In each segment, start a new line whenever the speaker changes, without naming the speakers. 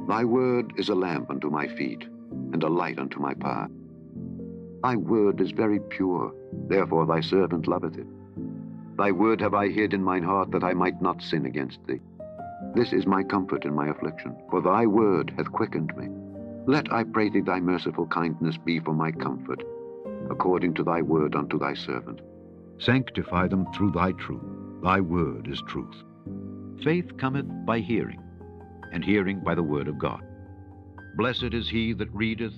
Thy word is a lamp unto my feet, and a light unto my path. Thy word is very pure, therefore thy servant loveth it. Thy word have I hid in mine heart, that I might not sin against thee. This is my comfort in my affliction, for thy word hath quickened me. Let, I pray thee, thy merciful kindness be for my comfort, according to thy word unto thy servant. Sanctify them through thy truth. Thy word is truth. Faith cometh by hearing, and hearing by the word of God. Blessed is he that readeth,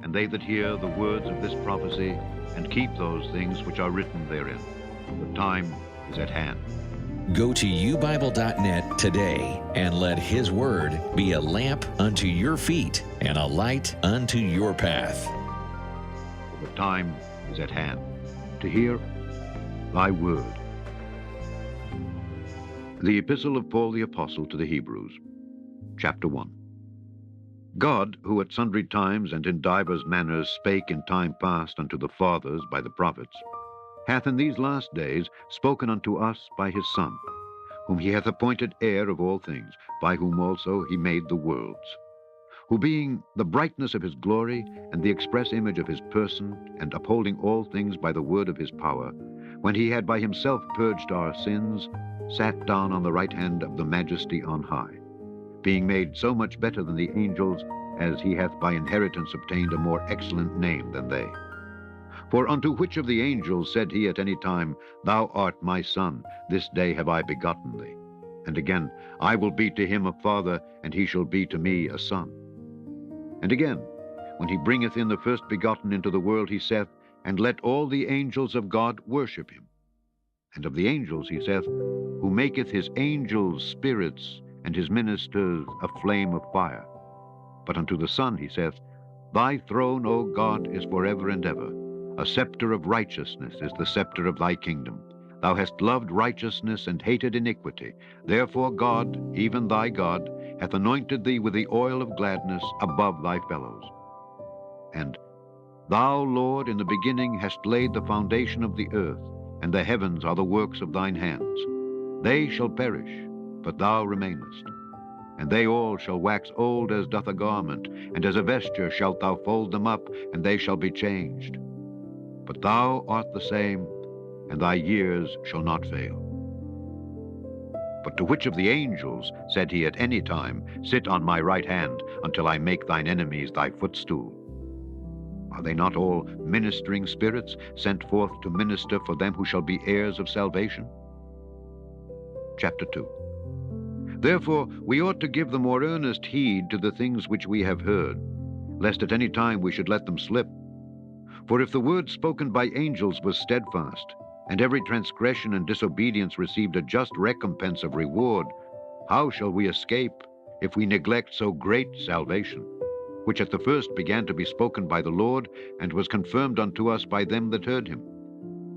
and they that hear the words of this prophecy, and keep those things which are written therein. The time is at hand.
Go to ubible.net today and let His Word be a lamp unto your feet and a light unto your path.
The time is at hand to hear thy word. The Epistle of Paul the Apostle to the Hebrews, chapter 1. God, who at sundry times and in divers manners spake in time past unto the fathers by the prophets, hath in these last days spoken unto us by his Son, whom he hath appointed heir of all things, by whom also he made the worlds, who being the brightness of his glory and the express image of his person, and upholding all things by the word of his power, when he had by himself purged our sins, sat down on the right hand of the majesty on high, being made so much better than the angels, as he hath by inheritance obtained a more excellent name than they. For unto which of the angels said he at any time, Thou art my Son, this day have I begotten thee? And again, I will be to him a father, and he shall be to me a son. And again, when he bringeth in the first begotten into the world, he saith, And let all the angels of God worship him. And of the angels he saith, Who maketh his angels spirits, and his ministers a flame of fire. But unto the Son he saith, Thy throne, O God, is forever and ever. A scepter of righteousness is the scepter of thy kingdom. Thou hast loved righteousness and hated iniquity. Therefore God, even thy God, hath anointed thee with the oil of gladness above thy fellows. And Thou, Lord, in the beginning hast laid the foundation of the earth, and the heavens are the works of thine hands. They shall perish, but thou remainest. And they all shall wax old as doth a garment, and as a vesture shalt thou fold them up, and they shall be changed. But thou art the same, and thy years shall not fail. But to which of the angels said he at any time, Sit on my right hand, until I make thine enemies thy footstool? Are they not all ministering spirits, sent forth to minister for them who shall be heirs of salvation? Chapter 2. Therefore we ought to give the more earnest heed to the things which we have heard, lest at any time we should let them slip. For if the word spoken by angels was steadfast, and every transgression and disobedience received a just recompense of reward, how shall we escape if we neglect so great salvation, which at the first began to be spoken by the Lord, and was confirmed unto us by them that heard him?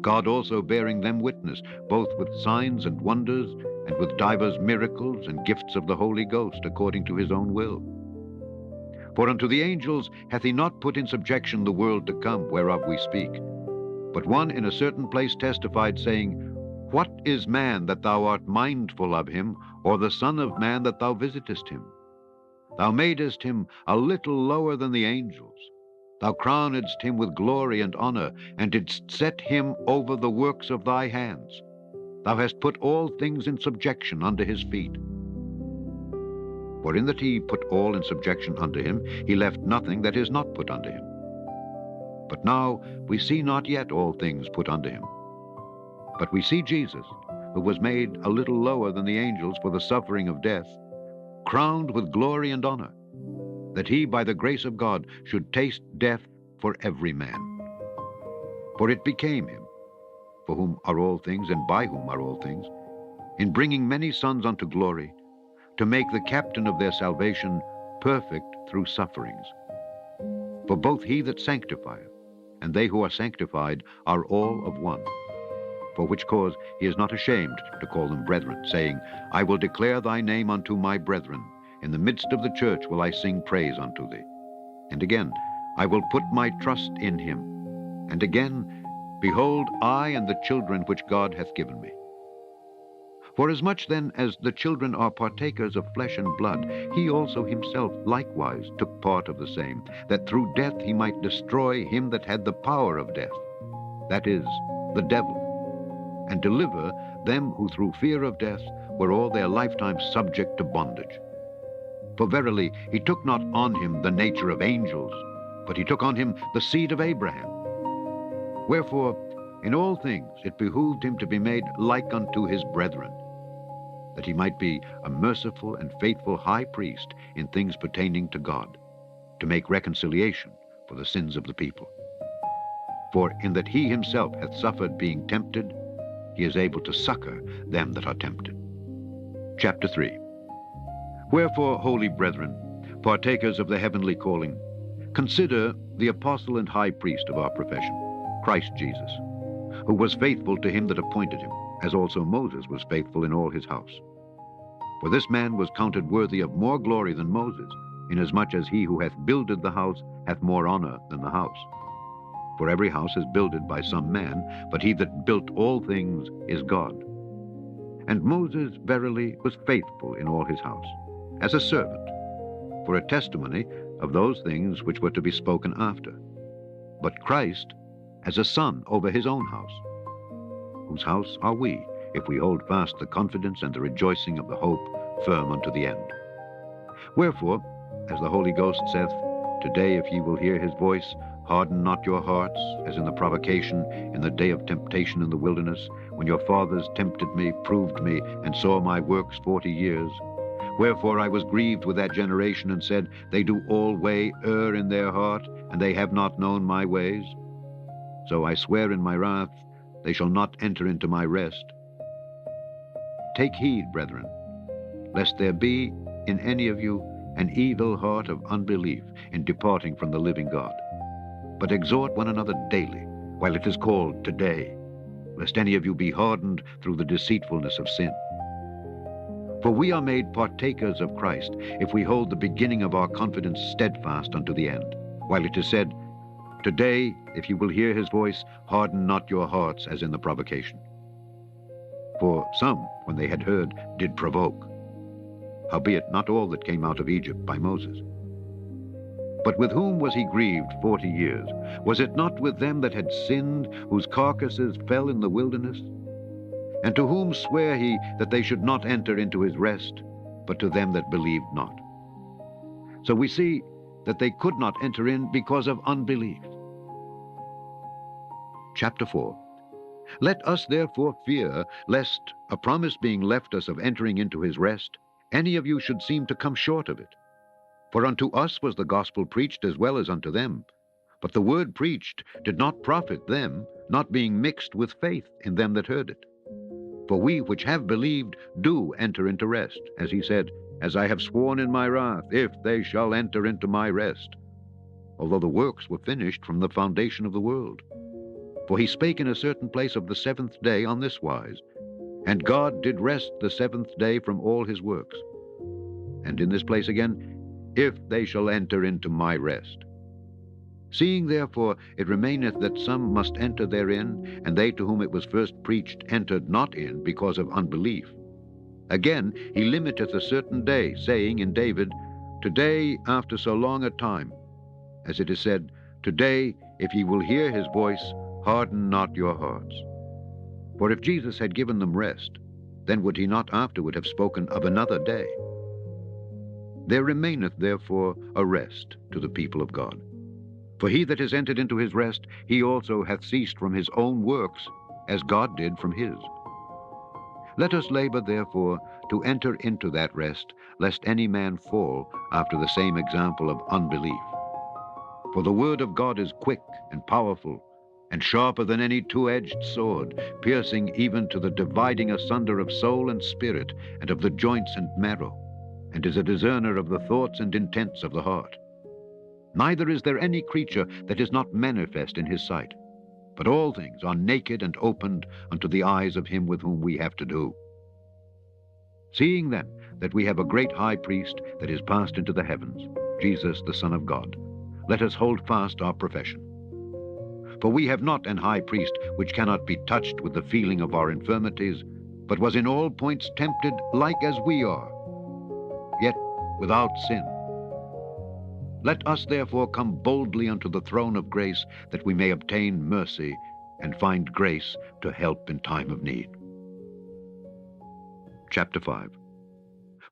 God also bearing them witness, both with signs and wonders, and with divers miracles and gifts of the Holy Ghost, according to his own will. For unto the angels hath he not put in subjection the world to come, whereof we speak. But one in a certain place testified, saying, What is man that thou art mindful of him, or the Son of man that thou visitest him? Thou madest him a little lower than the angels. Thou crownedst him with glory and honor, and didst set him over the works of thy hands. Thou hast put all things in subjection under his feet. For in that he put all in subjection unto him, he left nothing that is not put unto him. But now we see not yet all things put unto him. But we see Jesus, who was made a little lower than the angels for the suffering of death, crowned with glory and honor, that he by the grace of God should taste death for every man. For it became him, for whom are all things, and by whom are all things, in bringing many sons unto glory, to make the captain of their salvation perfect through sufferings. For both he that sanctifieth and they who are sanctified are all of one. For which cause he is not ashamed to call them brethren, saying, I will declare thy name unto my brethren. In the midst of the church will I sing praise unto thee. And again, I will put my trust in him. And again, behold, I and the children which God hath given me. Forasmuch then as the children are partakers of flesh and blood, he also himself likewise took part of the same, that through death he might destroy him that had the power of death, that is, the devil, and deliver them who through fear of death were all their lifetime subject to bondage. For verily he took not on him the nature of angels, but he took on him the seed of Abraham. Wherefore in all things it behooved him to be made like unto his brethren, that he might be a merciful and faithful high priest in things pertaining to God, to make reconciliation for the sins of the people. For in that he himself hath suffered being tempted, he is able to succor them that are tempted. Chapter 3. Wherefore, holy brethren, partakers of the heavenly calling, consider the apostle and high priest of our profession, Christ Jesus, who was faithful to him that appointed him, as also Moses was faithful in all his house. For this man was counted worthy of more glory than Moses, inasmuch as he who hath builded the house hath more honor than the house. For every house is builded by some man, but he that built all things is God. And Moses verily was faithful in all his house, as a servant, for a testimony of those things which were to be spoken after. But Christ as a son over his own house, whose house are we, if we hold fast the confidence and the rejoicing of the hope firm unto the end. Wherefore, as the Holy Ghost saith, Today if ye will hear his voice, harden not your hearts, as in the provocation in the day of temptation in the wilderness, when your fathers tempted me, proved me, and saw my works 40 years. Wherefore I was grieved with that generation, and said, They do alway err in their heart, and they have not known my ways. So I swear in my wrath, they shall not enter into my rest. Take heed, brethren, lest there be in any of you an evil heart of unbelief in departing from the living God. But exhort one another daily, while it is called today, lest any of you be hardened through the deceitfulness of sin. For we are made partakers of Christ, if we hold the beginning of our confidence steadfast unto the end. While it is said, Today, if you will hear his voice, harden not your hearts as in the provocation. For some, when they had heard, did provoke. Howbeit not all that came out of Egypt by Moses. But with whom was he grieved 40 years? Was it not with them that had sinned, whose carcasses fell in the wilderness? And to whom sware he that they should not enter into his rest, but to them that believed not? So we see that they could not enter in because of unbelief. Chapter 4. Let us therefore fear, lest, a promise being left us of entering into his rest, any of you should seem to come short of it. For unto us was the gospel preached as well as unto them. But the word preached did not profit them, not being mixed with faith in them that heard it. For we which have believed do enter into rest, as he said, As I have sworn in my wrath, if they shall enter into my rest, although the works were finished from the foundation of the world. For he spake in a certain place of the seventh day on this wise, And God did rest the seventh day from all his works. And in this place again, If they shall enter into my rest. Seeing therefore it remaineth that some must enter therein, and they to whom it was first preached entered not in because of unbelief. Again he limiteth a certain day, saying in David, Today after so long a time, as it is said, Today if ye will hear his voice, harden not your hearts. For if Jesus had given them rest, then would he not afterward have spoken of another day? There remaineth therefore a rest to the people of God. For he that is entered into his rest, he also hath ceased from his own works, as God did from his. Let us labor therefore to enter into that rest, lest any man fall after the same example of unbelief. For the word of God is quick and powerful, and sharper than any two-edged sword, piercing even to the dividing asunder of soul and spirit, and of the joints and marrow, and is a discerner of the thoughts and intents of the heart. Neither is there any creature that is not manifest in his sight, but all things are naked and opened unto the eyes of him with whom we have to do. Seeing then that we have a great high priest that is passed into the heavens, Jesus the Son of God, let us hold fast our profession. For we have not an high priest which cannot be touched with the feeling of our infirmities, but was in all points tempted like as we are, yet without sin. Let us therefore come boldly unto the throne of grace, that we may obtain mercy and find grace to help in time of need. Chapter 5.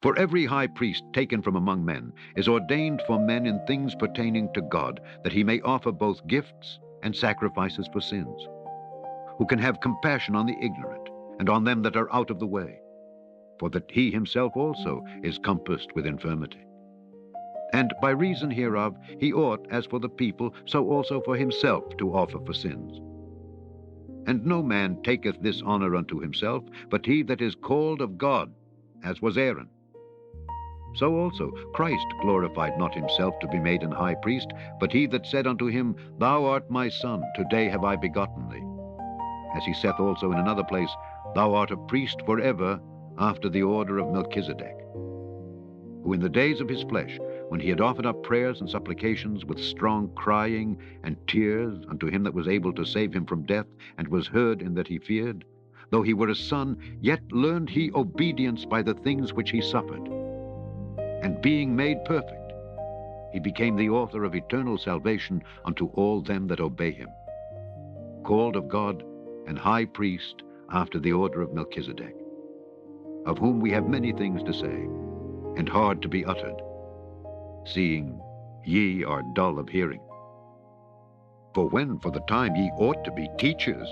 For every high priest taken from among men is ordained for men in things pertaining to God, that he may offer both gifts and sacrifices for sins, who can have compassion on the ignorant and on them that are out of the way, for that he himself also is compassed with infirmity. And by reason hereof he ought, as for the people, so also for himself to offer for sins. And no man taketh this honor unto himself, but he that is called of God, as was Aaron. So also Christ glorified not himself to be made an high priest, but he that said unto him, Thou art my Son, today have I begotten thee. As he saith also in another place, Thou art a priest forever, after the order of Melchizedek, who in the days of his flesh, when he had offered up prayers and supplications with strong crying and tears unto him that was able to save him from death, and was heard in that he feared, though he were a son, yet learned he obedience by the things which he suffered. And being made perfect, he became the author of eternal salvation unto all them that obey him, called of God and high priest after the order of Melchizedek, of whom we have many things to say, and hard to be uttered, seeing ye are dull of hearing. For when for the time ye ought to be teachers,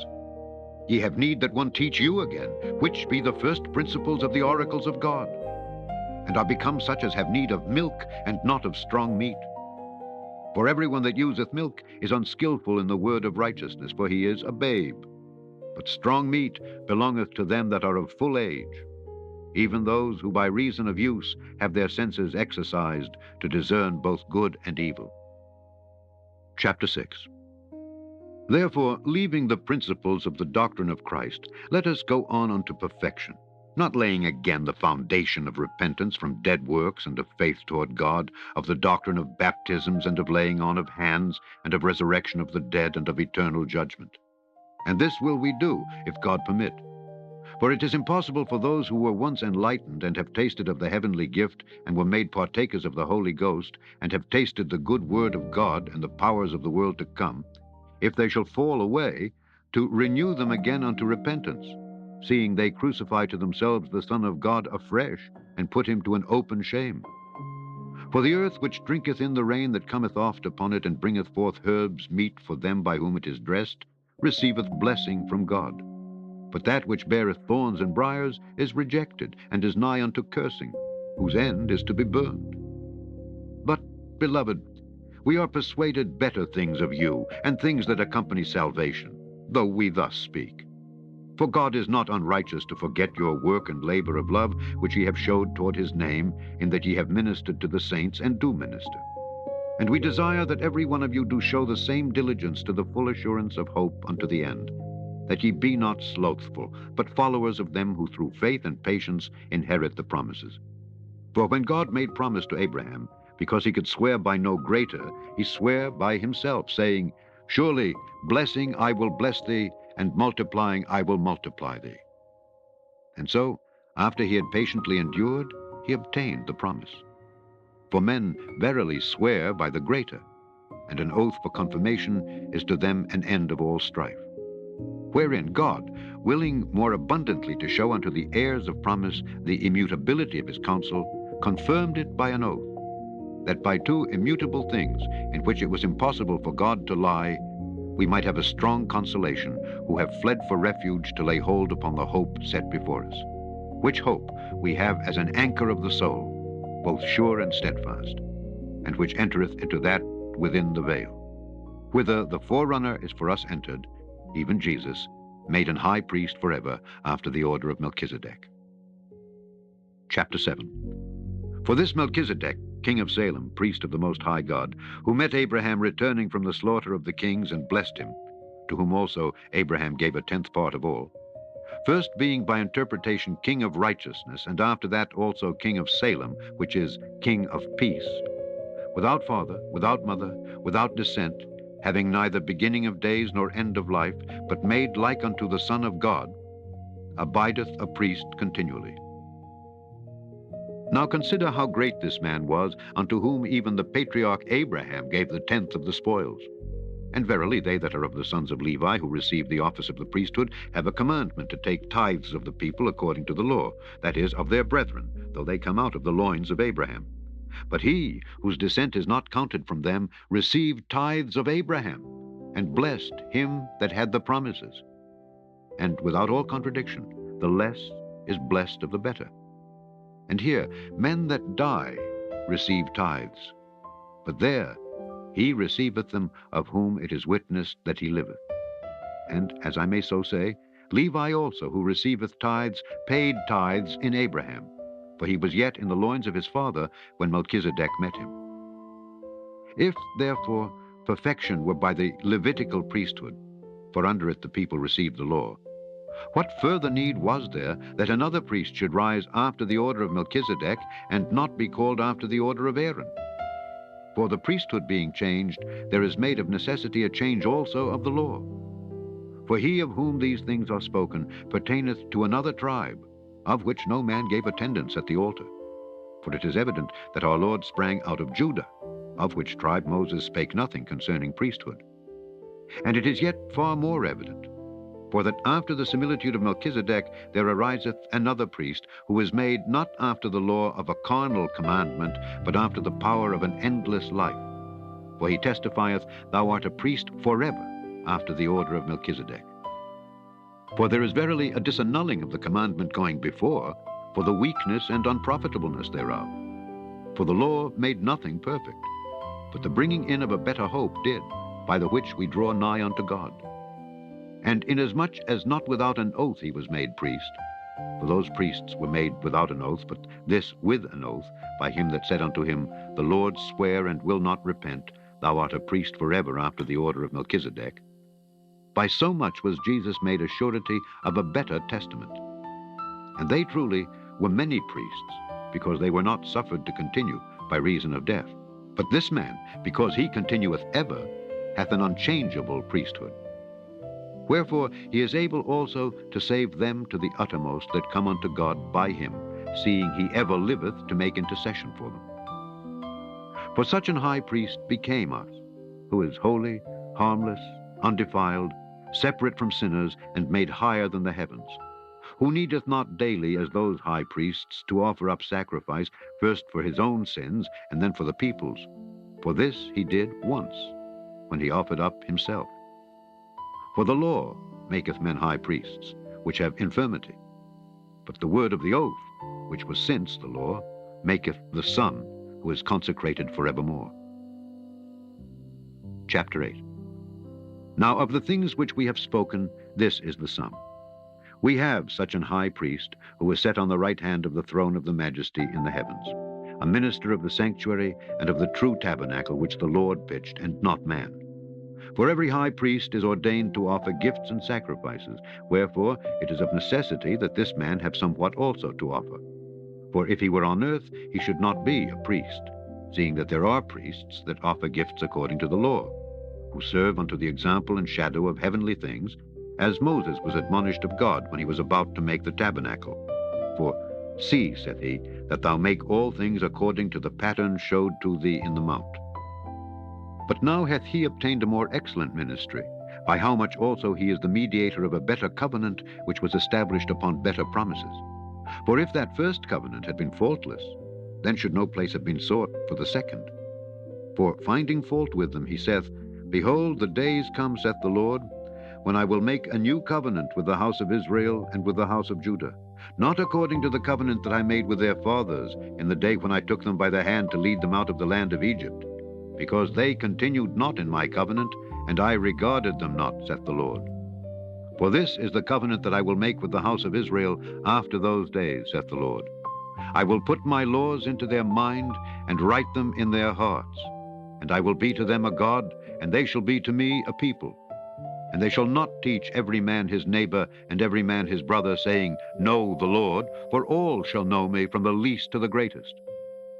ye have need that one teach you again, which be the first principles of the oracles of God, and are become such as have need of milk, and not of strong meat. For everyone that useth milk is unskillful in the word of righteousness, for he is a babe. But strong meat belongeth to them that are of full age, even those who by reason of use have their senses exercised to discern both good and evil. Chapter 6. Therefore, leaving the principles of the doctrine of Christ, let us go on unto perfection, not laying again the foundation of repentance from dead works and of faith toward God, of the doctrine of baptisms and of laying on of hands, and of resurrection of the dead and of eternal judgment. And this will we do, if God permit. For it is impossible for those who were once enlightened, and have tasted of the heavenly gift, and were made partakers of the Holy Ghost, and have tasted the good word of God and the powers of the world to come, if they shall fall away, to renew them again unto repentance, seeing they crucify to themselves the Son of God afresh, and put him to an open shame. For the earth which drinketh in the rain that cometh oft upon it, and bringeth forth herbs meet for them by whom it is dressed, receiveth blessing from God. But that which beareth thorns and briars is rejected, and is nigh unto cursing, whose end is to be burned. But, beloved, we are persuaded better things of you, and things that accompany salvation, though we thus speak. For God is not unrighteous to forget your work and labor of love, which ye have showed toward his name, in that ye have ministered to the saints, and do minister. And we desire that every one of you do show the same diligence to the full assurance of hope unto the end, that ye be not slothful, but followers of them who through faith and patience inherit the promises. For when God made promise to Abraham, because he could swear by no greater, he sware by himself, saying, Surely blessing I will bless thee, and multiplying I will multiply thee. And so, after he had patiently endured, he obtained the promise. For men verily swear by the greater, and an oath for confirmation is to them an end of all strife. Wherein God, willing more abundantly to show unto the heirs of promise the immutability of his counsel, confirmed it by an oath, that by two immutable things, in which it was impossible for God to lie, we might have a strong consolation, who have fled for refuge to lay hold upon the hope set before us, which hope we have as an anchor of the soul, both sure and steadfast, and which entereth into that within the veil, whither the forerunner is for us entered, even Jesus, made an high priest forever after the order of Melchizedek. Chapter 7. For this Melchizedek, king of Salem, priest of the Most High God, who met Abraham returning from the slaughter of the kings, and blessed him, to whom also Abraham gave a 10th part of all, first being by interpretation king of righteousness, and after that also king of Salem, which is king of peace, without father, without mother, without descent, having neither beginning of days nor end of life, but made like unto the Son of God, abideth a priest continually. Now consider how great this man was, unto whom even the patriarch Abraham gave the tenth of the spoils. And verily they that are of the sons of Levi, who receive the office of the priesthood, have a commandment to take tithes of the people according to the law, that is, of their brethren, though they come out of the loins of Abraham. But he, whose descent is not counted from them, received tithes of Abraham, and blessed him that had the promises. And without all contradiction, the less is blessed of the better. And here, men that die receive tithes, but there he receiveth them of whom it is witnessed that he liveth. And, as I may so say, Levi also, who receiveth tithes, paid tithes in Abraham, for he was yet in the loins of his father when Melchizedek met him. If, therefore, perfection were by the Levitical priesthood, for under it the people received the law, what further need was there that another priest should rise after the order of Melchizedek, and not be called after the order of Aaron? For the priesthood being changed, there is made of necessity a change also of the law. For he of whom these things are spoken pertaineth to another tribe, of which no man gave attendance at the altar. For it is evident that our Lord sprang out of Judah, of which tribe Moses spake nothing concerning priesthood. And it is yet far more evident, for that after the similitude of Melchizedek there ariseth another priest, who is made not after the law of a carnal commandment, but after the power of an endless life. For he testifieth, Thou art a priest forever, after the order of Melchizedek. For there is verily a disannulling of the commandment going before, for the weakness and unprofitableness thereof. For the law made nothing perfect, but the bringing in of a better hope did, by the which we draw nigh unto God. And inasmuch as not without an oath he was made priest, for those priests were made without an oath, but this with an oath, by him that said unto him, The Lord sware and will not repent, Thou art a priest forever after the order of Melchizedek. By so much was Jesus made a surety of a better testament. And they truly were many priests, because they were not suffered to continue by reason of death. But this man, because he continueth ever, hath an unchangeable priesthood. Wherefore he is able also to save them to the uttermost that come unto God by him, seeing he ever liveth to make intercession for them. For such an high priest became us, who is holy, harmless, undefiled, separate from sinners, and made higher than the heavens, who needeth not daily, as those high priests, to offer up sacrifice, first for his own sins, and then for the people's. For this he did once, when he offered up himself. For the law maketh men high priests, which have infirmity. But the word of the oath, which was since the law, maketh the Son, who is consecrated forevermore. Chapter 8. Now of the things which we have spoken, this is the sum. We have such an high priest, who is set on the right hand of the throne of the majesty in the heavens, a minister of the sanctuary and of the true tabernacle which the Lord pitched, and not man. For every high priest is ordained to offer gifts and sacrifices, wherefore it is of necessity that this man have somewhat also to offer. For if he were on earth, he should not be a priest, seeing that there are priests that offer gifts according to the law, who serve unto the example and shadow of heavenly things, as Moses was admonished of God when he was about to make the tabernacle. For, See, saith he, that thou make all things according to the pattern showed to thee in the mount. But now hath he obtained a more excellent ministry, by how much also he is the mediator of a better covenant, which was established upon better promises. For if that first covenant had been faultless, then should no place have been sought for the second. For finding fault with them, he saith, Behold, the days come, saith the Lord, when I will make a new covenant with the house of Israel and with the house of Judah, not according to the covenant that I made with their fathers in the day when I took them by the hand to lead them out of the land of Egypt, because they continued not in my covenant, and I regarded them not, saith the Lord. For this is the covenant that I will make with the house of Israel after those days, saith the Lord. I will put my laws into their mind, and write them in their hearts. And I will be to them a God, and they shall be to me a people. And they shall not teach every man his neighbor and every man his brother, saying, Know the Lord, for all shall know me, from the least to the greatest.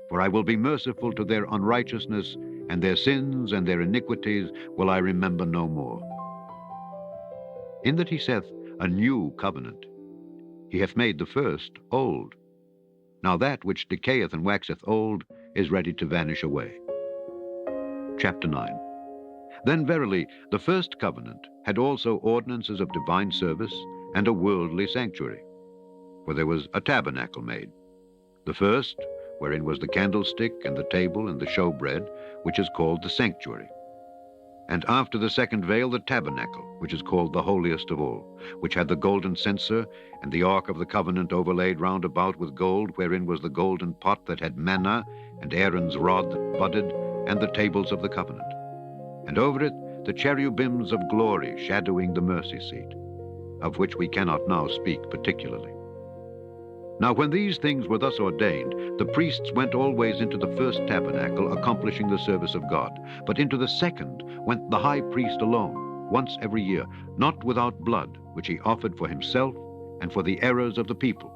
For I will be merciful to their unrighteousness, and their sins and their iniquities will I remember no more. In that he saith, a new covenant, he hath made the first old. Now that which decayeth and waxeth old is ready to vanish away. Chapter 9. Then verily the first covenant had also ordinances of divine service and a worldly sanctuary. For there was a tabernacle made, the first, wherein was the candlestick and the table and the showbread, which is called the sanctuary. And after the second veil the tabernacle, which is called the holiest of all, which had the golden censer, and the ark of the covenant overlaid round about with gold, wherein was the golden pot that had manna, and Aaron's rod that budded, and the tables of the covenant. And over it the cherubims of glory shadowing the mercy seat, of which we cannot now speak particularly. Now when these things were thus ordained, the priests went always into the first tabernacle, accomplishing the service of God. But into the second went the high priest alone, once every year, not without blood, which he offered for himself and for the errors of the people.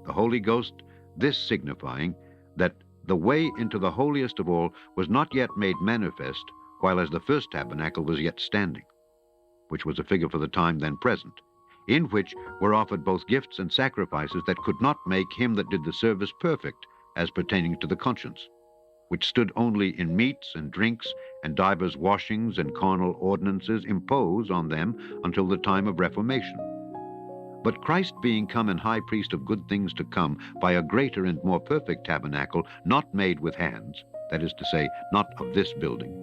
The Holy Ghost, this signifying that the way into the holiest of all was not yet made manifest, while as the first tabernacle was yet standing, which was a figure for the time then present, in which were offered both gifts and sacrifices that could not make him that did the service perfect, as pertaining to the conscience, which stood only in meats and drinks, and divers washings and carnal ordinances imposed on them until the time of Reformation. But Christ being come and high priest of good things to come, by a greater and more perfect tabernacle, not made with hands, that is to say, not of this building,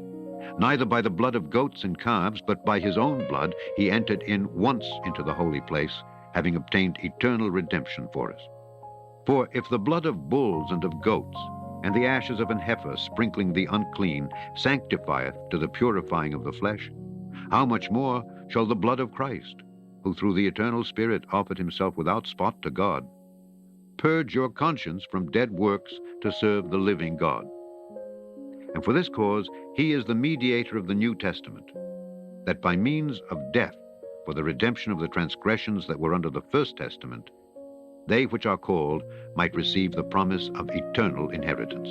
neither by the blood of goats and calves, but by his own blood he entered in once into the holy place, having obtained eternal redemption for us. For if the blood of bulls and of goats, and the ashes of an heifer sprinkling the unclean, sanctifieth to the purifying of the flesh, how much more shall the blood of Christ, who through the eternal Spirit offered himself without spot to God, purge your conscience from dead works to serve the living God? And for this cause he is the mediator of the New Testament, that by means of death, for the redemption of the transgressions that were under the first testament, they which are called might receive the promise of eternal inheritance.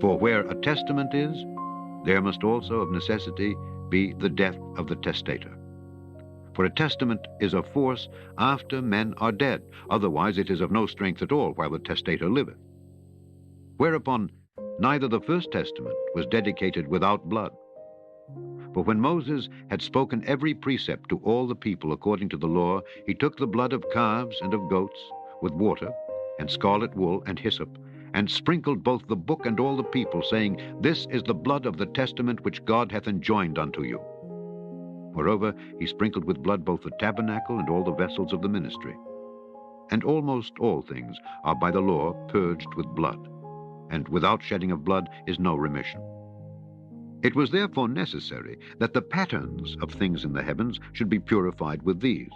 For where a testament is, there must also of necessity be the death of the testator. For a testament is of force after men are dead, otherwise it is of no strength at all while the testator liveth. Whereupon neither the first testament was dedicated without blood. For when Moses had spoken every precept to all the people according to the law, he took the blood of calves and of goats, with water, and scarlet wool, and hyssop, and sprinkled both the book and all the people, saying, This is the blood of the testament which God hath enjoined unto you. Moreover, he sprinkled with blood both the tabernacle and all the vessels of the ministry. And almost all things are by the law purged with blood, and without shedding of blood is no remission. It was therefore necessary that the patterns of things in the heavens should be purified with these,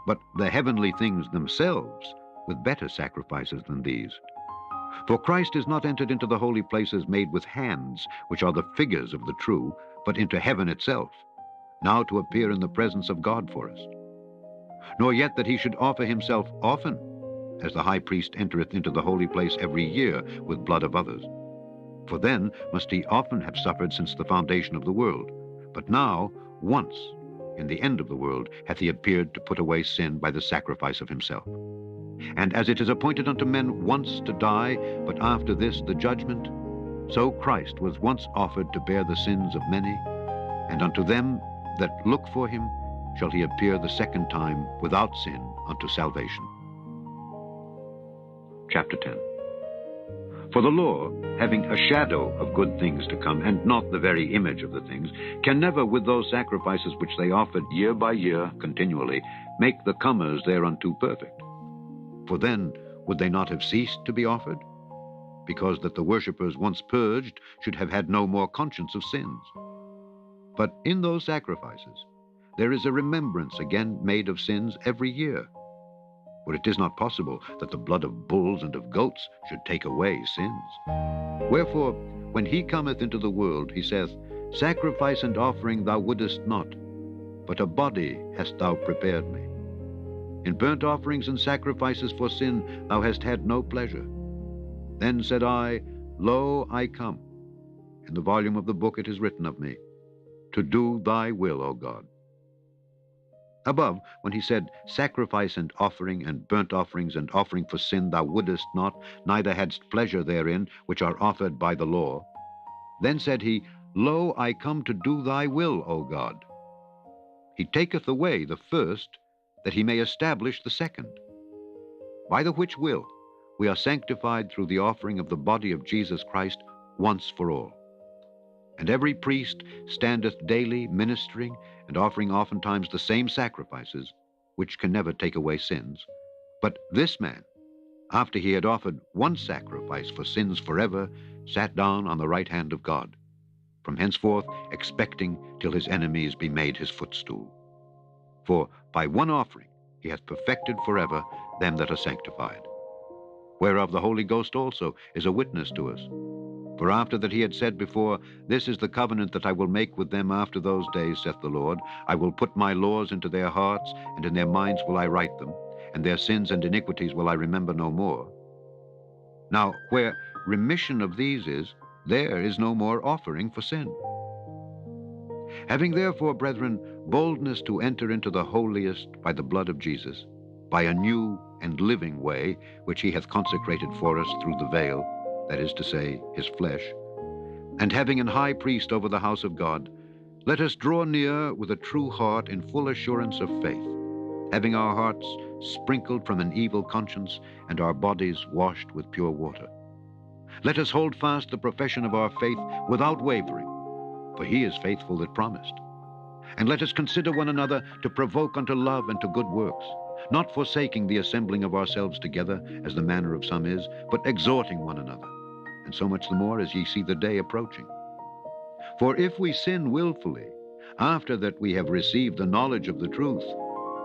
but the heavenly things themselves with better sacrifices than these. For Christ is not entered into the holy places made with hands, which are the figures of the true, but into heaven itself, now to appear in the presence of God for us. Nor yet that he should offer himself often, as the high priest entereth into the holy place every year with blood of others. For then must he often have suffered since the foundation of the world. But now, once, in the end of the world, hath he appeared to put away sin by the sacrifice of himself. And as it is appointed unto men once to die, but after this the judgment, so Christ was once offered to bear the sins of many, and unto them that look for him shall he appear the second time without sin unto salvation. Chapter 10. For the law, having a shadow of good things to come, and not the very image of the things, can never with those sacrifices which they offered year by year continually, make the comers thereunto perfect. For then would they not have ceased to be offered? Because that the worshippers once purged should have had no more conscience of sins. But in those sacrifices there is a remembrance again made of sins every year. For it is not possible that the blood of bulls and of goats should take away sins. Wherefore, when he cometh into the world, he saith, Sacrifice and offering thou wouldest not, but a body hast thou prepared me. In burnt offerings and sacrifices for sin thou hast had no pleasure. Then said I, Lo, I come. In the volume of the book it is written of me, to do thy will, O God. Above, when he said, Sacrifice and burnt offerings and offering for sin thou wouldest not, neither hadst pleasure therein, which are offered by the law. Then said he, Lo, I come to do thy will, O God. He taketh away the first, that he may establish the second. By the which will we are sanctified through the offering of the body of Jesus Christ once for all. And every priest standeth daily ministering and offering oftentimes the same sacrifices, which can never take away sins. But this man, after he had offered one sacrifice for sins forever, sat down on the right hand of God, from henceforth expecting till his enemies be made his footstool. For by one offering he hath perfected forever them that are sanctified. Whereof the Holy Ghost also is a witness to us. For after that he had said before, This is the covenant that I will make with them after those days, saith the Lord. I will put my laws into their hearts, and in their minds will I write them, and their sins and iniquities will I remember no more. Now, where remission of these is, there is no more offering for sin. Having therefore, brethren, boldness to enter into the holiest by the blood of Jesus, by a new and living way, which he hath consecrated for us through the veil, that is to say, his flesh, and having an high priest over the house of God, let us draw near with a true heart in full assurance of faith, having our hearts sprinkled from an evil conscience and our bodies washed with pure water. Let us hold fast the profession of our faith without wavering, for he is faithful that promised. And let us consider one another to provoke unto love and to good works, not forsaking the assembling of ourselves together, as the manner of some is, but exhorting one another, and so much the more as ye see the day approaching. For if we sin wilfully, after that we have received the knowledge of the truth,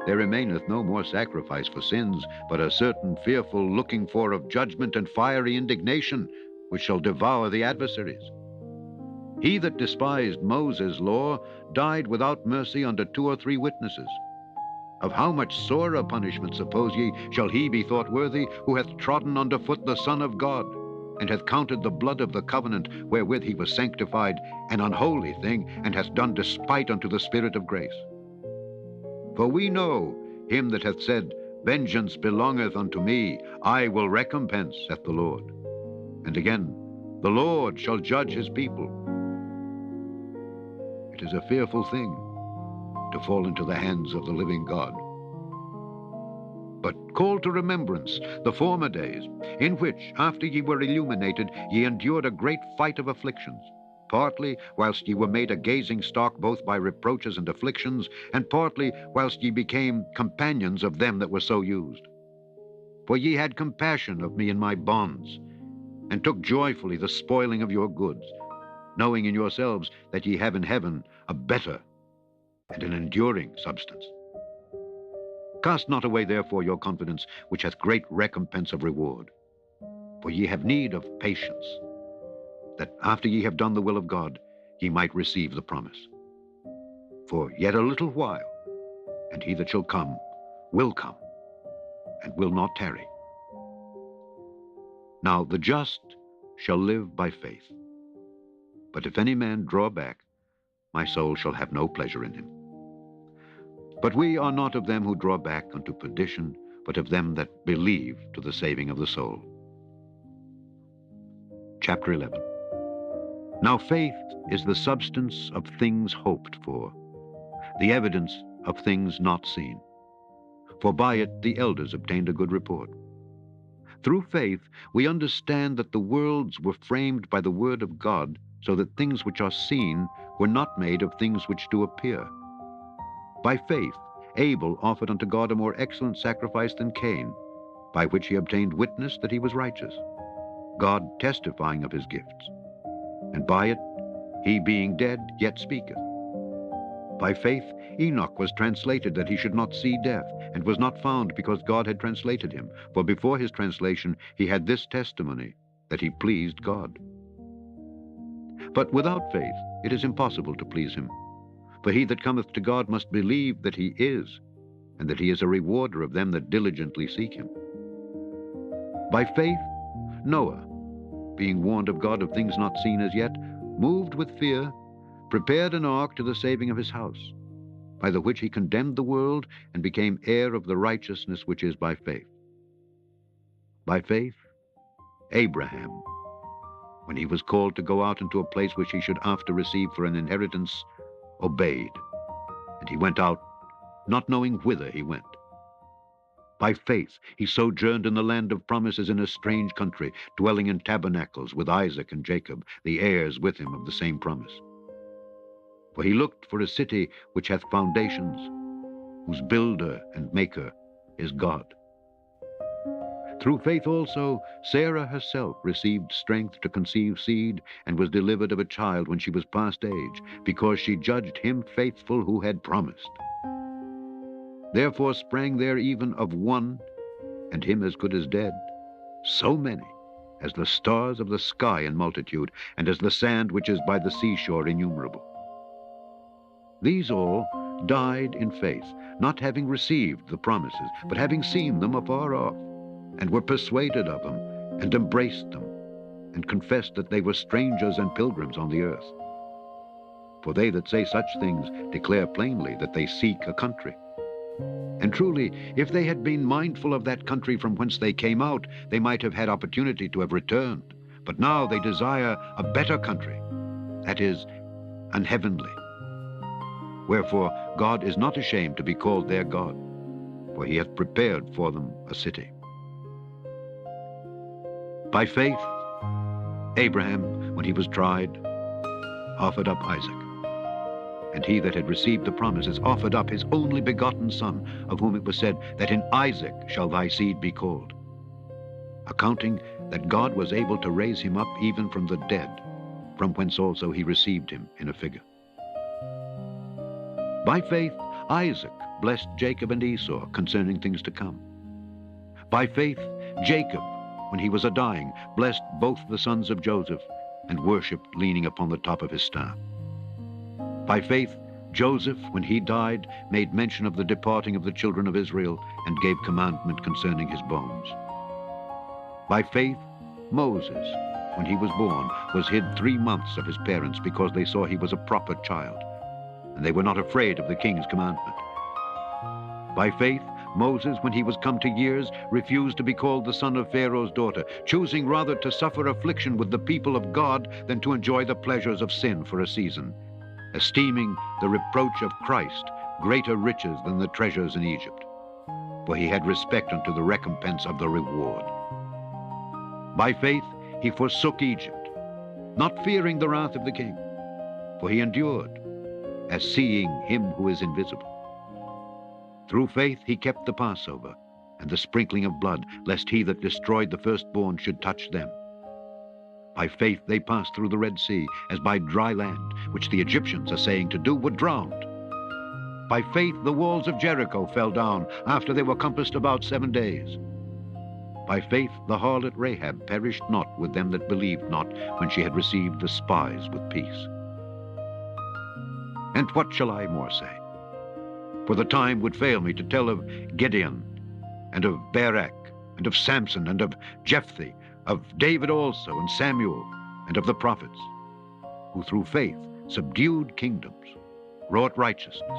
there remaineth no more sacrifice for sins, but a certain fearful looking for of judgment and fiery indignation, which shall devour the adversaries. He that despised Moses' law died without mercy under 2 or 3 witnesses. Of how much sorer punishment, suppose ye, shall he be thought worthy, who hath trodden under foot the Son of God, and hath counted the blood of the covenant wherewith he was sanctified an unholy thing, and hath done despite unto the Spirit of grace? For we know him that hath said, Vengeance belongeth unto me, I will recompense, saith the Lord. And again, the Lord shall judge his people. It is a fearful thing to fall into the hands of the living God. But call to remembrance the former days, in which, after ye were illuminated, ye endured a great fight of afflictions, partly whilst ye were made a gazing stock both by reproaches and afflictions, and partly whilst ye became companions of them that were so used. For ye had compassion of me in my bonds, and took joyfully the spoiling of your goods, knowing in yourselves that ye have in heaven a better and an enduring substance. Cast not away therefore your confidence, which hath great recompense of reward. For ye have need of patience, that after ye have done the will of God, ye might receive the promise. For yet a little while, and he that shall come will come, and will not tarry. Now the just shall live by faith. But if any man draw back, my soul shall have no pleasure in him. But we are not of them who draw back unto perdition, but of them that believe to the saving of the soul. Chapter 11. Now faith is the substance of things hoped for, the evidence of things not seen. For by it the elders obtained a good report. Through faith we understand that the worlds were framed by the word of God, so that things which are seen were not made of things which do appear. By faith Abel offered unto God a more excellent sacrifice than Cain, by which he obtained witness that he was righteous, God testifying of his gifts. And by it he, being dead, yet speaketh. By faith Enoch was translated that he should not see death, and was not found because God had translated him. For before his translation he had this testimony, that he pleased God. But without faith it is impossible to please him. For he that cometh to God must believe that he is, and that he is a rewarder of them that diligently seek him. By faith Noah, being warned of God of things not seen as yet, moved with fear, prepared an ark to the saving of his house, by the which he condemned the world and became heir of the righteousness which is by faith. By faith, Abraham, when he was called to go out into a place which he should after receive for an inheritance, obeyed, and he went out, not knowing whither he went. By faith he sojourned in the land of promises in a strange country, dwelling in tabernacles with Isaac and Jacob, the heirs with him of the same promise. For he looked for a city which hath foundations, whose builder and maker is God. Through faith also Sarah herself received strength to conceive seed, and was delivered of a child when she was past age, because she judged him faithful who had promised. Therefore sprang there even of one, and him as good as dead, so many, as the stars of the sky in multitude, and as the sand which is by the seashore innumerable. These all died in faith, not having received the promises, but having seen them afar off, and were persuaded of them, and embraced them, and confessed that they were strangers and pilgrims on the earth. For they that say such things declare plainly that they seek a country. And truly, if they had been mindful of that country from whence they came out, they might have had opportunity to have returned. But now they desire a better country, that is, an heavenly. Wherefore God is not ashamed to be called their God, for he hath prepared for them a city. By faith, Abraham, when he was tried, offered up Isaac. And he that had received the promises offered up his only begotten son, of whom it was said, that in Isaac shall thy seed be called, accounting that God was able to raise him up even from the dead, from whence also he received him in a figure. By faith Isaac blessed Jacob and Esau concerning things to come. By faith Jacob, when he was a dying, blessed both the sons of Joseph, and worshipped leaning upon the top of his staff. By faith Joseph, when he died, made mention of the departing of the children of Israel, and gave commandment concerning his bones. By faith Moses, when he was born, was hid 3 months of his parents, because they saw he was a proper child, and they were not afraid of the king's commandment. By faith Moses, when he was come to years, refused to be called the son of Pharaoh's daughter, choosing rather to suffer affliction with the people of God than to enjoy the pleasures of sin for a season, esteeming the reproach of Christ greater riches than the treasures in Egypt, for he had respect unto the recompense of the reward. By faith he forsook Egypt, not fearing the wrath of the king, for he endured, as seeing him who is invisible. Through faith he kept the Passover, and the sprinkling of blood, lest he that destroyed the firstborn should touch them. By faith they passed through the Red Sea, as by dry land, which the Egyptians, assaying to do, were drowned. By faith the walls of Jericho fell down, after they were compassed about 7 days. By faith the harlot Rahab perished not with them that believed not, when she had received the spies with peace. And what shall I more say? For the time would fail me to tell of Gideon, and of Barak, and of Samson, and of Jephthah, of David also, and Samuel, and of the prophets, who through faith subdued kingdoms, wrought righteousness,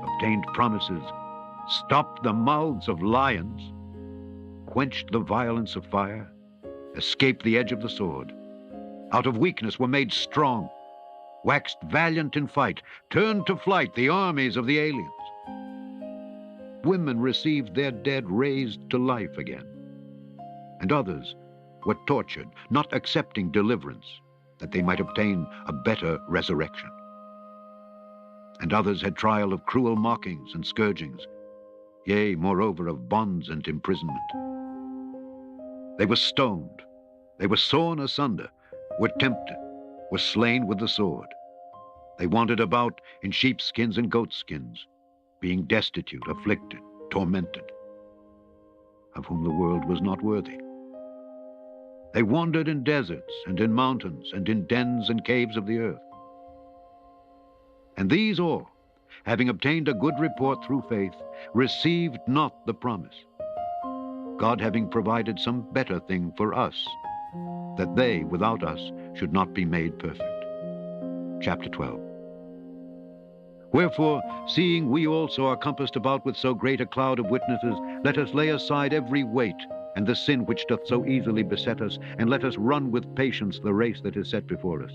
obtained promises, stopped the mouths of lions, quenched the violence of fire, escaped the edge of the sword, out of weakness were made strong, waxed valiant in fight, turned to flight the armies of the aliens. Women received their dead raised to life again, and others were tortured, not accepting deliverance, that they might obtain a better resurrection. And others had trial of cruel mockings and scourgings, yea, moreover, of bonds and imprisonment. They were stoned, they were sawn asunder, were tempted, were slain with the sword. They wandered about in sheepskins and goatskins, being destitute, afflicted, tormented, of whom the world was not worthy. They wandered in deserts and in mountains and in dens and caves of the earth. And these all, having obtained a good report through faith, received not the promise, God having provided some better thing for us, that they without us should not be made perfect. Chapter 12. Wherefore, seeing we also are compassed about with so great a cloud of witnesses, let us lay aside every weight, and the sin which doth so easily beset us, and let us run with patience the race that is set before us.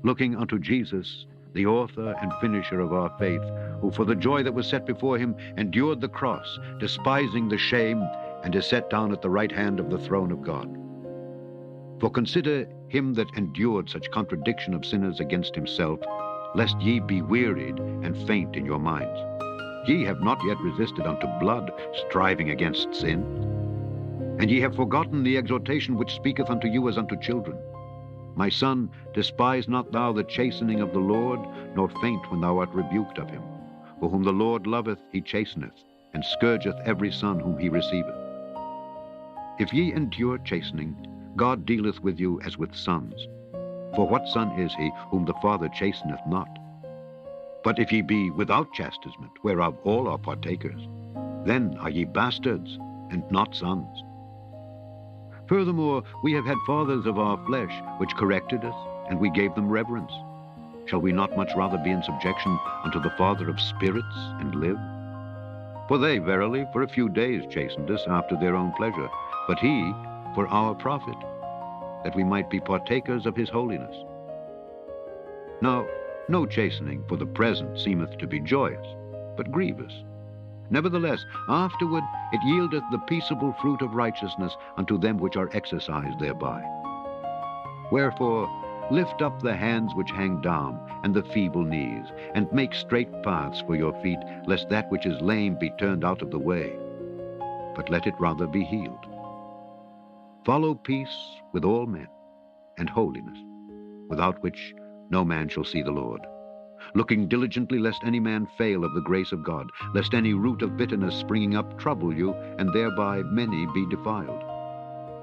Looking unto Jesus, the author and finisher of our faith, who for the joy that was set before him endured the cross, despising the shame, and is set down at the right hand of the throne of God. For consider him that endured such contradiction of sinners against himself, lest ye be wearied and faint in your minds. Ye have not yet resisted unto blood, striving against sin. And ye have forgotten the exhortation which speaketh unto you as unto children. My son, despise not thou the chastening of the Lord, nor faint when thou art rebuked of him. For whom the Lord loveth, he chasteneth, and scourgeth every son whom he receiveth. If ye endure chastening, God dealeth with you as with sons. For what son is he whom the Father chasteneth not? But if ye be without chastisement, whereof all are partakers, then are ye bastards, and not sons. Furthermore, we have had fathers of our flesh, which corrected us, and we gave them reverence. Shall we not much rather be in subjection unto the Father of spirits, and live? For they verily for a few days chastened us after their own pleasure, but he for our profit, that we might be partakers of his holiness. Now, no chastening for the present seemeth to be joyous, but grievous. Nevertheless, afterward it yieldeth the peaceable fruit of righteousness unto them which are exercised thereby. Wherefore, lift up the hands which hang down, and the feeble knees, and make straight paths for your feet, lest that which is lame be turned out of the way, but let it rather be healed. Follow peace with all men, and holiness, without which no man shall see the Lord. Looking diligently lest any man fail of the grace of God, lest any root of bitterness springing up trouble you, and thereby many be defiled.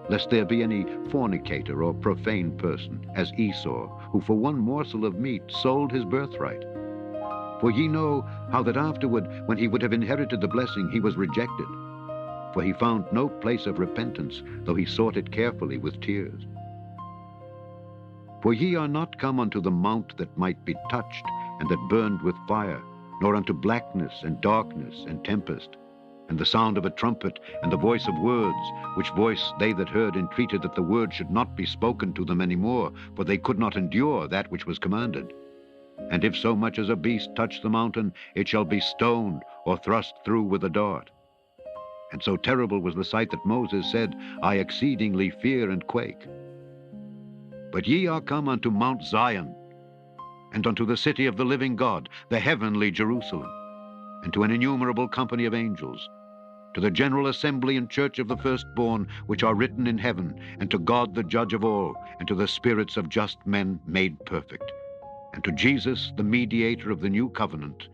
Lest there be any fornicator or profane person, as Esau, who for one morsel of meat sold his birthright. For ye know how that afterward, when he would have inherited the blessing, he was rejected. For he found no place of repentance, though he sought it carefully with tears. For ye are not come unto the mount that might be touched, and that burned with fire, nor unto blackness and darkness and tempest, and the sound of a trumpet, and the voice of words, which voice they that heard entreated that the word should not be spoken to them any more, for they could not endure that which was commanded. And if so much as a beast touch the mountain, it shall be stoned, or thrust through with a dart. And so terrible was the sight that Moses said, I exceedingly fear and quake. But ye are come unto Mount Zion, and unto the city of the living God, the heavenly Jerusalem, and to an innumerable company of angels, to the general assembly and church of the firstborn which are written in heaven, and to God the judge of all, and to the spirits of just men made perfect, and to Jesus the mediator of the new covenant,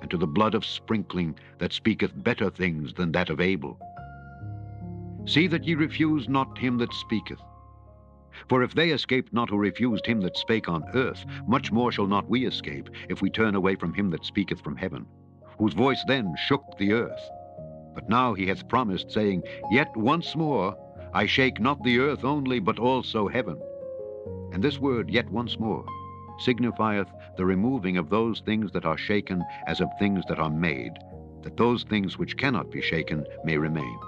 and to the blood of sprinkling that speaketh better things than that of Abel. See that ye refuse not him that speaketh. For if they escaped not who refused him that spake on earth, much more shall not we escape, if we turn away from him that speaketh from heaven, whose voice then shook the earth. But now he hath promised, saying, Yet once more I shake not the earth only, but also heaven. And this word, yet once more, signifieth the removing of those things that are shaken as of things that are made, that those things which cannot be shaken may remain.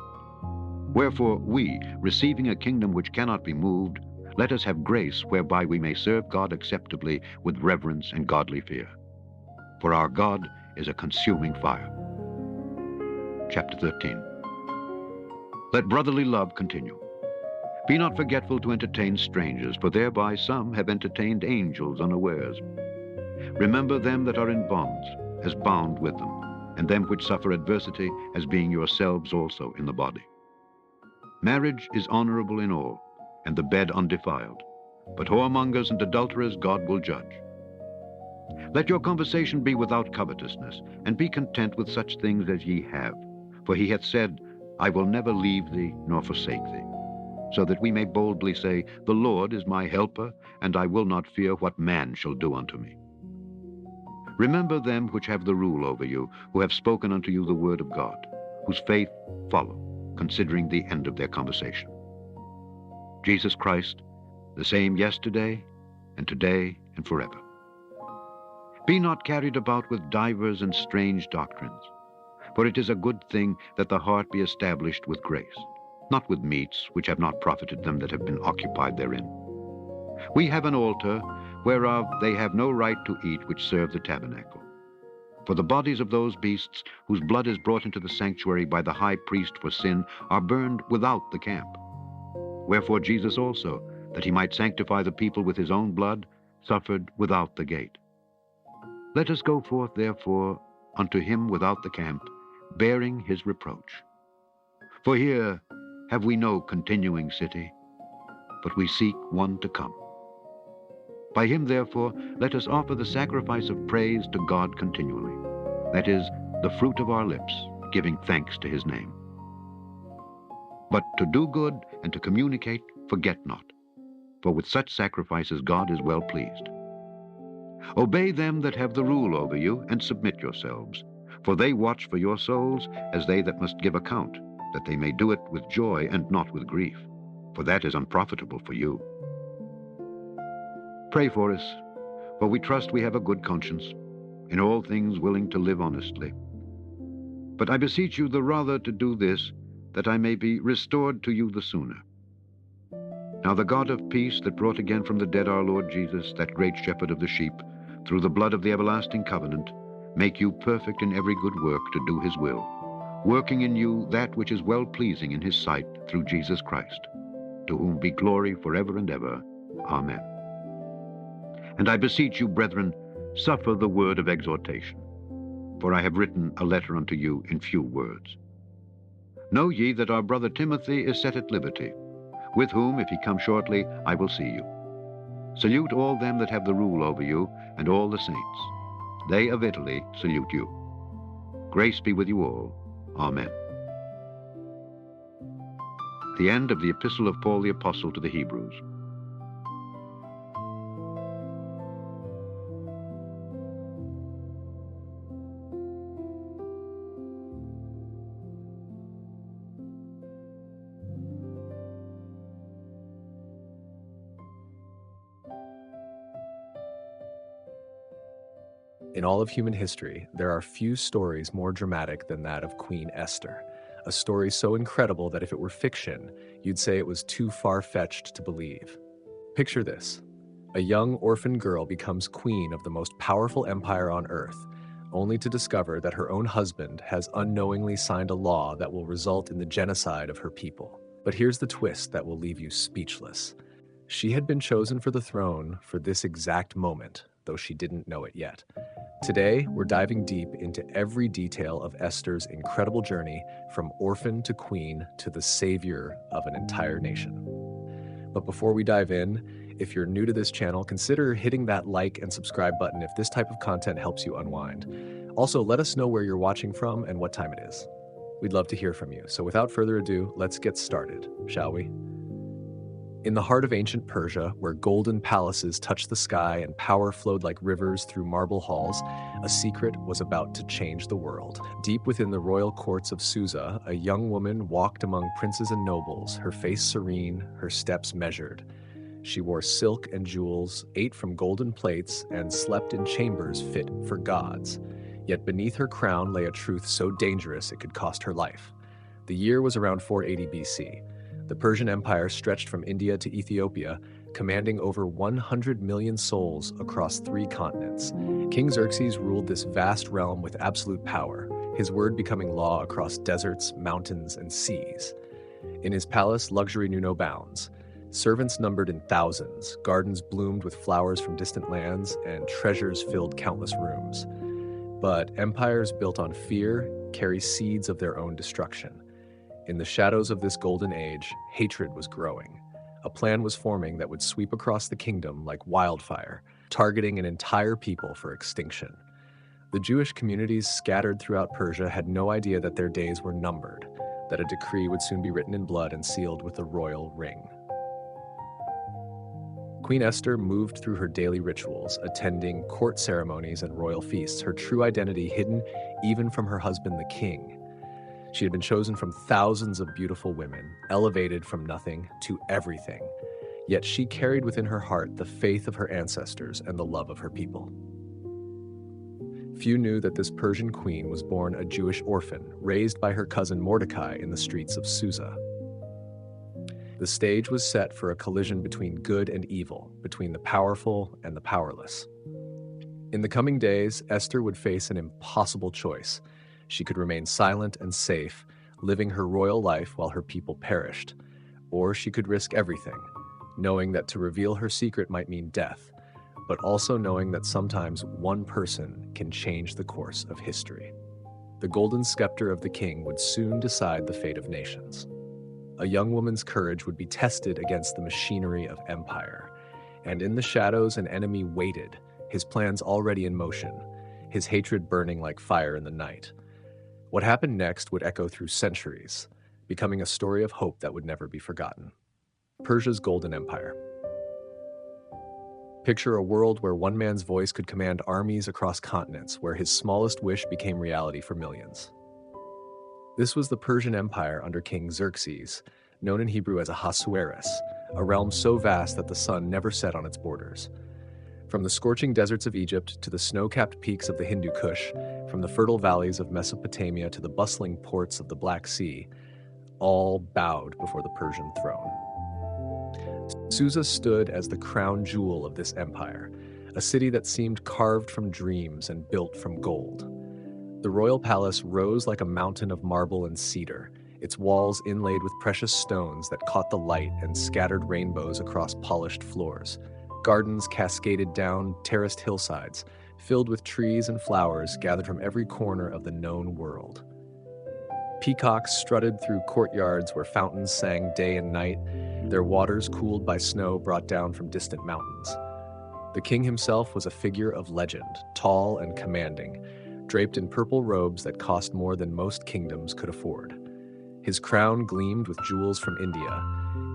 Wherefore we, receiving a kingdom which cannot be moved, let us have grace whereby we may serve God acceptably with reverence and godly fear. For our God is a consuming fire. Chapter 13. Let brotherly love continue. Be not forgetful to entertain strangers, for thereby some have entertained angels unawares. Remember them that are in bonds, as bound with them, and them which suffer adversity, as being yourselves also in the body. Marriage is honorable in all, and the bed undefiled, but whoremongers and adulterers God will judge. Let your conversation be without covetousness, and be content with such things as ye have. For he hath said, I will never leave thee nor forsake thee. So that we may boldly say, The Lord is my helper, and I will not fear what man shall do unto me. Remember them which have the rule over you, who have spoken unto you the word of God, whose faith follow, considering the end of their conversation. Jesus Christ, the same yesterday, and today, and forever. Be not carried about with divers and strange doctrines, for it is a good thing that the heart be established with grace, not with meats which have not profited them that have been occupied therein. We have an altar, whereof they have no right to eat which serve the tabernacle. For the bodies of those beasts whose blood is brought into the sanctuary by the high priest for sin are burned without the camp. Wherefore Jesus also, that he might sanctify the people with his own blood, suffered without the gate. Let us go forth therefore unto him without the camp, bearing his reproach. For here have we no continuing city, but we seek one to come. By him therefore let us offer the sacrifice of praise to God continually, that is, the fruit of our lips, giving thanks to his name. But to do good and to communicate, forget not, for with such sacrifices God is well pleased. Obey them that have the rule over you, and submit yourselves, for they watch for your souls as they that must give account, that they may do it with joy and not with grief, for that is unprofitable for you. Pray for us, for we trust we have a good conscience, in all things willing to live honestly. But I beseech you the rather to do this, that I may be restored to you the sooner. Now the God of peace, that brought again from the dead our Lord Jesus, that great shepherd of the sheep, through the blood of the everlasting covenant, make you perfect in every good work to do his will, working in you that which is well-pleasing in his sight through Jesus Christ, to whom be glory forever and ever. Amen. And I beseech you, brethren, suffer the word of exhortation, for I have written a letter unto you in few words. Know ye that our brother Timothy is set at liberty, with whom, if he come shortly, I will see you. Salute all them that have the rule over you, and all the saints. They of Italy salute you. Grace be with you all. Amen. The end of the Epistle of Paul the Apostle to the Hebrews.
In all of human history, there are few stories more dramatic than that of Queen Esther, a story so incredible that if it were fiction, you'd say it was too far-fetched to believe. Picture this. A young orphan girl becomes queen of the most powerful empire on earth, only to discover that her own husband has unknowingly signed a law that will result in the genocide of her people. But here's the twist that will leave you speechless. She had been chosen for the throne for this exact moment, though she didn't know it yet. Today, we're diving deep into every detail of Esther's incredible journey from orphan to queen to the savior of an entire nation. But before we dive in, if you're new to this channel, consider hitting that like and subscribe button if this type of content helps you unwind. Also, let us know where you're watching from and what time it is. We'd love to hear from you. So without further ado, let's get started, shall we? In the heart of ancient Persia, where golden palaces touched the sky and power flowed like rivers through marble halls, a secret was about to change the world. Deep within the royal courts of Susa, a young woman walked among princes and nobles, her face serene, her steps measured. She wore silk and jewels, ate from golden plates, and slept in chambers fit for gods. Yet beneath her crown lay a truth so dangerous it could cost her life. The year was around 480 BC. The Persian Empire stretched from India to Ethiopia, commanding over 100 million souls across 3 continents. King Xerxes ruled this vast realm with absolute power, his word becoming law across deserts, mountains, and seas. In his palace, luxury knew no bounds. Servants numbered in thousands, gardens bloomed with flowers from distant lands, and treasures filled countless rooms. But empires built on fear carry seeds of their own destruction. In the shadows of this golden age, hatred was growing. A plan was forming that would sweep across the kingdom like wildfire, targeting an entire people for extinction. The Jewish communities scattered throughout Persia had no idea that their days were numbered, that a decree would soon be written in blood and sealed with the royal ring. Queen Esther moved through her daily rituals, attending court ceremonies and royal feasts, her true identity hidden even from her husband, the king. She had been chosen from thousands of beautiful women, elevated from nothing to everything. Yet she carried within her heart the faith of her ancestors and the love of her people. Few knew that this Persian queen was born a Jewish orphan, raised by her cousin Mordecai in the streets of Susa. The stage was set for a collision between good and evil, between the powerful and the powerless. In the coming days, Esther would face an impossible choice. She could remain silent and safe, living her royal life while her people perished, or she could risk everything, knowing that to reveal her secret might mean death, but also knowing that sometimes one person can change the course of history. The golden scepter of the king would soon decide the fate of nations. A young woman's courage would be tested against the machinery of empire, and in the shadows an enemy waited, his plans already in motion, his hatred burning like fire in the night. What happened next would echo through centuries, becoming a story of hope that would never be forgotten. Persia's Golden Empire. Picture a world where one man's voice could command armies across continents, where his smallest wish became reality for millions. This was the Persian Empire under King Xerxes, known in Hebrew as Ahasuerus, a realm so vast that the sun never set on its borders. From the scorching deserts of Egypt to the snow-capped peaks of the Hindu Kush, from the fertile valleys of Mesopotamia to the bustling ports of the Black Sea, all bowed before the Persian throne. Susa stood as the crown jewel of this empire, a city that seemed carved from dreams and built from gold. The royal palace rose like a mountain of marble and cedar, its walls inlaid with precious stones that caught the light and scattered rainbows across polished floors. Gardens cascaded down terraced hillsides, filled with trees and flowers gathered from every corner of the known world. Peacocks strutted through courtyards where fountains sang day and night, their waters cooled by snow brought down from distant mountains. The king himself was a figure of legend, tall and commanding, draped in purple robes that cost more than most kingdoms could afford. His crown gleamed with jewels from India,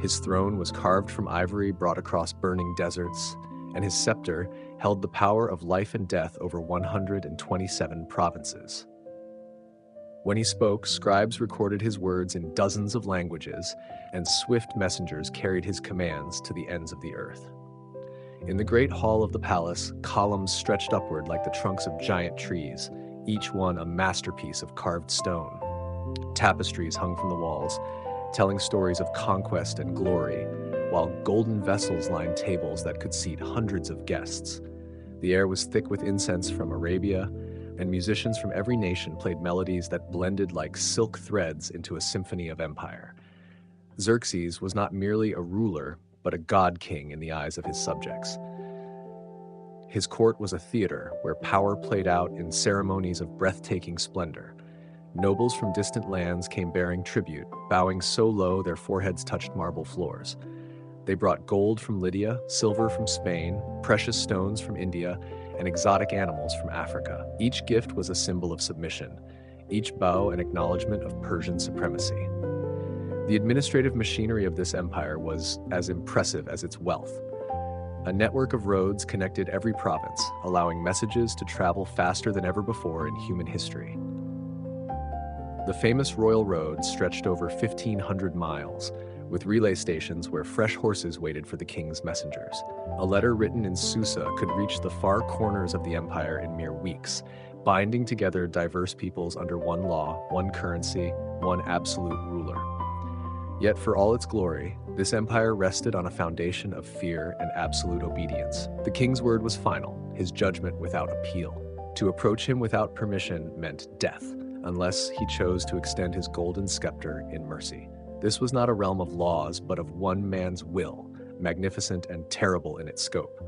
his throne was carved from ivory brought across burning deserts, and his scepter held the power of life and death over 127 provinces. When he spoke, scribes recorded his words in dozens of languages, and swift messengers carried his commands to the ends of the earth. In the great hall of the palace, columns stretched upward like the trunks of giant trees, each one a masterpiece of carved stone. Tapestries hung from the walls, telling stories of conquest and glory, while golden vessels lined tables that could seat hundreds of guests. The air was thick with incense from Arabia, and musicians from every nation played melodies that blended like silk threads into a symphony of empire. Xerxes was not merely a ruler, but a god-king in the eyes of his subjects. His court was a theater where power played out in ceremonies of breathtaking splendor. Nobles from distant lands came bearing tribute, bowing so low their foreheads touched marble floors. They brought gold from Lydia, silver from Spain, precious stones from India, and exotic animals from Africa. Each gift was a symbol of submission, each bow an acknowledgement of Persian supremacy. The administrative machinery of this empire was as impressive as its wealth. A network of roads connected every province, allowing messages to travel faster than ever before in human history. The famous Royal Road stretched over 1,500 miles, with relay stations where fresh horses waited for the king's messengers. A letter written in Susa could reach the far corners of the empire in mere weeks, binding together diverse peoples under one law, one currency, one absolute ruler. Yet for all its glory, this empire rested on a foundation of fear and absolute obedience. The king's word was final, his judgment without appeal. To approach him without permission meant death, unless he chose to extend his golden scepter in mercy. This was not a realm of laws, but of one man's will, magnificent and terrible in its scope.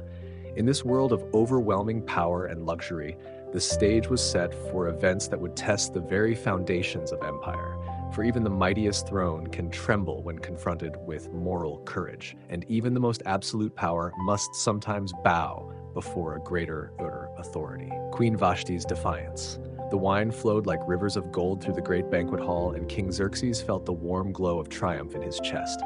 In this world of overwhelming power and luxury, the stage was set for events that would test the very foundations of empire. For even the mightiest throne can tremble when confronted with moral courage, and even the most absolute power must sometimes bow before a greater authority. Queen Vashti's defiance. The wine flowed like rivers of gold through the great banquet hall, and King Xerxes felt the warm glow of triumph in his chest.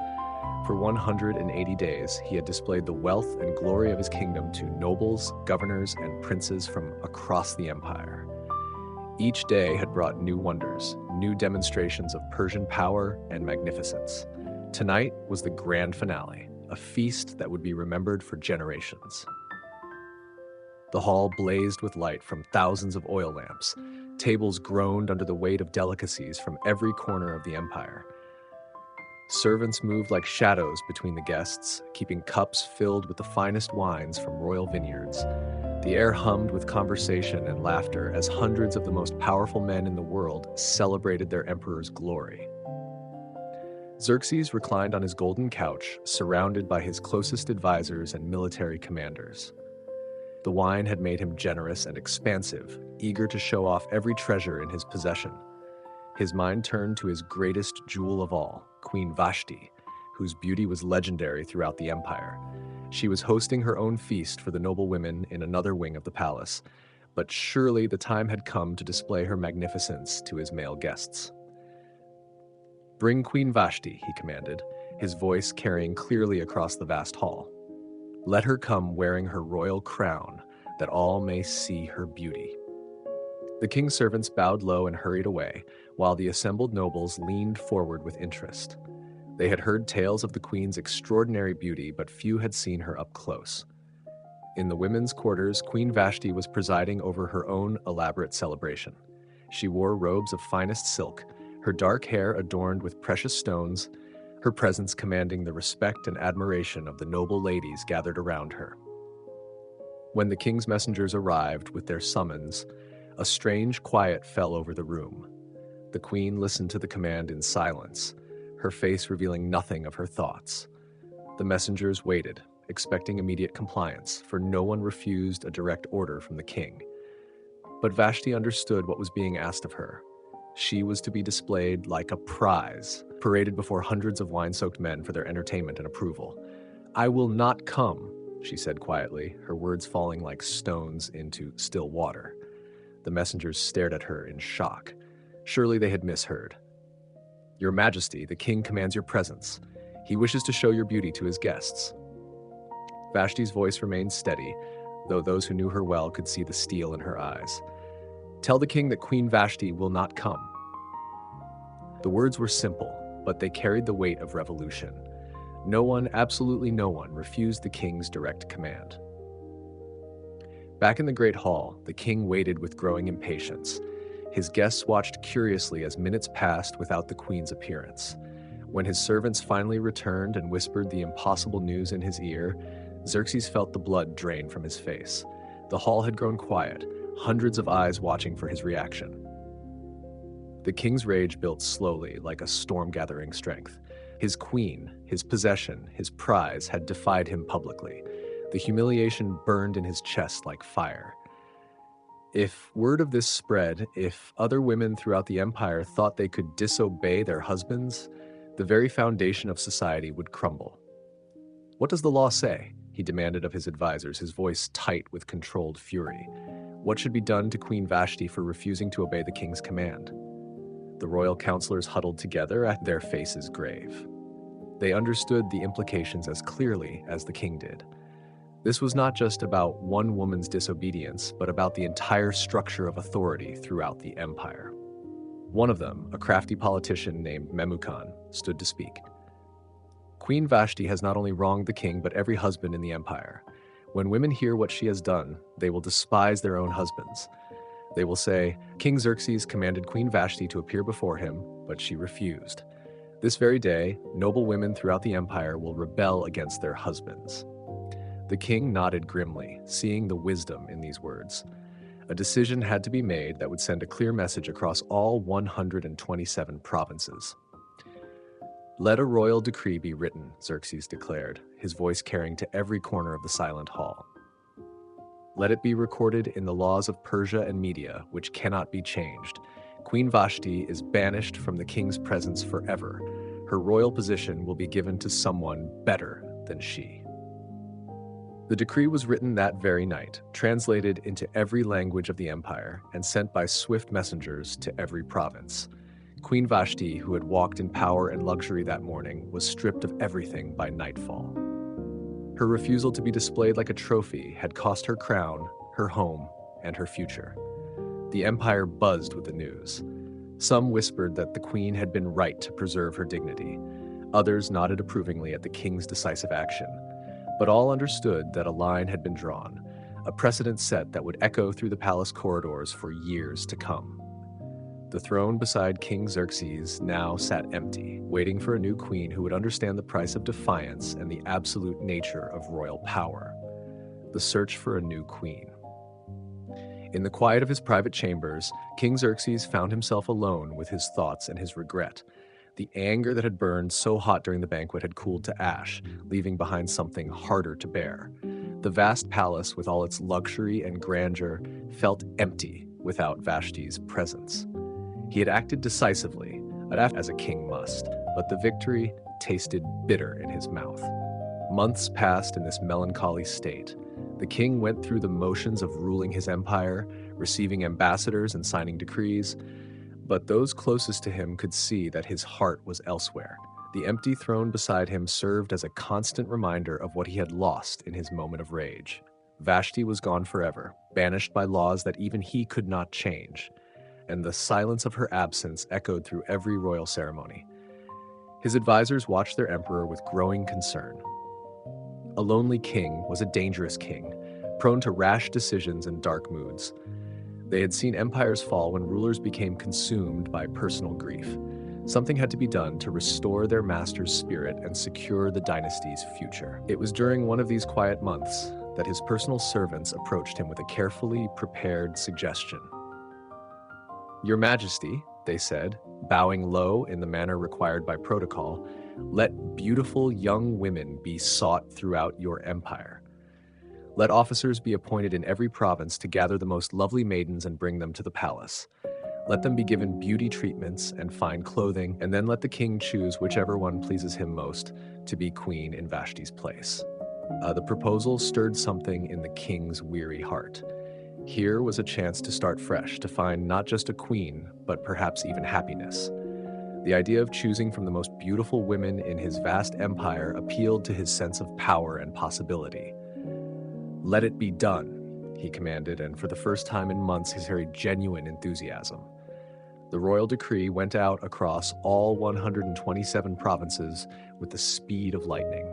For 180 days, he had displayed the wealth and glory of his kingdom to nobles, governors, and princes from across the empire. Each day had brought new wonders, new demonstrations of Persian power and magnificence. Tonight was the grand finale, a feast that would be remembered for generations. The hall blazed with light from thousands of oil lamps. Tables groaned under the weight of delicacies from every corner of the empire. Servants moved like shadows between the guests, keeping cups filled with the finest wines from royal vineyards. The air hummed with conversation and laughter as hundreds of the most powerful men in the world celebrated their emperor's glory. Xerxes reclined on his golden couch, surrounded by his closest advisors and military commanders. The wine had made him generous and expansive, eager to show off every treasure in his possession. His mind turned to his greatest jewel of all, Queen Vashti, whose beauty was legendary throughout the empire. She was hosting her own feast for the noble women in another wing of the palace, but surely the time had come to display her magnificence to his male guests. "Bring Queen Vashti," he commanded, his voice carrying clearly across the vast hall. "Let her come wearing her royal crown, that all may see her beauty." The king's servants bowed low and hurried away, while the assembled nobles leaned forward with interest. They had heard tales of the queen's extraordinary beauty, but few had seen her up close. In the women's quarters, Queen Vashti was presiding over her own elaborate celebration. She wore robes of finest silk, her dark hair adorned with precious stones, her presence commanding the respect and admiration of the noble ladies gathered around her. When the king's messengers arrived with their summons, a strange quiet fell over the room. The queen listened to the command in silence, her face revealing nothing of her thoughts. The messengers waited, expecting immediate compliance, for no one refused a direct order from the king. But Vashti understood what was being asked of her. She was to be displayed like a prize, paraded before hundreds of wine-soaked men for their entertainment and approval. "I will not come," she said quietly, her words falling like stones into still water. The messengers stared at her in shock. Surely they had misheard. "Your Majesty, the king commands your presence. He wishes to show your beauty to his guests." Vashti's voice remained steady, though those who knew her well could see the steel in her eyes. "Tell the king that Queen Vashti will not come." The words were simple, but they carried the weight of revolution. No one, absolutely no one, refused the king's direct command. Back in the great hall, the king waited with growing impatience. His guests watched curiously as minutes passed without the queen's appearance. When his servants finally returned and whispered the impossible news in his ear, Xerxes felt the blood drain from his face. The hall had grown quiet, hundreds of eyes watching for his reaction. The king's rage built slowly, like a storm gathering strength. His queen, his possession, his prize had defied him publicly. The humiliation burned in his chest like fire. If word of this spread, if other women throughout the empire thought they could disobey their husbands, the very foundation of society would crumble. "What does the law say?" he demanded of his advisors, his voice tight with controlled fury. What should be done to Queen Vashti for refusing to obey the king's command? The royal counselors huddled together, their faces grave. They understood the implications as clearly as the king did. This was not just about one woman's disobedience, but about the entire structure of authority throughout the empire. One of them, a crafty politician named Memucan, stood to speak. "Queen Vashti has not only wronged the king, but every husband in the empire. When women hear what she has done, they will despise their own husbands. They will say, 'King Xerxes commanded Queen Vashti to appear before him, but she refused.' This very day, noble women throughout the empire will rebel against their husbands." The king nodded grimly, seeing the wisdom in these words. A decision had to be made that would send a clear message across all 127 provinces. "Let a royal decree be written," Xerxes declared, his voice carrying to every corner of the silent hall. "Let it be recorded in the laws of Persia and Media, which cannot be changed. Queen Vashti is banished from the king's presence forever. Her royal position will be given to someone better than she." The decree was written that very night, translated into every language of the empire, and sent by swift messengers to every province. Queen Vashti, who had walked in power and luxury that morning, was stripped of everything by nightfall. Her refusal to be displayed like a trophy had cost her crown, her home, and her future. The empire buzzed with the news. Some whispered that the queen had been right to preserve her dignity. Others nodded approvingly at the king's decisive action. But all understood that a line had been drawn, a precedent set that would echo through the palace corridors for years to come. The throne beside King Xerxes now sat empty, waiting for a new queen who would understand the price of defiance and the absolute nature of royal power. The search for a new queen. In the quiet of his private chambers, King Xerxes found himself alone with his thoughts and his regret. The anger that had burned so hot during the banquet had cooled to ash, leaving behind something harder to bear. The vast palace, with all its luxury and grandeur, felt empty without Vashti's presence. He had acted decisively, as a king must, but the victory tasted bitter in his mouth. Months passed in this melancholy state. The king went through the motions of ruling his empire, receiving ambassadors and signing decrees, but those closest to him could see that his heart was elsewhere. The empty throne beside him served as a constant reminder of what he had lost in his moment of rage. Vashti was gone forever, banished by laws that even he could not change, and the silence of her absence echoed through every royal ceremony. His advisors watched their emperor with growing concern. A lonely king was a dangerous king, prone to rash decisions and dark moods. They had seen empires fall when rulers became consumed by personal grief. Something had to be done to restore their master's spirit and secure the dynasty's future. It was during one of these quiet months that his personal servants approached him with a carefully prepared suggestion. "Your Majesty," they said, bowing low in the manner required by protocol, "let beautiful young women be sought throughout your empire. Let officers be appointed in every province to gather the most lovely maidens and bring them to the palace. Let them be given beauty treatments and fine clothing, and then let the king choose whichever one pleases him most to be queen in Vashti's place." The proposal stirred something in the king's weary heart. Here was a chance to start fresh, to find not just a queen, but perhaps even happiness. The idea of choosing from the most beautiful women in his vast empire appealed to his sense of power and possibility. "Let it be done," he commanded, and for the first time in months he carried genuine enthusiasm. The royal decree went out across all 127 provinces with the speed of lightning.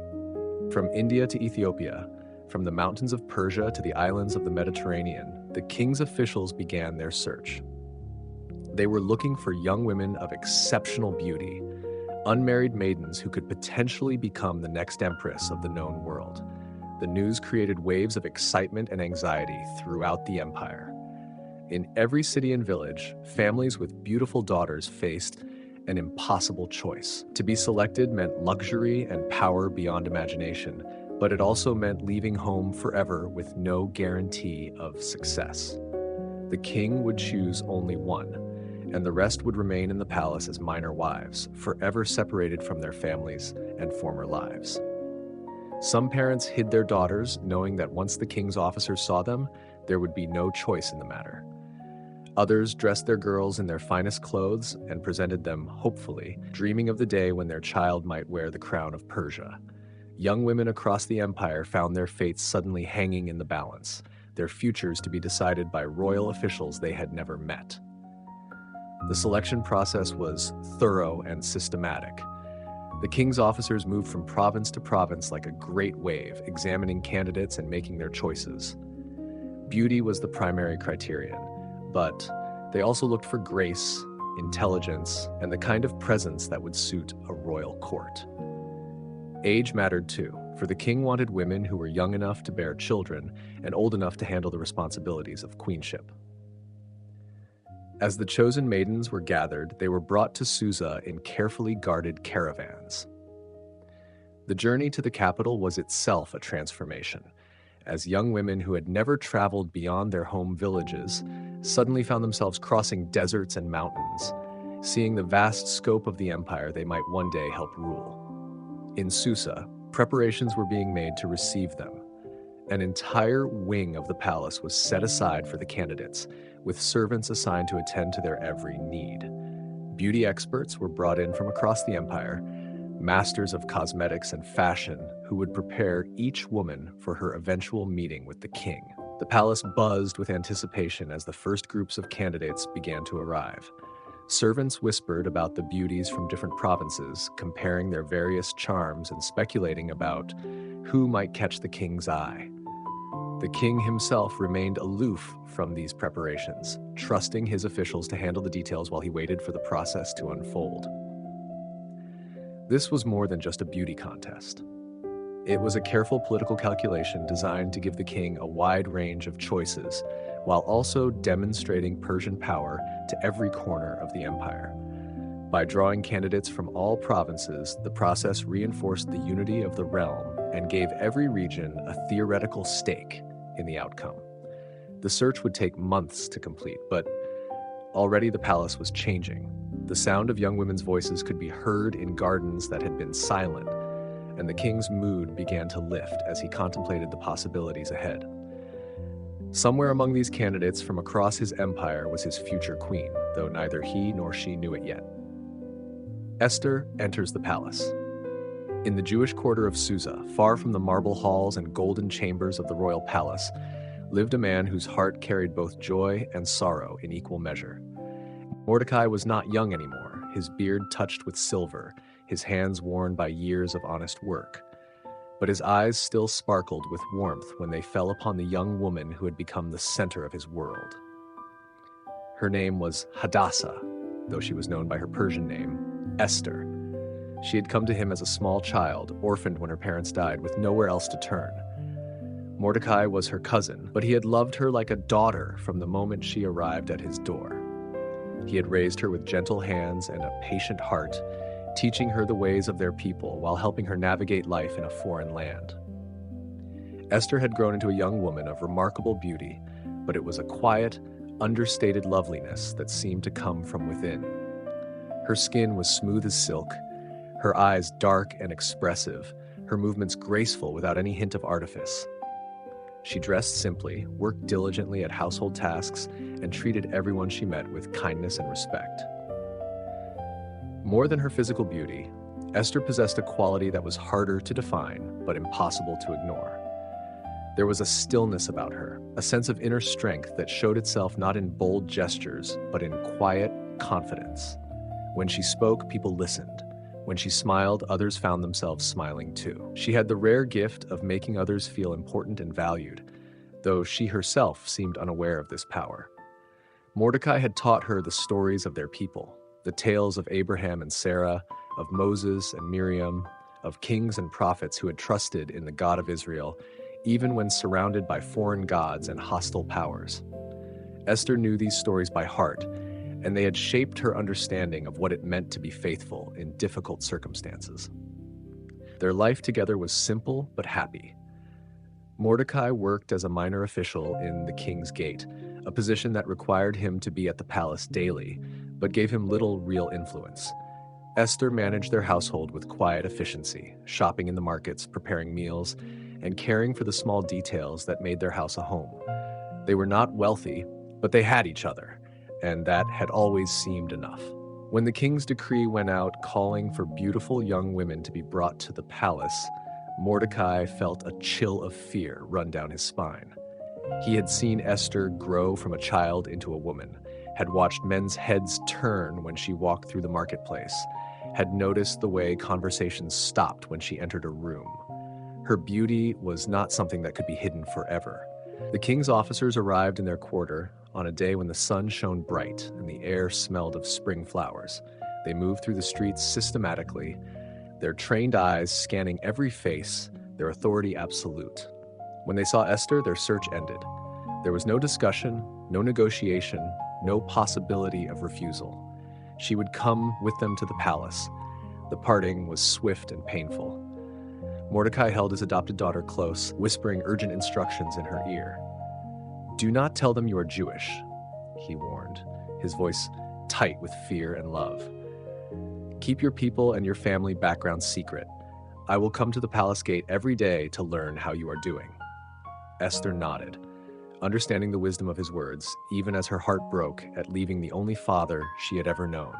From India to Ethiopia, from the mountains of Persia to the islands of the Mediterranean, the king's officials began their search. They were looking for young women of exceptional beauty, unmarried maidens who could potentially become the next empress of the known world. The news created waves of excitement and anxiety throughout the empire. In every city and village, families with beautiful daughters faced an impossible choice. To be selected meant luxury and power beyond imagination, but it also meant leaving home forever with no guarantee of success. The king would choose only one, and the rest would remain in the palace as minor wives, forever separated from their families and former lives. Some parents hid their daughters, knowing that once the king's officers saw them, there would be no choice in the matter. Others dressed their girls in their finest clothes and presented them hopefully, dreaming of the day when their child might wear the crown of Persia. Young women across the empire found their fates suddenly hanging in the balance, their futures to be decided by royal officials they had never met. The selection process was thorough and systematic. The king's officers moved from province to province like a great wave, examining candidates and making their choices. Beauty was the primary criterion, but they also looked for grace, intelligence, and the kind of presence that would suit a royal court. Age mattered too, for the king wanted women who were young enough to bear children and old enough to handle the responsibilities of queenship. As the chosen maidens were gathered, they were brought to Susa in carefully guarded caravans. The journey to the capital was itself a transformation, as young women who had never traveled beyond their home villages suddenly found themselves crossing deserts and mountains, seeing the vast scope of the empire they might one day help rule. In Susa, preparations were being made to receive them. An entire wing of the palace was set aside for the candidates, with servants assigned to attend to their every need. Beauty experts were brought in from across the empire, masters of cosmetics and fashion who would prepare each woman for her eventual meeting with the king. The palace buzzed with anticipation as the first groups of candidates began to arrive. Servants whispered about the beauties from different provinces, comparing their various charms and speculating about who might catch the king's eye. The king himself remained aloof from these preparations, trusting his officials to handle the details while he waited for the process to unfold. This was more than just a beauty contest. It was a careful political calculation designed to give the king a wide range of choices, while also demonstrating Persian power to every corner of the empire. By drawing candidates from all provinces, the process reinforced the unity of the realm and gave every region a theoretical stake in the outcome. The search would take months to complete, but already the palace was changing. The sound of young women's voices could be heard in gardens that had been silent, and the king's mood began to lift as he contemplated the possibilities ahead. Somewhere among these candidates from across his empire was his future queen, though neither he nor she knew it yet. Esther enters the palace. In the Jewish quarter of Susa, far from the marble halls and golden chambers of the royal palace, lived a man whose heart carried both joy and sorrow in equal measure. Mordecai was not young anymore, his beard touched with silver, his hands worn by years of honest work. But his eyes still sparkled with warmth when they fell upon the young woman who had become the center of his world. Her name was Hadassah, though she was known by her Persian name, Esther. She had come to him as a small child, orphaned when her parents died, with nowhere else to turn. Mordecai was her cousin, but he had loved her like a daughter from the moment she arrived at his door. He had raised her with gentle hands and a patient heart, teaching her the ways of their people while helping her navigate life in a foreign land. Esther had grown into a young woman of remarkable beauty, but it was a quiet, understated loveliness that seemed to come from within. Her skin was smooth as silk, her eyes dark and expressive, her movements graceful without any hint of artifice. She dressed simply, worked diligently at household tasks, and treated everyone she met with kindness and respect. More than her physical beauty, Esther possessed a quality that was harder to define, but impossible to ignore. There was a stillness about her, a sense of inner strength that showed itself not in bold gestures, but in quiet confidence. When she spoke, people listened. When she smiled, others found themselves smiling too. She had the rare gift of making others feel important and valued, though she herself seemed unaware of this power. Mordecai had taught her the stories of their people, the tales of Abraham and Sarah, of Moses and Miriam, of kings and prophets who had trusted in the God of Israel, even when surrounded by foreign gods and hostile powers. Esther knew these stories by heart, and they had shaped her understanding of what it meant to be faithful in difficult circumstances. Their life together was simple but happy. Mordecai worked as a minor official in the king's gate, a position that required him to be at the palace daily, but gave him little real influence. Esther managed their household with quiet efficiency, shopping in the markets, preparing meals, and caring for the small details that made their house a home. They were not wealthy, but they had each other, and that had always seemed enough. When the king's decree went out calling for beautiful young women to be brought to the palace, Mordecai felt a chill of fear run down his spine. He had seen Esther grow from a child into a woman, had watched men's heads turn when she walked through the marketplace, had noticed the way conversations stopped when she entered a room. Her beauty was not something that could be hidden forever. The king's officers arrived in their quarter on a day when the sun shone bright and the air smelled of spring flowers. They moved through the streets systematically, their trained eyes scanning every face, their authority absolute. When they saw Esther, their search ended. There was no discussion, no negotiation, no possibility of refusal. She would come with them to the palace. The parting was swift and painful. Mordecai held his adopted daughter close, whispering urgent instructions in her ear. "Do not tell them you are Jewish," he warned, his voice tight with fear and love. "Keep your people and your family background secret. I will come to the palace gate every day to learn how you are doing." Esther nodded, understanding the wisdom of his words, even as her heart broke at leaving the only father she had ever known.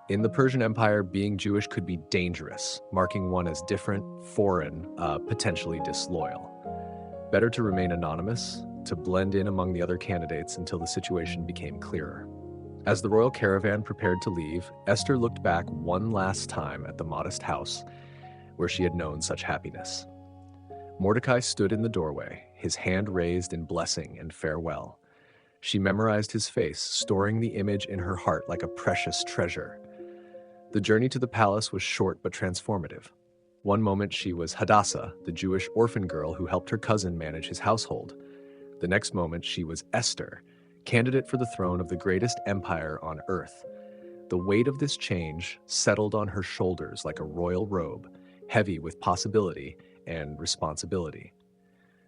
In the Persian Empire, being Jewish could be dangerous, marking one as different, foreign, potentially disloyal. Better to remain anonymous, to blend in among the other candidates until the situation became clearer. As the royal caravan prepared to leave, Esther looked back one last time at the modest house where she had known such happiness. Mordecai stood in the doorway, his hand raised in blessing and farewell. She memorized his face, storing the image in her heart like a precious treasure. The journey to the palace was short but transformative. One moment she was Hadassah, the Jewish orphan girl who helped her cousin manage his household. The next moment she was Esther, candidate for the throne of the greatest empire on earth. The weight of this change settled on her shoulders like a royal robe, heavy with possibility and responsibility.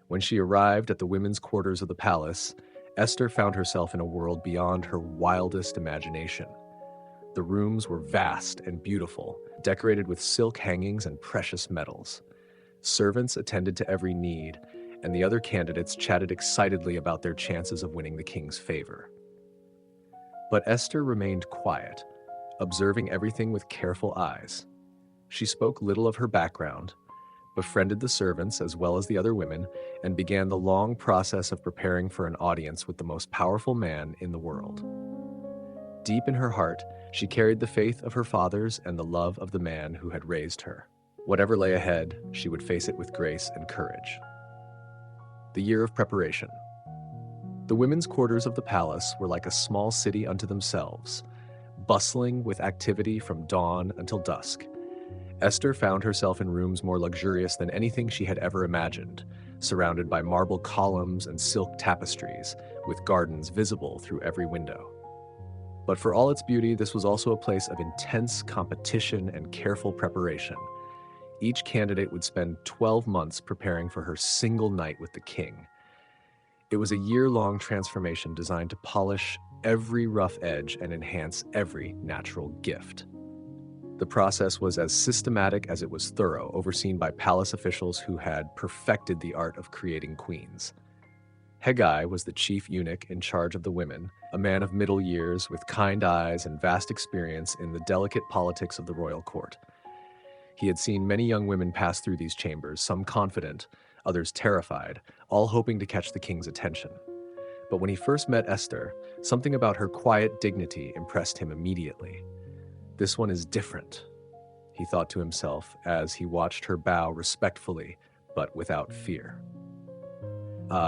When she arrived at the women's quarters of the palace, Esther found herself in a world beyond her wildest imagination. The rooms were vast and beautiful, decorated with silk hangings and precious metals. Servants attended to every need, and the other candidates chatted excitedly about their chances of winning the king's favor. But Esther remained quiet, observing everything with careful eyes. She spoke little of her background, befriended the servants as well as the other women, and began the long process of preparing for an audience with the most powerful man in the world. Deep in her heart, she carried the faith of her fathers and the love of the man who had raised her. Whatever lay ahead, she would face it with grace and courage. The year of preparation. The women's quarters of the palace were like a small city unto themselves, bustling with activity from dawn until dusk. Esther found herself in rooms more luxurious than anything she had ever imagined, surrounded by marble columns and silk tapestries, with gardens visible through every window. But for all its beauty, this was also a place of intense competition and careful preparation. Each candidate would spend 12 months preparing for her single night with the king. It was a year-long transformation designed to polish every rough edge and enhance every natural gift. The process was as systematic as it was thorough, overseen by palace officials who had perfected the art of creating queens. Hegai was the chief eunuch in charge of the women, a man of middle years with kind eyes and vast experience in the delicate politics of the royal court. He had seen many young women pass through these chambers, some confident, others terrified, all hoping to catch the king's attention. But when he first met Esther, something about her quiet dignity impressed him immediately. "This one is different," he thought to himself as he watched her bow respectfully, but without fear.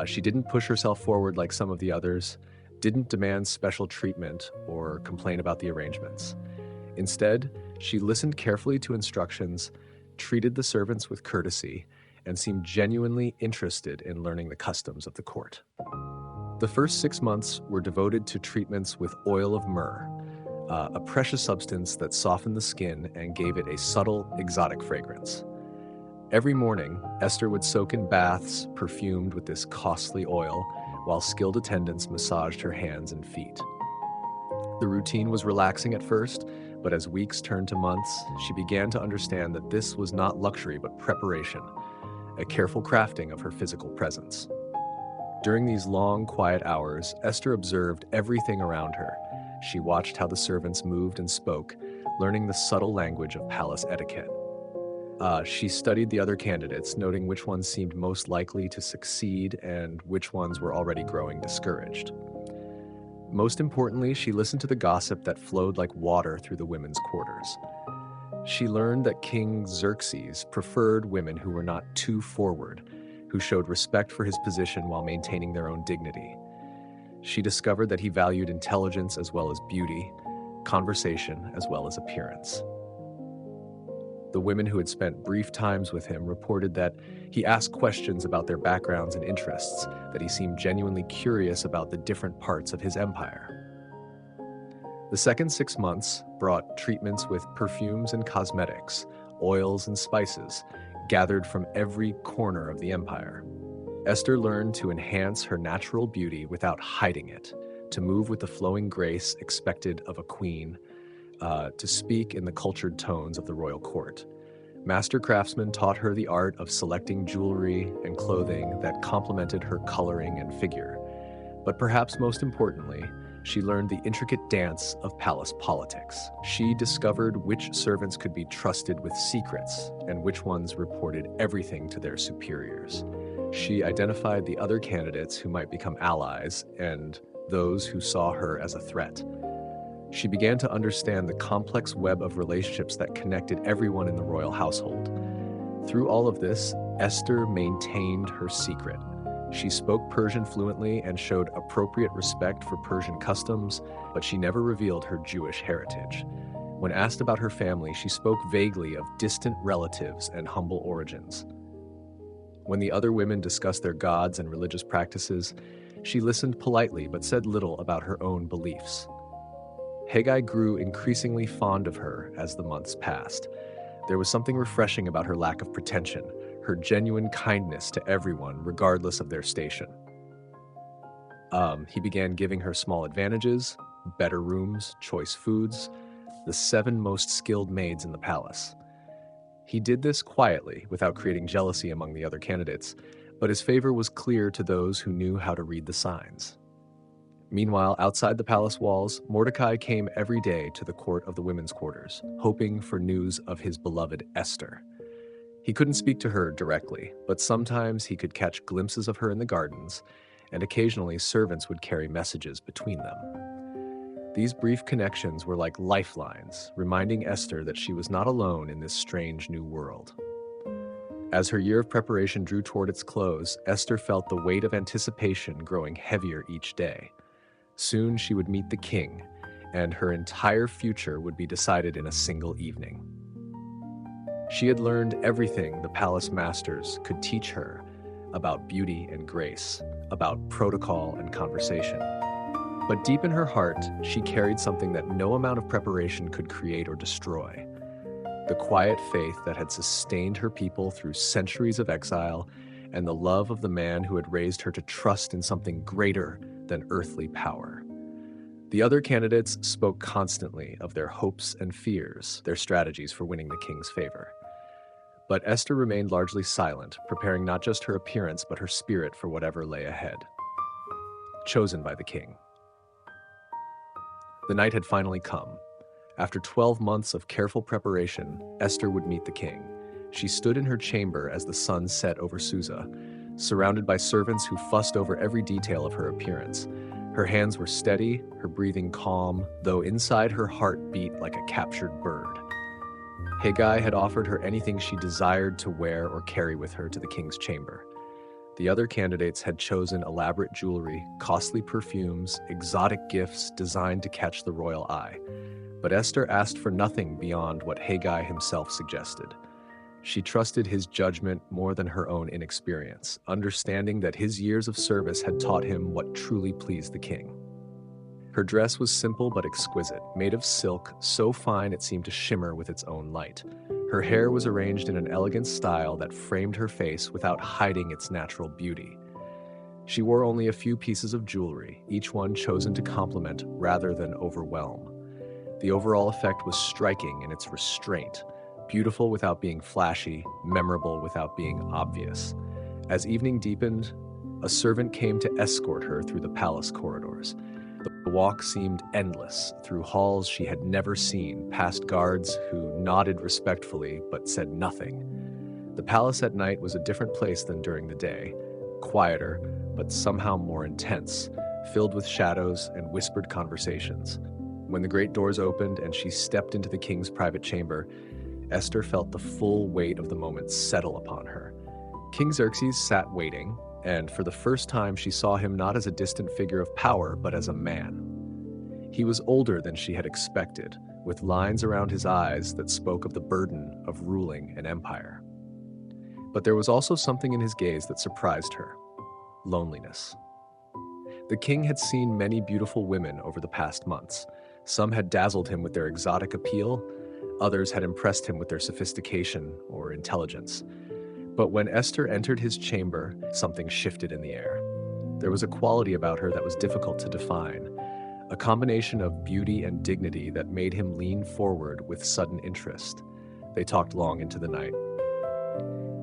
She didn't push herself forward like some of the others, didn't demand special treatment or complain about the arrangements. Instead, she listened carefully to instructions, treated the servants with courtesy, and seemed genuinely interested in learning the customs of the court. The first 6 months were devoted to treatments with oil of myrrh, a precious substance that softened the skin and gave it a subtle, exotic fragrance. Every morning, Esther would soak in baths perfumed with this costly oil, while skilled attendants massaged her hands and feet. The routine was relaxing at first, but as weeks turned to months, she began to understand that this was not luxury but preparation, a careful crafting of her physical presence. During these long, quiet hours, Esther observed everything around her. She watched how the servants moved and spoke, learning the subtle language of palace etiquette. She studied the other candidates, noting which ones seemed most likely to succeed and which ones were already growing discouraged. Most importantly, she listened to the gossip that flowed like water through the women's quarters. She learned that King Xerxes preferred women who were not too forward, who showed respect for his position while maintaining their own dignity. She discovered that he valued intelligence as well as beauty, conversation as well as appearance. The women who had spent brief times with him reported that he asked questions about their backgrounds and interests, that he seemed genuinely curious about the different parts of his empire. The second 6 months brought treatments with perfumes and cosmetics, oils and spices, gathered from every corner of the empire. Esther learned to enhance her natural beauty without hiding it, to move with the flowing grace expected of a queen, to speak in the cultured tones of the royal court. Master craftsmen taught her the art of selecting jewelry and clothing that complemented her coloring and figure. But perhaps most importantly, she learned the intricate dance of palace politics. She discovered which servants could be trusted with secrets and which ones reported everything to their superiors. She identified the other candidates who might become allies and those who saw her as a threat. She began to understand the complex web of relationships that connected everyone in the royal household. Through all of this, Esther maintained her secret. She spoke Persian fluently and showed appropriate respect for Persian customs, but she never revealed her Jewish heritage. When asked about her family, she spoke vaguely of distant relatives and humble origins. When the other women discussed their gods and religious practices, she listened politely but said little about her own beliefs. Haggai grew increasingly fond of her as the months passed. There was something refreshing about her lack of pretension, her genuine kindness to everyone, regardless of their station. He began giving her small advantages, better rooms, choice foods, the 7 most skilled maids in the palace. He did this quietly, without creating jealousy among the other candidates, but his favor was clear to those who knew how to read the signs. Meanwhile, outside the palace walls, Mordecai came every day to the court of the women's quarters, hoping for news of his beloved Esther. He couldn't speak to her directly, but sometimes he could catch glimpses of her in the gardens, and occasionally servants would carry messages between them. These brief connections were like lifelines, reminding Esther that she was not alone in this strange new world. As her year of preparation drew toward its close, Esther felt the weight of anticipation growing heavier each day. Soon she would meet the king, and her entire future would be decided in a single evening. She had learned everything the palace masters could teach her about beauty and grace, about protocol and conversation. But deep in her heart, she carried something that no amount of preparation could create or destroy. The quiet faith that had sustained her people through centuries of exile, and the love of the man who had raised her to trust in something greater than earthly power. The other candidates spoke constantly of their hopes and fears, their strategies for winning the king's favor. But Esther remained largely silent, preparing not just her appearance but her spirit for whatever lay ahead. Chosen by the king. The night had finally come. After 12 months of careful preparation, Esther would meet the king. She stood in her chamber as the sun set over Susa, surrounded by servants who fussed over every detail of her appearance. Her hands were steady, her breathing calm, though inside her heart beat like a captured bird. Haggai had offered her anything she desired to wear or carry with her to the king's chamber. The other candidates had chosen elaborate jewelry, costly perfumes, exotic gifts designed to catch the royal eye. But Esther asked for nothing beyond what Haggai himself suggested. She trusted his judgment more than her own inexperience, understanding that his years of service had taught him what truly pleased the king. Her dress was simple but exquisite, made of silk so fine it seemed to shimmer with its own light. Her hair was arranged in an elegant style that framed her face without hiding its natural beauty. She wore only a few pieces of jewelry, each one chosen to complement rather than overwhelm. The overall effect was striking in its restraint, beautiful without being flashy, memorable without being obvious. As evening deepened, a servant came to escort her through the palace corridors. The walk seemed endless, through halls she had never seen, past guards who nodded respectfully but said nothing. The palace at night was a different place than during the day, quieter but somehow more intense, filled with shadows and whispered conversations. When the great doors opened and she stepped into the king's private chamber, Esther felt the full weight of the moment settle upon her. King Xerxes sat waiting, and for the first time she saw him not as a distant figure of power, but as a man. He was older than she had expected, with lines around his eyes that spoke of the burden of ruling an empire. But there was also something in his gaze that surprised her: loneliness. The king had seen many beautiful women over the past months. Some had dazzled him with their exotic appeal, others had impressed him with their sophistication or intelligence. But when Esther entered his chamber, something shifted in the air. There was a quality about her that was difficult to define, a combination of beauty and dignity that made him lean forward with sudden interest. They talked long into the night.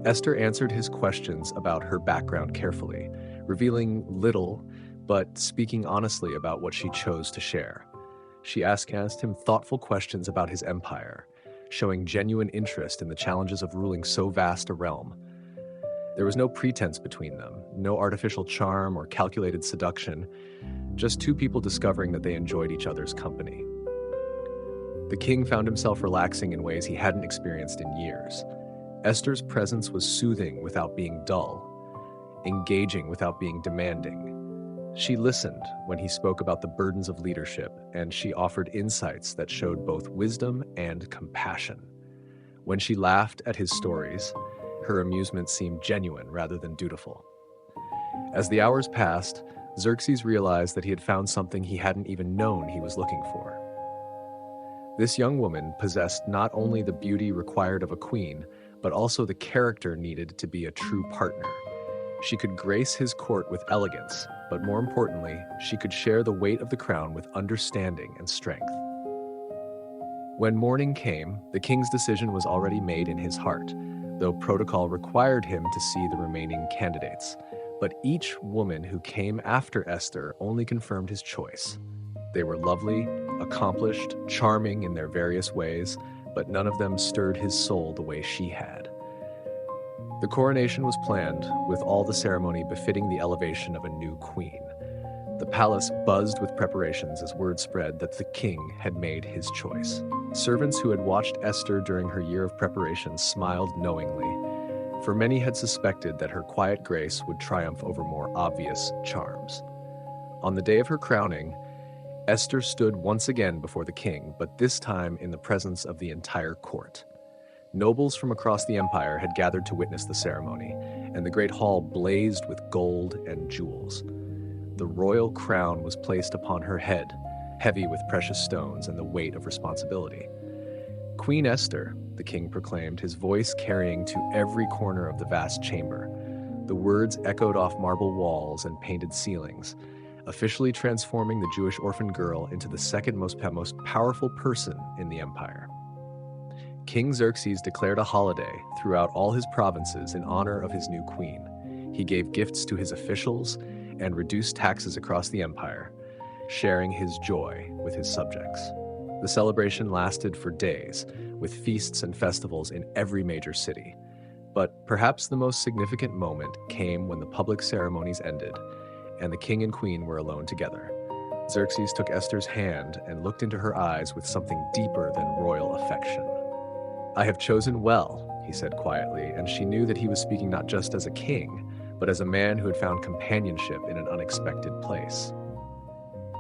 Esther answered his questions about her background carefully, revealing little, but speaking honestly about what she chose to share. She asked him thoughtful questions about his empire, showing genuine interest in the challenges of ruling so vast a realm. There was no pretense between them, no artificial charm or calculated seduction, just two people discovering that they enjoyed each other's company. The king found himself relaxing in ways he hadn't experienced in years. Esther's presence was soothing without being dull, engaging without being demanding. She listened when he spoke about the burdens of leadership, and she offered insights that showed both wisdom and compassion. When she laughed at his stories, her amusement seemed genuine rather than dutiful. As the hours passed, Xerxes realized that he had found something he hadn't even known he was looking for. This young woman possessed not only the beauty required of a queen, but also the character needed to be a true partner. She could grace his court with elegance, but more importantly, she could share the weight of the crown with understanding and strength. When morning came, the king's decision was already made in his heart, though protocol required him to see the remaining candidates. But each woman who came after Esther only confirmed his choice. They were lovely, accomplished, charming in their various ways, but none of them stirred his soul the way she had. The coronation was planned, with all the ceremony befitting the elevation of a new queen. The palace buzzed with preparations as word spread that the king had made his choice. Servants who had watched Esther during her year of preparation smiled knowingly, for many had suspected that her quiet grace would triumph over more obvious charms. On the day of her crowning, Esther stood once again before the king, but this time in the presence of the entire court. Nobles from across the empire had gathered to witness the ceremony, and the great hall blazed with gold and jewels. The royal crown was placed upon her head, heavy with precious stones and the weight of responsibility. "Queen Esther," the king proclaimed, his voice carrying to every corner of the vast chamber. The words echoed off marble walls and painted ceilings, officially transforming the Jewish orphan girl into the second most powerful person in the empire. King Xerxes declared a holiday throughout all his provinces in honor of his new queen. He gave gifts to his officials and reduced taxes across the empire, sharing his joy with his subjects. The celebration lasted for days, with feasts and festivals in every major city. But perhaps the most significant moment came when the public ceremonies ended, and the king and queen were alone together. Xerxes took Esther's hand and looked into her eyes with something deeper than royal affection. "I have chosen well," he said quietly, and she knew that he was speaking not just as a king, but as a man who had found companionship in an unexpected place.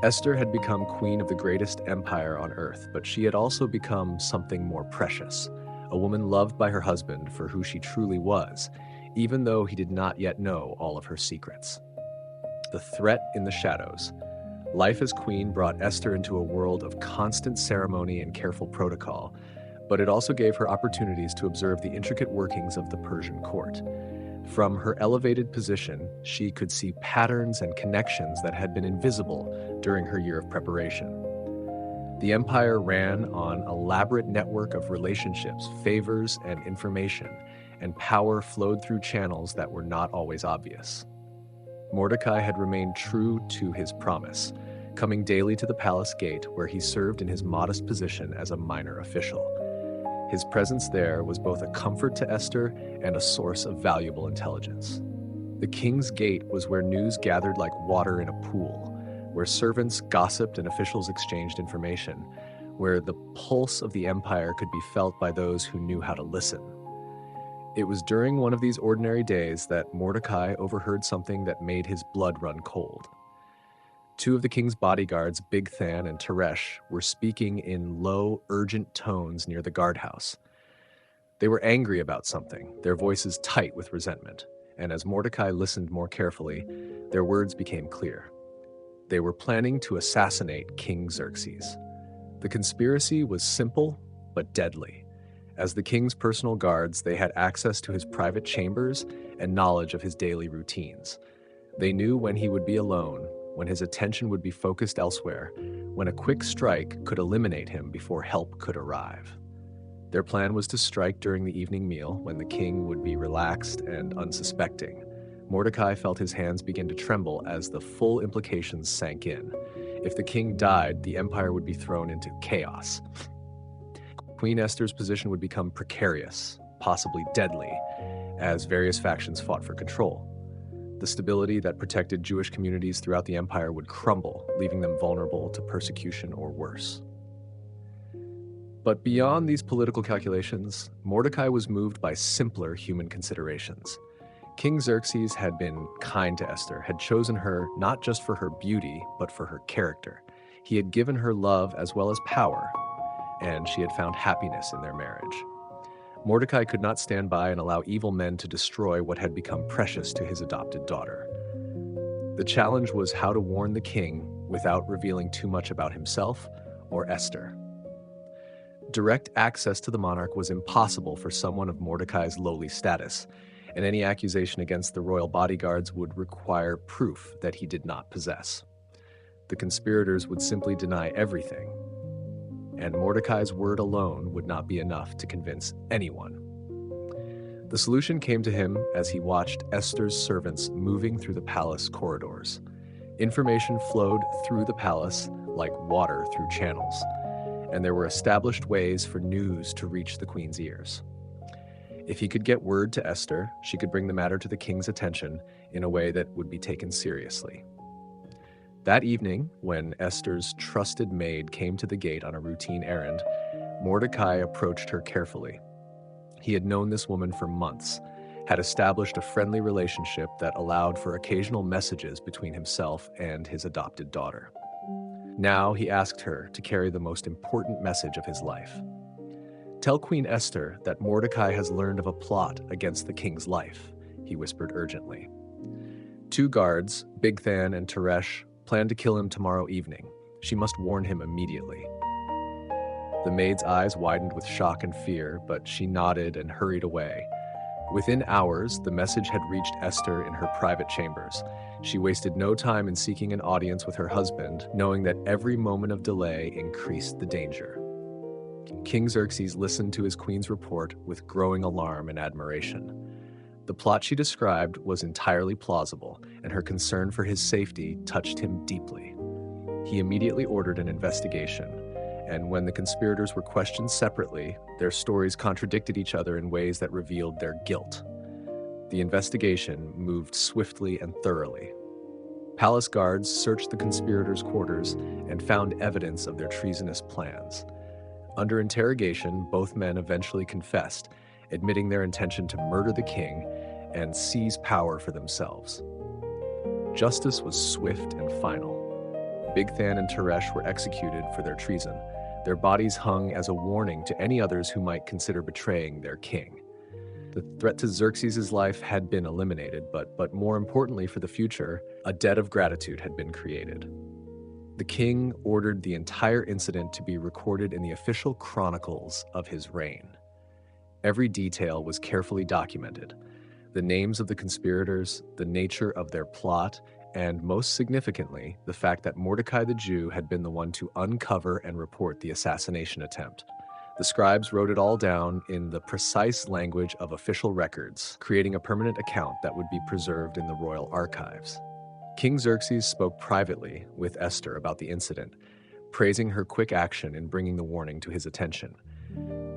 Esther had become queen of the greatest empire on earth, but she had also become something more precious, a woman loved by her husband for who she truly was, even though he did not yet know all of her secrets. The threat in the shadows. Life as queen brought Esther into a world of constant ceremony and careful protocol, but it also gave her opportunities to observe the intricate workings of the Persian court. From her elevated position, she could see patterns and connections that had been invisible during her year of preparation. The empire ran on an elaborate network of relationships, favors, and information, and power flowed through channels that were not always obvious. Mordecai had remained true to his promise, coming daily to the palace gate where he served in his modest position as a minor official. His presence there was both a comfort to Esther and a source of valuable intelligence. The king's gate was where news gathered like water in a pool, where servants gossiped and officials exchanged information, where the pulse of the empire could be felt by those who knew how to listen. It was during one of these ordinary days that Mordecai overheard something that made his blood run cold. Two of the king's bodyguards, Bigthan and Teresh, were speaking in low, urgent tones near the guardhouse. They were angry about something, their voices tight with resentment, and as Mordecai listened more carefully, their words became clear. They were planning to assassinate King Xerxes. The conspiracy was simple but deadly. As the king's personal guards, they had access to his private chambers and knowledge of his daily routines. They knew when he would be alone, when his attention would be focused elsewhere, when a quick strike could eliminate him before help could arrive. Their plan was to strike during the evening meal when the king would be relaxed and unsuspecting. Mordecai felt his hands begin to tremble as the full implications sank in. If the king died, the empire would be thrown into chaos. Queen Esther's position would become precarious, possibly deadly, as various factions fought for control. The stability that protected Jewish communities throughout the empire would crumble, leaving them vulnerable to persecution or worse. But beyond these political calculations, Mordecai was moved by simpler human considerations. King Xerxes had been kind to Esther, had chosen her not just for her beauty, but for her character. He had given her love as well as power, and she had found happiness in their marriage. Mordecai could not stand by and allow evil men to destroy what had become precious to his adopted daughter. The challenge was how to warn the king without revealing too much about himself or Esther. Direct access to the monarch was impossible for someone of Mordecai's lowly status, and any accusation against the royal bodyguards would require proof that he did not possess. The conspirators would simply deny everything, and Mordecai's word alone would not be enough to convince anyone. The solution came to him as he watched Esther's servants moving through the palace corridors. Information flowed through the palace like water through channels, and there were established ways for news to reach the queen's ears. If he could get word to Esther, she could bring the matter to the king's attention in a way that would be taken seriously. That evening, when Esther's trusted maid came to the gate on a routine errand, Mordecai approached her carefully. He had known this woman for months, had established a friendly relationship that allowed for occasional messages between himself and his adopted daughter. Now he asked her to carry the most important message of his life. "Tell Queen Esther that Mordecai has learned of a plot against the king's life," he whispered urgently. "Two guards, Bigthan and Teresh, plan to kill him tomorrow evening. She must warn him immediately." The maid's eyes widened with shock and fear, but she nodded and hurried away. Within hours, the message had reached Esther in her private chambers. She wasted no time in seeking an audience with her husband, knowing that every moment of delay increased the danger. King Xerxes listened to his queen's report with growing alarm and admiration. The plot she described was entirely plausible, and her concern for his safety touched him deeply. He immediately ordered an investigation, and when the conspirators were questioned separately, their stories contradicted each other in ways that revealed their guilt. The investigation moved swiftly and thoroughly. Palace guards searched the conspirators' quarters and found evidence of their treasonous plans. Under interrogation, both men eventually confessed, admitting their intention to murder the king and seize power for themselves. Justice was swift and final. Bigthan and Teresh were executed for their treason. Their bodies hung as a warning to any others who might consider betraying their king. The threat to Xerxes' life had been eliminated, but more importantly for the future, a debt of gratitude had been created. The king ordered the entire incident to be recorded in the official chronicles of his reign. Every detail was carefully documented. The names of the conspirators, the nature of their plot, and most significantly, the fact that Mordecai the Jew had been the one to uncover and report the assassination attempt. The scribes wrote it all down in the precise language of official records, creating a permanent account that would be preserved in the royal archives. King Xerxes spoke privately with Esther about the incident, praising her quick action in bringing the warning to his attention.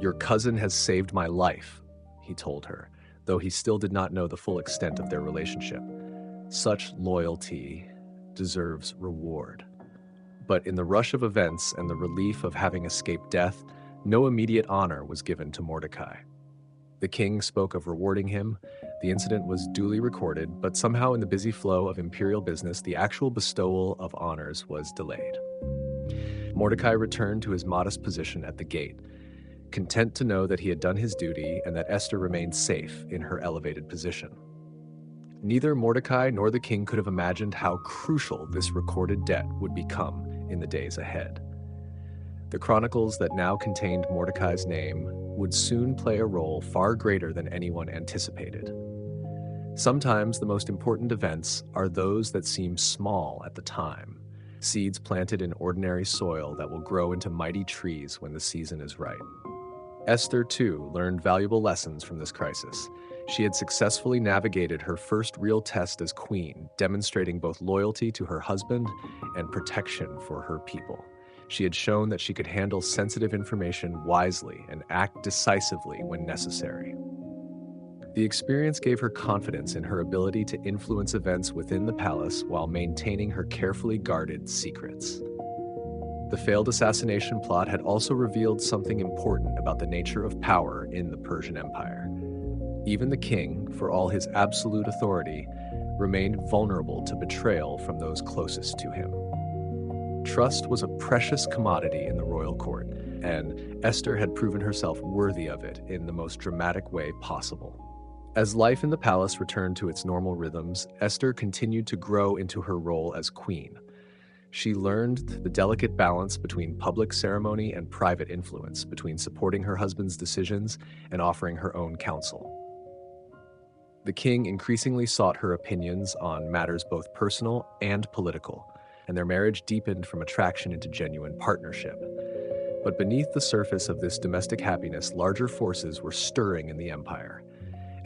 "Your cousin has saved my life," he told her, though he still did not know the full extent of their relationship. Such loyalty deserves reward. But in the rush of events and the relief of having escaped death, no immediate honor was given to Mordecai. The king spoke of rewarding him. The incident was duly recorded, but somehow in the busy flow of imperial business, the actual bestowal of honors was delayed. Mordecai returned to his modest position at the gate, content to know that he had done his duty and that Esther remained safe in her elevated position. Neither Mordecai nor the king could have imagined how crucial this recorded debt would become in the days ahead. The chronicles that now contained Mordecai's name would soon play a role far greater than anyone anticipated. Sometimes the most important events are those that seem small at the time, seeds planted in ordinary soil that will grow into mighty trees when the season is right. Esther, too, learned valuable lessons from this crisis. She had successfully navigated her first real test as queen, demonstrating both loyalty to her husband and protection for her people. She had shown that she could handle sensitive information wisely and act decisively when necessary. The experience gave her confidence in her ability to influence events within the palace while maintaining her carefully guarded secrets. The failed assassination plot had also revealed something important about the nature of power in the Persian Empire. Even the king, for all his absolute authority, remained vulnerable to betrayal from those closest to him. Trust was a precious commodity in the royal court, and Esther had proven herself worthy of it in the most dramatic way possible. As life in the palace returned to its normal rhythms, Esther continued to grow into her role as queen. She learned the delicate balance between public ceremony and private influence, between supporting her husband's decisions and offering her own counsel. The king increasingly sought her opinions on matters both personal and political, and their marriage deepened from attraction into genuine partnership. But beneath the surface of this domestic happiness, larger forces were stirring in the empire.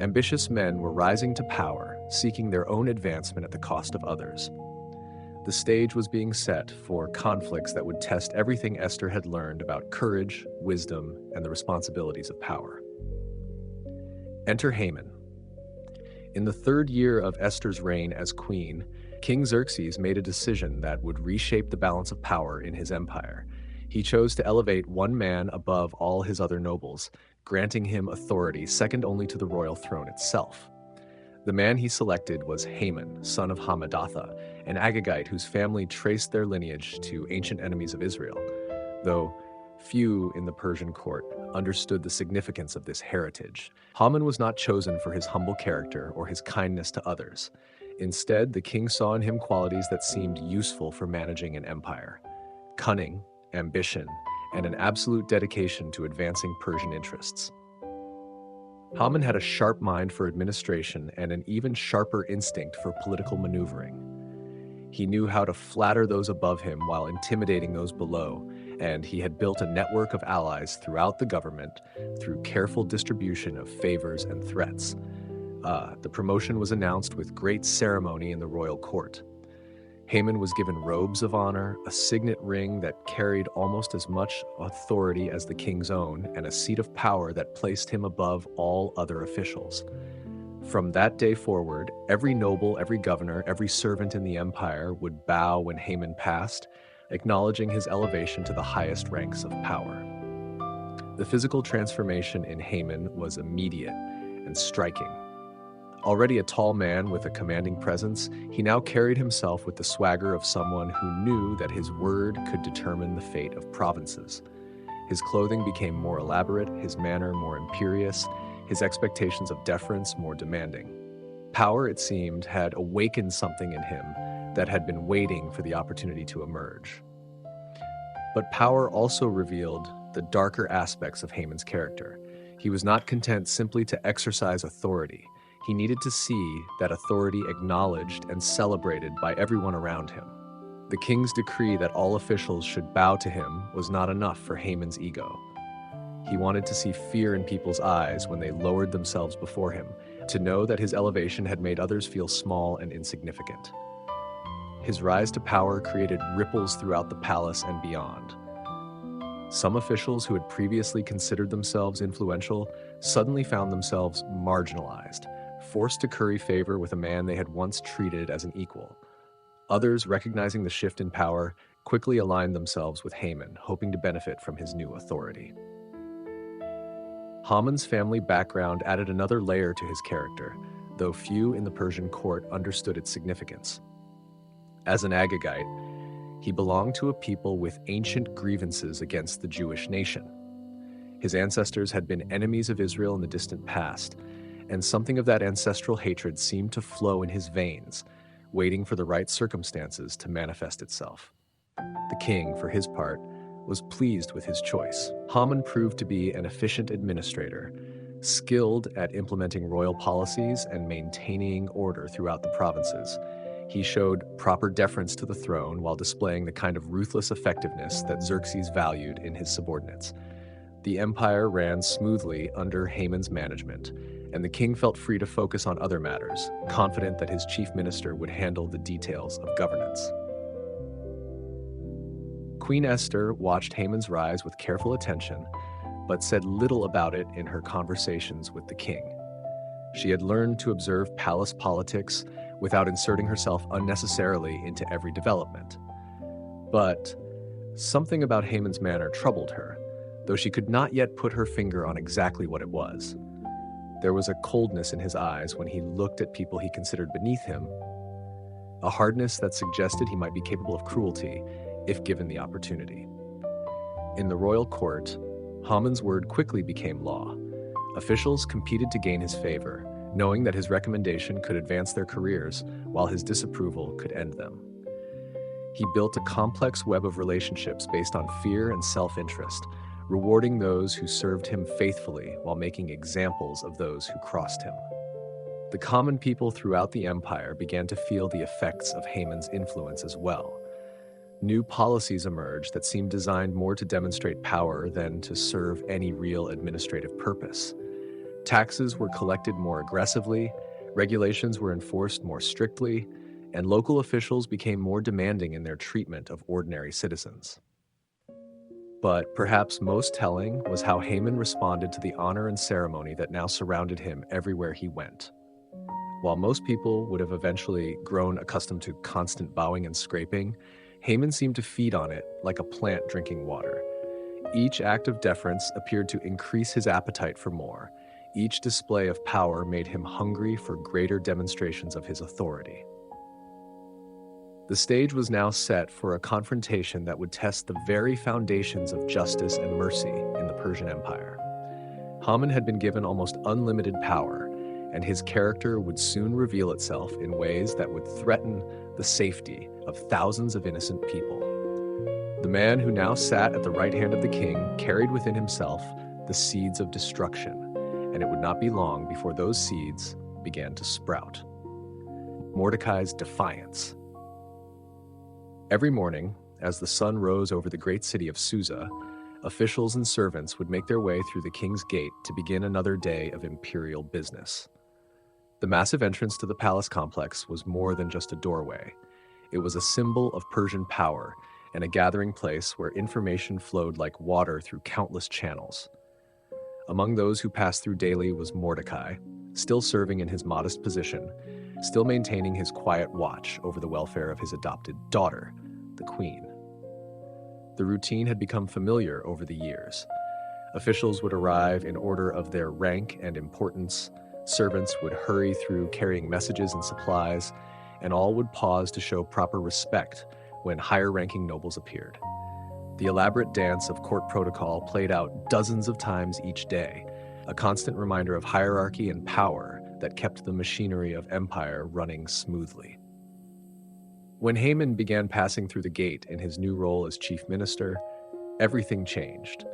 Ambitious men were rising to power, seeking their own advancement at the cost of others. The stage was being set for conflicts that would test everything Esther had learned about courage, wisdom, and the responsibilities of power. Enter Haman. In the third year of Esther's reign as queen, King Xerxes made a decision that would reshape the balance of power in his empire. He chose to elevate one man above all his other nobles, granting him authority second only to the royal throne itself. The man he selected was Haman, son of Hammedatha, an Agagite whose family traced their lineage to ancient enemies of Israel, though few in the Persian court understood the significance of this heritage. Haman was not chosen for his humble character or his kindness to others. Instead, the king saw in him qualities that seemed useful for managing an empire: cunning, ambition, and an absolute dedication to advancing Persian interests. Haman had a sharp mind for administration and an even sharper instinct for political maneuvering. He knew how to flatter those above him while intimidating those below, and he had built a network of allies throughout the government through careful distribution of favors and threats. The promotion was announced with great ceremony in the royal court. Haman was given robes of honor, a signet ring that carried almost as much authority as the king's own, and a seat of power that placed him above all other officials. From that day forward, every noble, every governor, every servant in the empire would bow when Haman passed, acknowledging his elevation to the highest ranks of power. The physical transformation in Haman was immediate and striking. Already a tall man with a commanding presence, he now carried himself with the swagger of someone who knew that his word could determine the fate of provinces. His clothing became more elaborate, his manner more imperious, his expectations of deference more demanding. Power, it seemed, had awakened something in him that had been waiting for the opportunity to emerge. But power also revealed the darker aspects of Haman's character. He was not content simply to exercise authority. He needed to see that authority acknowledged and celebrated by everyone around him. The king's decree that all officials should bow to him was not enough for Haman's ego. He wanted to see fear in people's eyes when they lowered themselves before him, to know that his elevation had made others feel small and insignificant. His rise to power created ripples throughout the palace and beyond. Some officials who had previously considered themselves influential suddenly found themselves marginalized, forced to curry favor with a man they had once treated as an equal. Others, recognizing the shift in power, quickly aligned themselves with Haman, hoping to benefit from his new authority. Haman's family background added another layer to his character, though few in the Persian court understood its significance. As an Agagite, he belonged to a people with ancient grievances against the Jewish nation. His ancestors had been enemies of Israel in the distant past, and something of that ancestral hatred seemed to flow in his veins, waiting for the right circumstances to manifest itself. The king, for his part, was pleased with his choice. Haman proved to be an efficient administrator, skilled at implementing royal policies and maintaining order throughout the provinces. He showed proper deference to the throne while displaying the kind of ruthless effectiveness that Xerxes valued in his subordinates. The empire ran smoothly under Haman's management, and the king felt free to focus on other matters, confident that his chief minister would handle the details of governance. Queen Esther watched Haman's rise with careful attention, but said little about it in her conversations with the king. She had learned to observe palace politics without inserting herself unnecessarily into every development. But Something about Haman's manner troubled her, though she could not yet put her finger on exactly what it was. There was a coldness in his eyes when he looked at people he considered beneath him, a hardness that suggested he might be capable of cruelty if given the opportunity. In the royal court, Haman's word quickly became law. Officials competed to gain his favor, knowing that his recommendation could advance their careers while his disapproval could end them. He built a complex web of relationships based on fear and self-interest, rewarding those who served him faithfully while making examples of those who crossed him. The common people throughout the empire began to feel the effects of Haman's influence as well. New policies emerged that seemed designed more to demonstrate power than to serve any real administrative purpose. Taxes were collected more aggressively, regulations were enforced more strictly, and local officials became more demanding in their treatment of ordinary citizens. But perhaps most telling was how Haman responded to the honor and ceremony that now surrounded him everywhere he went. While most people would have eventually grown accustomed to constant bowing and scraping, Haman seemed to feed on it like a plant drinking water. Each act of deference appeared to increase his appetite for more. Each display of power made him hungry for greater demonstrations of his authority. The stage was now set for a confrontation that would test the very foundations of justice and mercy in the Persian Empire. Haman had been given almost unlimited power, and his character would soon reveal itself in ways that would threaten the safety of thousands of innocent people. The man who now sat at the right hand of the king carried within himself the seeds of destruction, and it would not be long before those seeds began to sprout. Mordecai's defiance. Every morning, as the sun rose over the great city of Susa, officials and servants would make their way through the king's gate to begin another day of imperial business. The massive entrance to the palace complex was more than just a doorway. It was a symbol of Persian power and a gathering place where information flowed like water through countless channels. Among those who passed through daily was Mordecai, still serving in his modest position, still maintaining his quiet watch over the welfare of his adopted daughter, the queen. The routine had become familiar over the years. Officials would arrive in order of their rank and importance, servants would hurry through carrying messages and supplies, and all would pause to show proper respect when higher-ranking nobles appeared. The elaborate dance of court protocol played out dozens of times each day, a constant reminder of hierarchy and power that kept the machinery of empire running smoothly. When Haman began passing through the gate in his new role as chief minister, everything changed.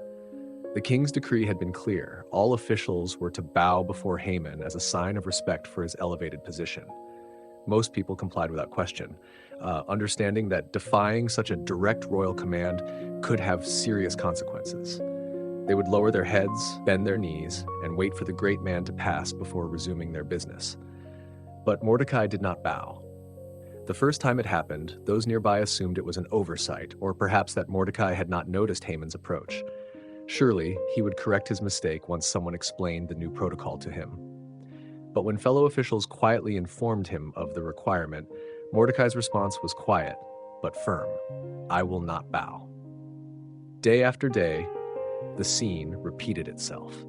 The king's decree had been clear. All officials were to bow before Haman as a sign of respect for his elevated position. Most people complied without question, understanding that defying such a direct royal command could have serious consequences. They would lower their heads, bend their knees, and wait for the great man to pass before resuming their business. But Mordecai did not bow. The first time it happened, those nearby assumed it was an oversight, or perhaps that Mordecai had not noticed Haman's approach. Surely, he would correct his mistake once someone explained the new protocol to him. But when fellow officials quietly informed him of the requirement, Mordecai's response was quiet, but firm. "I will not bow." Day after day, the scene repeated itself.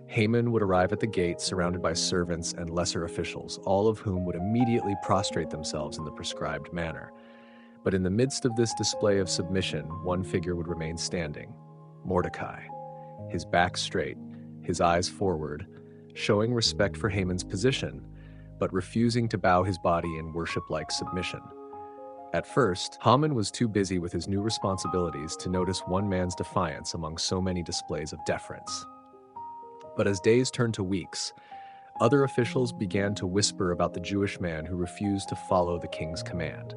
Haman would arrive at the gate surrounded by servants and lesser officials, all of whom would immediately prostrate themselves in the prescribed manner. But in the midst of this display of submission, one figure would remain standing: Mordecai, his back straight, his eyes forward, showing respect for Haman's position, but refusing to bow his body in worship-like submission. At first, Haman was too busy with his new responsibilities to notice one man's defiance among so many displays of deference. But as days turned to weeks, other officials began to whisper about the Jewish man who refused to follow the king's command.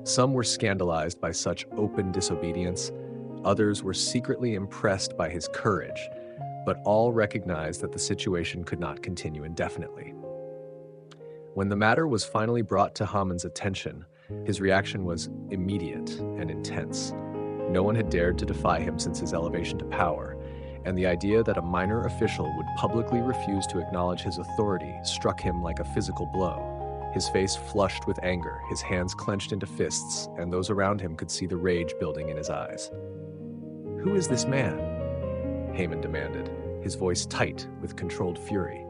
Some were scandalized by such open disobedience, others were secretly impressed by his courage, but all recognized that the situation could not continue indefinitely. When the matter was finally brought to Haman's attention, his reaction was immediate and intense. No one had dared to defy him since his elevation to power, and the idea that a minor official would publicly refuse to acknowledge his authority struck him like a physical blow. his face flushed with anger, his hands clenched into fists, and those around him could see the rage building in his eyes. "Who is this man?" Haman demanded, his voice tight with controlled fury.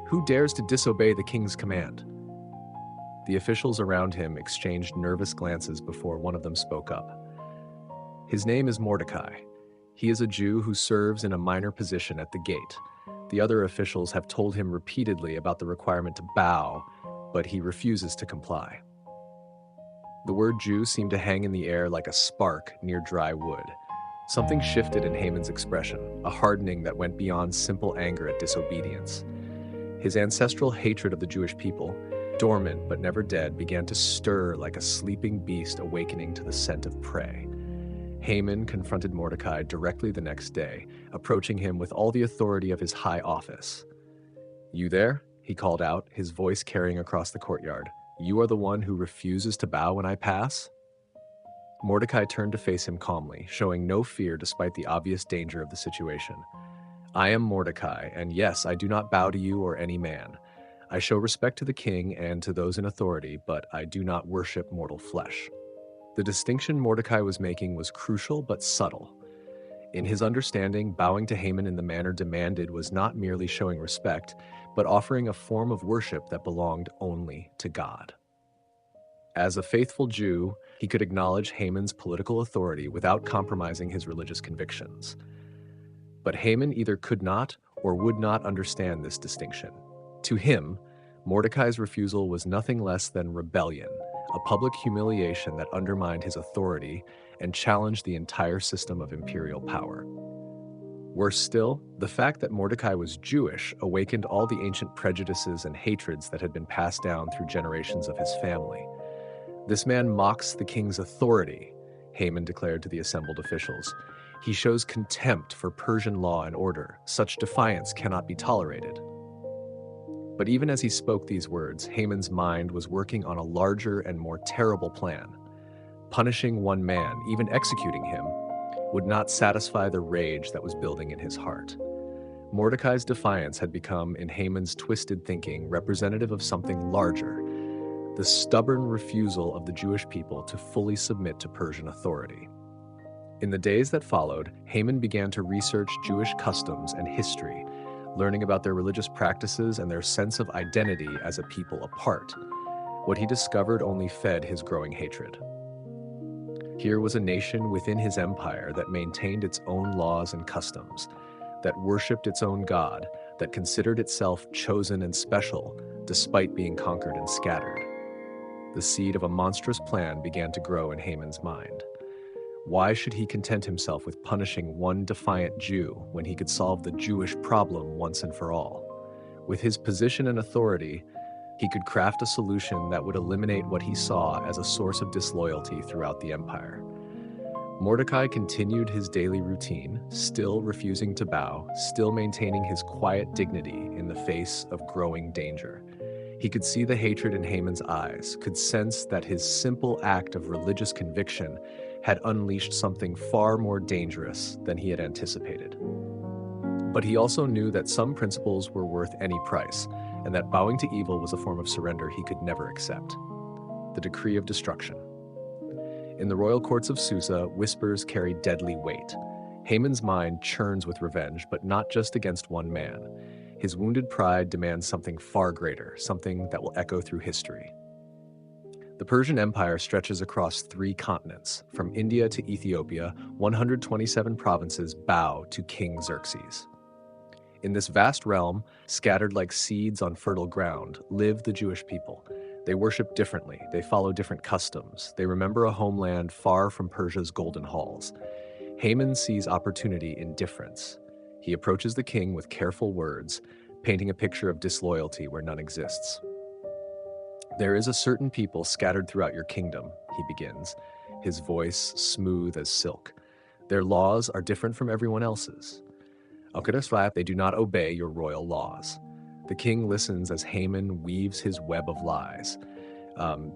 "Who dares to disobey the king's command?" The officials around him exchanged nervous glances before one of them spoke up. "His name is Mordecai. He is a Jew who serves in a minor position at the gate. The other officials have told him repeatedly about the requirement to bow, but he refuses to comply." The word Jew seemed to hang in the air like a spark near dry wood. Something shifted in Haman's expression, a hardening that went beyond simple anger at disobedience. His ancestral hatred of the Jewish people, dormant but never dead, began to stir like a sleeping beast awakening to the scent of prey. Haman confronted Mordecai directly the next day, approaching him with all the authority of his high office. "You there?" he called out, his voice carrying across the courtyard. "You are the one who refuses to bow when I pass?" Mordecai turned to face him calmly, showing no fear despite the obvious danger of the situation. "I am Mordecai, and yes, I do not bow to you or any man. I show respect to the king and to those in authority, but I do not worship mortal flesh." The distinction Mordecai was making was crucial but subtle. In his understanding, bowing to Haman in the manner demanded was not merely showing respect, but offering a form of worship that belonged only to God. As a faithful Jew, he could acknowledge Haman's political authority without compromising his religious convictions. But Haman either could not or would not understand this distinction. To him, Mordecai's refusal was nothing less than rebellion, a public humiliation that undermined his authority and challenged the entire system of imperial power. Worse still, the fact that Mordecai was Jewish awakened all the ancient prejudices and hatreds that had been passed down through generations of his family. "This man mocks the king's authority," Haman declared to the assembled officials. "He shows contempt for Persian law and order. Such defiance cannot be tolerated." But even as he spoke these words, Haman's mind was working on a larger and more terrible plan. Punishing one man, even executing him, would not satisfy the rage that was building in his heart. Mordecai's defiance had become, in Haman's twisted thinking, representative of something larger: the stubborn refusal of the Jewish people to fully submit to Persian authority. In the days that followed, Haman began to research Jewish customs and history, learning about their religious practices and their sense of identity as a people apart. What he discovered only fed his growing hatred. Here was a nation within his empire that maintained its own laws and customs, that worshipped its own God, that considered itself chosen and special despite being conquered and scattered. The seed of a monstrous plan began to grow in Haman's mind. Why should he content himself with punishing one defiant Jew when he could solve the Jewish problem once and for all? With his position and authority, he could craft a solution that would eliminate what he saw as a source of disloyalty throughout the empire. Mordecai continued his daily routine, still refusing to bow, still maintaining his quiet dignity in the face of growing danger. He could see the hatred in Haman's eyes, could sense that his simple act of religious conviction had unleashed something far more dangerous than he had anticipated. But he also knew that some principles were worth any price, and that bowing to evil was a form of surrender he could never accept. The decree of destruction. In the royal courts of Susa, whispers carry deadly weight. Haman's mind churns with revenge, but not just against one man. His wounded pride demands something far greater, something that will echo through history. The Persian Empire stretches across 3 continents. From India to Ethiopia, 127 provinces bow to King Xerxes. In this vast realm, scattered like seeds on fertile ground, live the Jewish people. They worship differently, they follow different customs, they remember a homeland far from Persia's golden halls. Haman sees opportunity in difference. He approaches the king with careful words, painting a picture of disloyalty where none exists. "There is a certain people scattered throughout your kingdom," he begins, his voice smooth as silk. "Their laws are different from everyone else's. They do not obey your royal laws." The king listens as Haman weaves his web of lies.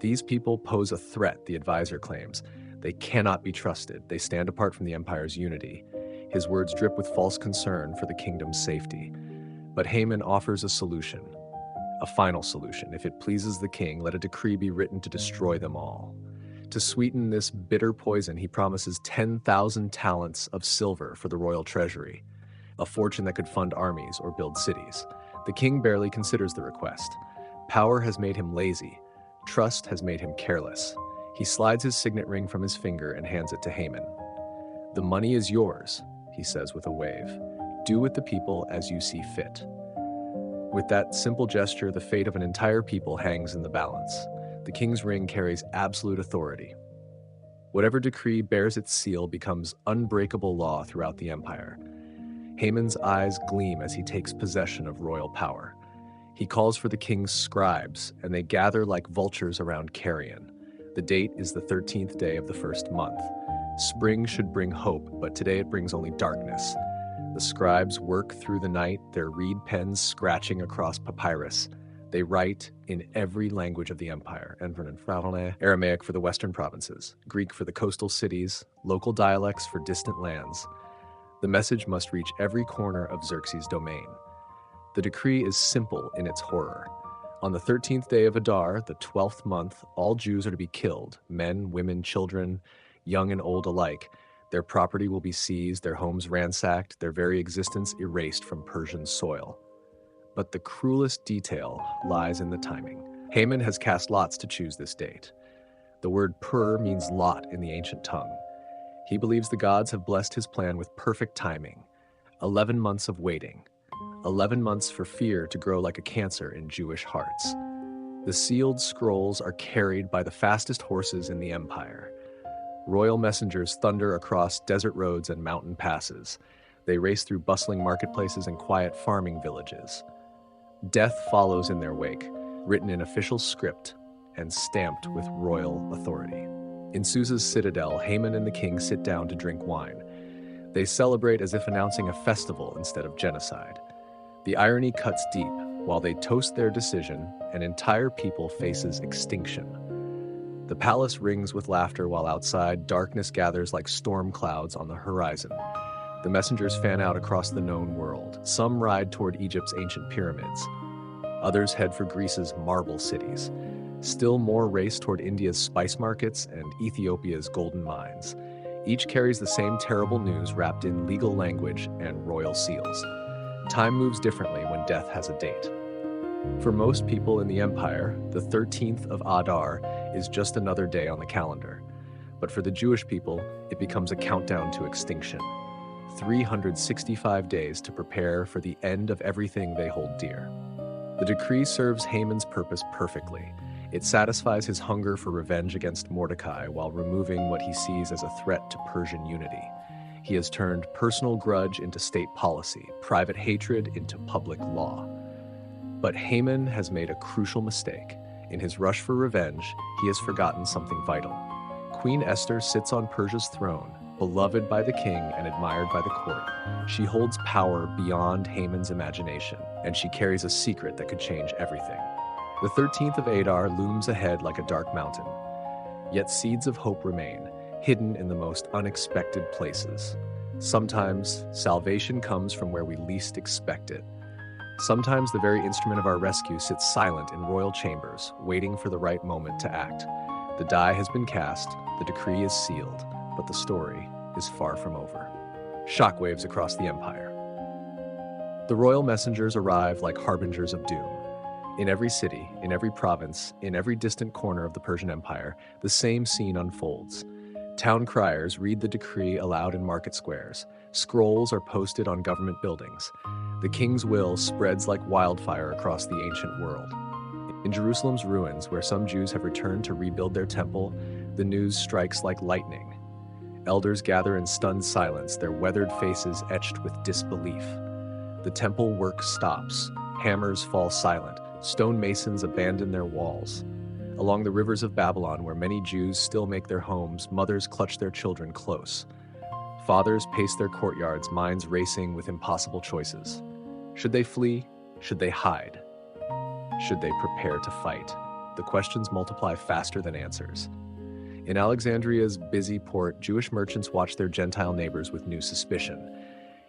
These people pose a threat, the advisor claims. They cannot be trusted. They stand apart from the empire's unity. His words drip with false concern for the kingdom's safety. But Haman offers a solution. A final solution: if it pleases the king, let a decree be written to destroy them all. To sweeten this bitter poison, he promises 10,000 talents of silver for the royal treasury, a fortune that could fund armies or build cities. The king barely considers the request. Power has made him lazy. Trust has made him careless. He slides his signet ring from his finger and hands it to Haman. "The money is yours," he says with a wave. "Do with the people as you see fit." With that simple gesture, the fate of an entire people hangs in the balance. The king's ring carries absolute authority. Whatever decree bears its seal becomes unbreakable law throughout the empire. Haman's eyes gleam as he takes possession of royal power. He calls for the king's scribes, and they gather like vultures around carrion. The date is the 13th day of the first month. Spring should bring hope, but today it brings only darkness. The scribes work through the night, their reed pens scratching across papyrus. They write in every language of the empire: Aramaic for the western provinces, Greek for the coastal cities, local dialects for distant lands. The message must reach every corner of Xerxes' domain. The decree is simple in its horror. On the 13th day of Adar, the 12th month, all Jews are to be killed, men, women, children, young and old alike. Their property will be seized, their homes ransacked, their very existence erased from Persian soil. But the cruelest detail lies in the timing. Haman has cast lots to choose this date. The word pur means lot in the ancient tongue. He believes the gods have blessed his plan with perfect timing. 11 months of waiting. 11 months for fear to grow like a cancer in Jewish hearts. The sealed scrolls are carried by the fastest horses in the empire. Royal messengers thunder across desert roads and mountain passes. They race through bustling marketplaces and quiet farming villages. Death follows in their wake, written in official script and stamped with royal authority. In Susa's citadel, Haman and the king sit down to drink wine. They celebrate as if announcing a festival instead of genocide. The irony cuts deep. While they toast their decision, an entire people faces extinction. The palace rings with laughter while outside, darkness gathers like storm clouds on the horizon. The messengers fan out across the known world. Some ride toward Egypt's ancient pyramids. Others head for Greece's marble cities. Still more race toward India's spice markets and Ethiopia's golden mines. Each carries the same terrible news wrapped in legal language and royal seals. Time moves differently when death has a date. For most people in the empire, the 13th of Adar is just another day on the calendar. But for the Jewish people, it becomes a countdown to extinction. 365 days to prepare for the end of everything they hold dear. The decree serves Haman's purpose perfectly. It satisfies his hunger for revenge against Mordecai while removing what he sees as a threat to Persian unity. He has turned personal grudge into state policy, private hatred into public law. But Haman has made a crucial mistake. In his rush for revenge, he has forgotten something vital. Queen Esther sits on Persia's throne, beloved by the king and admired by the court. She holds power beyond Haman's imagination, and she carries a secret that could change everything. The 13th of Adar looms ahead like a dark mountain. Yet seeds of hope remain, hidden in the most unexpected places. Sometimes salvation comes from where we least expect it. Sometimes the very instrument of our rescue sits silent in royal chambers, waiting for the right moment to act. The die has been cast, the decree is sealed, but the story is far from over. Shockwaves across the empire. The royal messengers arrive like harbingers of doom. In every city, in every province, in every distant corner of the Persian Empire, the same scene unfolds. Town criers read the decree aloud in market squares. Scrolls are posted on government buildings. The king's will spreads like wildfire across the ancient world. In Jerusalem's ruins, where some Jews have returned to rebuild their temple, the news strikes like lightning. Elders gather in stunned silence, their weathered faces etched with disbelief. The temple work stops. Hammers fall silent. Stonemasons abandon their walls. Along the rivers of Babylon, where many Jews still make their homes, mothers clutch their children close. Fathers pace their courtyards, minds racing with impossible choices. Should they flee? Should they hide? Should they prepare to fight? The questions multiply faster than answers. In Alexandria's busy port, Jewish merchants watch their Gentile neighbors with new suspicion.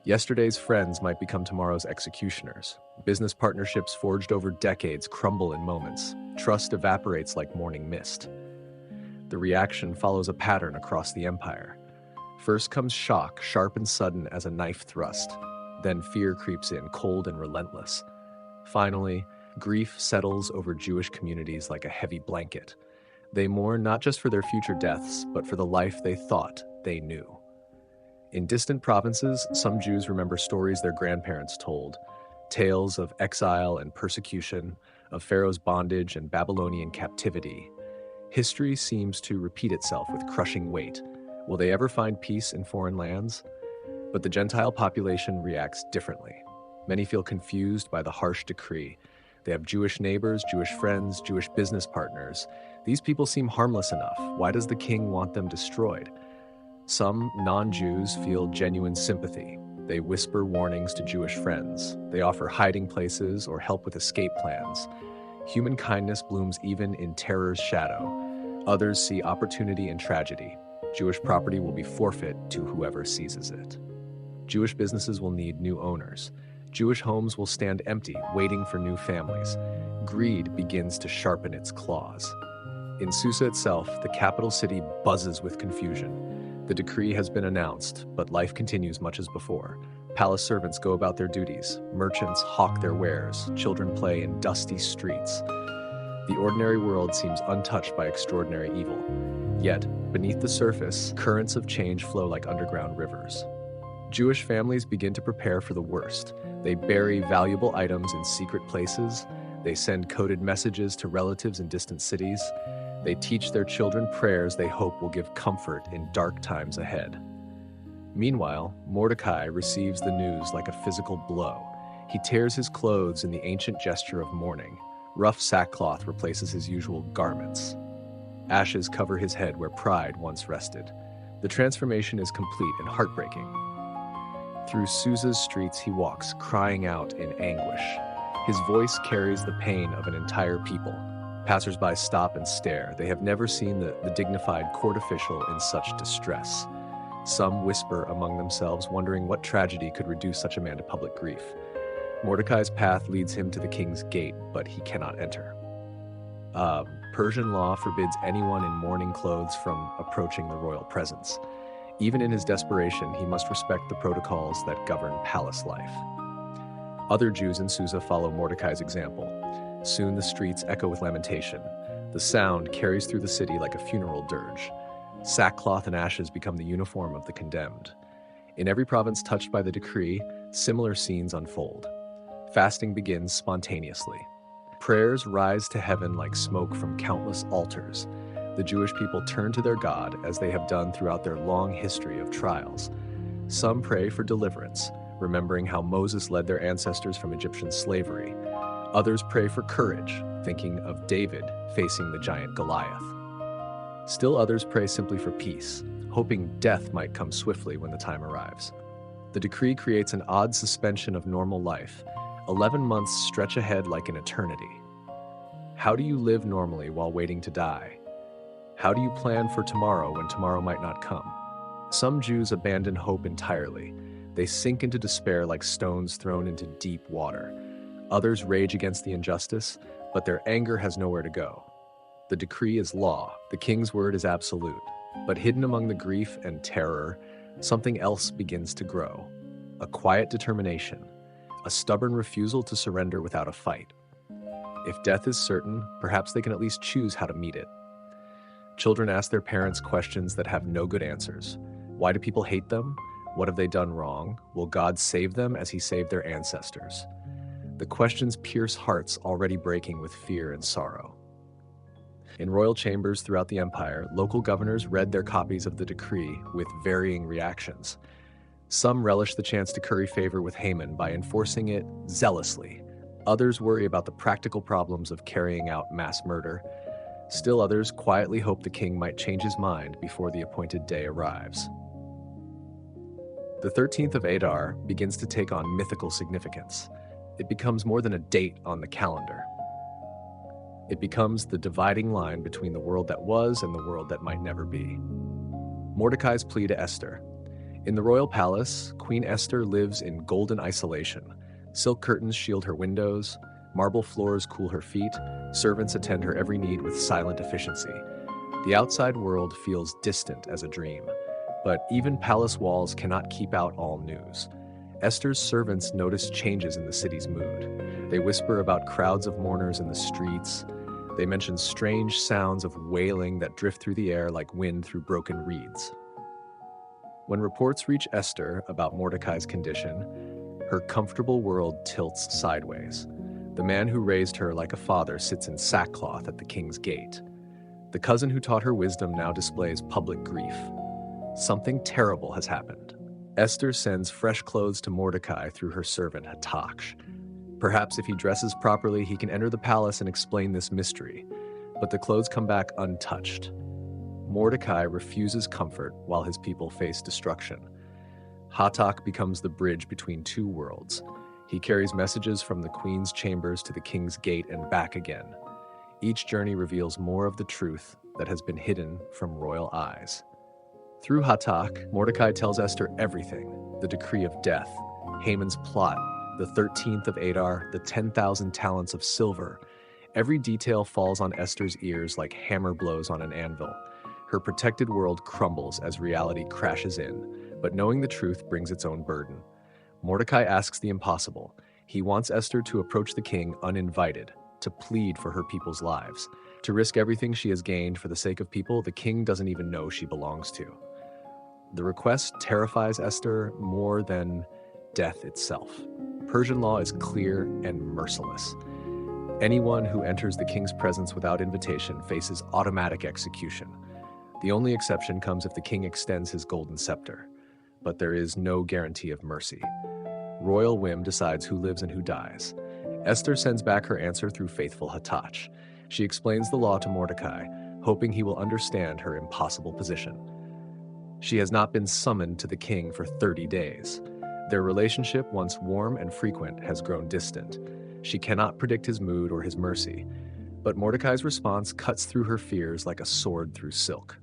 Yesterday's friends might become tomorrow's executioners. Business partnerships forged over decades crumble in moments. Trust evaporates like morning mist. The reaction follows a pattern across the empire. First comes shock, sharp and sudden as a knife thrust. Then fear creeps in, cold and relentless. Finally, grief settles over Jewish communities like a heavy blanket. They mourn not just for their future deaths, but for the life they thought they knew. In distant provinces, some Jews remember stories their grandparents told, tales of exile and persecution, of Pharaoh's bondage and Babylonian captivity. History seems to repeat itself with crushing weight. Will they ever find peace in foreign lands? But the Gentile population reacts differently. Many feel confused by the harsh decree. They have Jewish neighbors, Jewish friends, Jewish business partners. These people seem harmless enough. Why does the king want them destroyed? Some non-Jews feel genuine sympathy. They whisper warnings to Jewish friends. They offer hiding places or help with escape plans. Human kindness blooms even in terror's shadow. Others see opportunity in tragedy. Jewish property will be forfeit to whoever seizes it. Jewish businesses will need new owners. Jewish homes will stand empty, waiting for new families. Greed begins to sharpen its claws. In Susa itself, the capital city buzzes with confusion. The decree has been announced, but life continues much as before. Palace servants go about their duties. Merchants hawk their wares. Children play in dusty streets. The ordinary world seems untouched by extraordinary evil. Yet, beneath the surface, currents of change flow like underground rivers. Jewish families begin to prepare for the worst. They bury valuable items in secret places. They send coded messages to relatives in distant cities. They teach their children prayers they hope will give comfort in dark times ahead. Meanwhile, Mordecai receives the news like a physical blow. He tears his clothes in the ancient gesture of mourning. Rough sackcloth replaces his usual garments. Ashes cover his head where pride once rested. The transformation is complete and heartbreaking. Through Susa's streets he walks, crying out in anguish. His voice carries the pain of an entire people. Passers-by stop and stare. They have never seen the dignified court official in such distress. Some whisper among themselves, wondering what tragedy could reduce such a man to public grief. Mordecai's path leads him to the king's gate, but he cannot enter. Persian law forbids anyone in mourning clothes from approaching the royal presence. Even in his desperation, he must respect the protocols that govern palace life. Other Jews in Susa follow Mordecai's example. Soon the streets echo with lamentation. The sound carries through the city like a funeral dirge. Sackcloth and ashes become the uniform of the condemned. In every province touched by the decree, similar scenes unfold. Fasting begins spontaneously. Prayers rise to heaven like smoke from countless altars. The Jewish people turn to their God as they have done throughout their long history of trials. Some pray for deliverance, remembering how Moses led their ancestors from Egyptian slavery. Others pray for courage, thinking of David facing the giant Goliath. Still others pray simply for peace, hoping death might come swiftly when the time arrives. The decree creates an odd suspension of normal life. 11 months stretch ahead like an eternity. How do you live normally while waiting to die? How do you plan for tomorrow when tomorrow might not come? Some Jews abandon hope entirely. They sink into despair like stones thrown into deep water. Others rage against the injustice, but their anger has nowhere to go. The decree is law. The king's word is absolute. But hidden among the grief and terror, something else begins to grow. A quiet determination. A stubborn refusal to surrender without a fight. If death is certain, perhaps they can at least choose how to meet it. Children ask their parents questions that have no good answers. Why do people hate them? What have they done wrong? Will God save them as he saved their ancestors? The questions pierce hearts already breaking with fear and sorrow. In royal chambers throughout the empire, local governors read their copies of the decree with varying reactions. Some relish the chance to curry favor with Haman by enforcing it zealously. Others worry about the practical problems of carrying out mass murder. Still others quietly hope the king might change his mind before the appointed day arrives. The 13th of Adar begins to take on mythical significance. It becomes more than a date on the calendar. It becomes the dividing line between the world that was and the world that might never be. Mordecai's plea to Esther. In the royal palace, Queen Esther lives in golden isolation. Silk curtains shield her windows, marble floors cool her feet, servants attend her every need with silent efficiency. The outside world feels distant as a dream, but even palace walls cannot keep out all news. Esther's servants notice changes in the city's mood. They whisper about crowds of mourners in the streets. They mention strange sounds of wailing that drift through the air like wind through broken reeds. When reports reach Esther about Mordecai's condition, her comfortable world tilts sideways. The man who raised her like a father sits in sackcloth at the king's gate. The cousin who taught her wisdom now displays public grief. Something terrible has happened. Esther sends fresh clothes to Mordecai through her servant Hataksh. Perhaps if he dresses properly, he can enter the palace and explain this mystery. But the clothes come back untouched. Mordecai refuses comfort while his people face destruction. Hatak becomes the bridge between two worlds. He carries messages from the queen's chambers to the king's gate and back again. Each journey reveals more of the truth that has been hidden from royal eyes. Through Hatak, Mordecai tells Esther everything: the decree of death, Haman's plot, the 13th of Adar, the 10,000 talents of silver. Every detail falls on Esther's ears like hammer blows on an anvil. Her protected world crumbles as reality crashes in, but knowing the truth brings its own burden. Mordecai asks the impossible. He wants Esther to approach the king uninvited, to plead for her people's lives, to risk everything she has gained for the sake of people the king doesn't even know she belongs to. The request terrifies Esther more than death itself. Persian law is clear and merciless. Anyone who enters the king's presence without invitation faces automatic execution. The only exception comes if the king extends his golden scepter. But there is no guarantee of mercy. Royal whim decides who lives and who dies. Esther sends back her answer through faithful Hataksh. She explains the law to Mordecai, hoping he will understand her impossible position. She has not been summoned to the king for 30 days. Their relationship, once warm and frequent, has grown distant. She cannot predict his mood or his mercy, but Mordecai's response cuts through her fears like a sword through silk.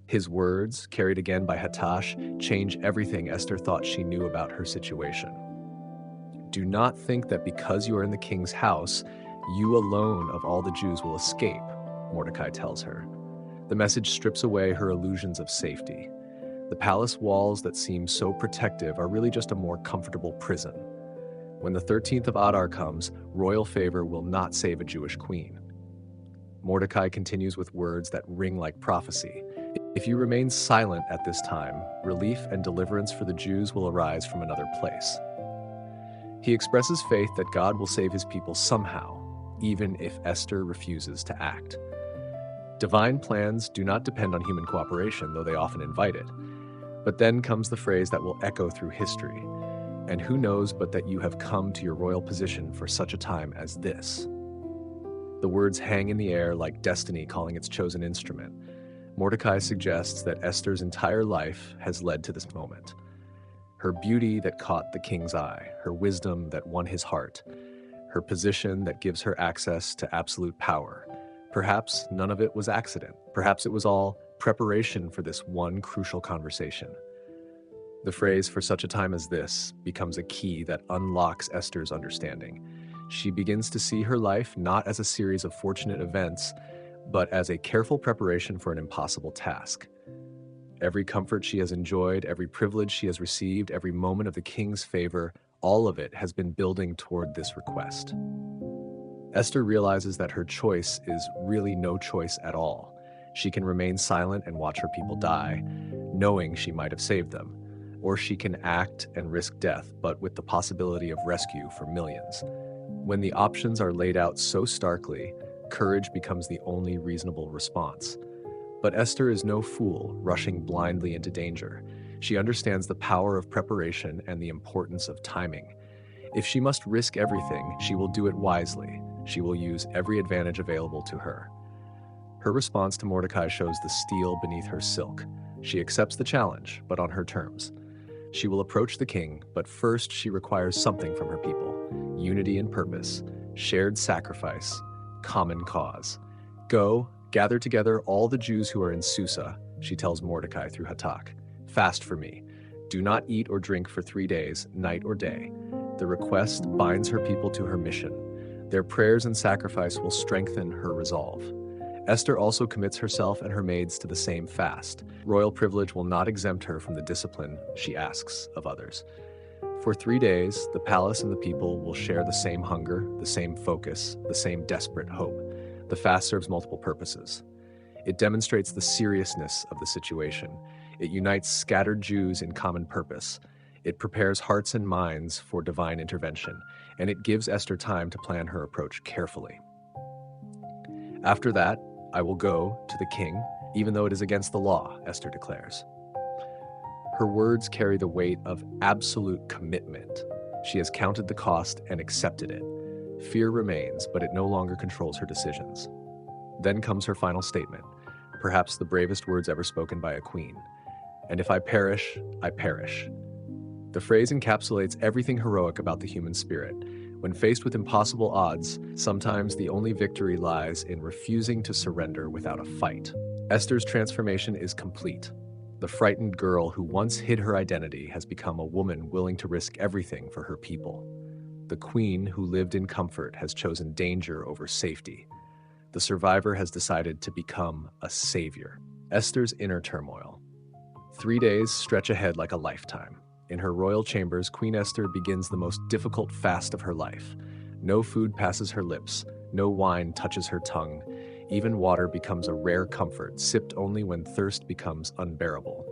His words, carried again by Hataksh, change everything Esther thought she knew about her situation. Do not think that because you are in the king's house, you alone of all the Jews will escape, Mordecai tells her. The message strips away her illusions of safety. The palace walls that seem so protective are really just a more comfortable prison. When the 13th of Adar comes, royal favor will not save a Jewish queen. Mordecai continues with words that ring like prophecy. If you remain silent at this time, relief and deliverance for the Jews will arise from another place. He expresses faith that God will save his people somehow, even if Esther refuses to act. Divine plans do not depend on human cooperation, though they often invite it. But then comes the phrase that will echo through history. And who knows but that you have come to your royal position for such a time as this? The words hang in the air like destiny calling its chosen instrument. Mordecai suggests that Esther's entire life has led to this moment. Her beauty that caught the king's eye, her wisdom that won his heart, her position that gives her access to absolute power. Perhaps none of it was accident. Perhaps it was all preparation for this one crucial conversation. The phrase "for such a time as this" becomes a key that unlocks Esther's understanding. She begins to see her life not as a series of fortunate events, but as a careful preparation for an impossible task. Every comfort she has enjoyed, every privilege she has received, every moment of the king's favor, all of it has been building toward this request. Esther realizes that her choice is really no choice at all. She can remain silent and watch her people die, knowing she might have saved them. Or she can act and risk death, but with the possibility of rescue for millions. When the options are laid out so starkly, courage becomes the only reasonable response. But Esther is no fool, rushing blindly into danger. She understands the power of preparation and the importance of timing. If she must risk everything, she will do it wisely. She will use every advantage available to her. Her response to Mordecai shows the steel beneath her silk. She accepts the challenge, but on her terms. She will approach the king, but first she requires something from her people: unity and purpose, shared sacrifice, common cause. Go, gather together all the Jews who are in Susa, she tells Mordecai through Hatak. Fast for me. Do not eat or drink for 3 days, night or day. The request binds her people to her mission. Their prayers and sacrifice will strengthen her resolve. Esther also commits herself and her maids to the same fast. Royal privilege will not exempt her from the discipline she asks of others. For 3 days, the palace and the people will share the same hunger, the same focus, the same desperate hope. The fast serves multiple purposes. It demonstrates the seriousness of the situation. It unites scattered Jews in common purpose. It prepares hearts and minds for divine intervention, and it gives Esther time to plan her approach carefully. After that, I will go to the king, even though it is against the law, Esther declares. Her words carry the weight of absolute commitment. She has counted the cost and accepted it. Fear remains, but it no longer controls her decisions. Then comes her final statement, perhaps the bravest words ever spoken by a queen. And if I perish, I perish. The phrase encapsulates everything heroic about the human spirit. When faced with impossible odds, sometimes the only victory lies in refusing to surrender without a fight. Esther's transformation is complete. The frightened girl who once hid her identity has become a woman willing to risk everything for her people. The queen who lived in comfort has chosen danger over safety. The survivor has decided to become a savior. Esther's inner turmoil. 3 days stretch ahead like a lifetime. In her royal chambers, Queen Esther begins the most difficult fast of her life. No food passes her lips. No wine touches her tongue. Even water becomes a rare comfort, sipped only when thirst becomes unbearable.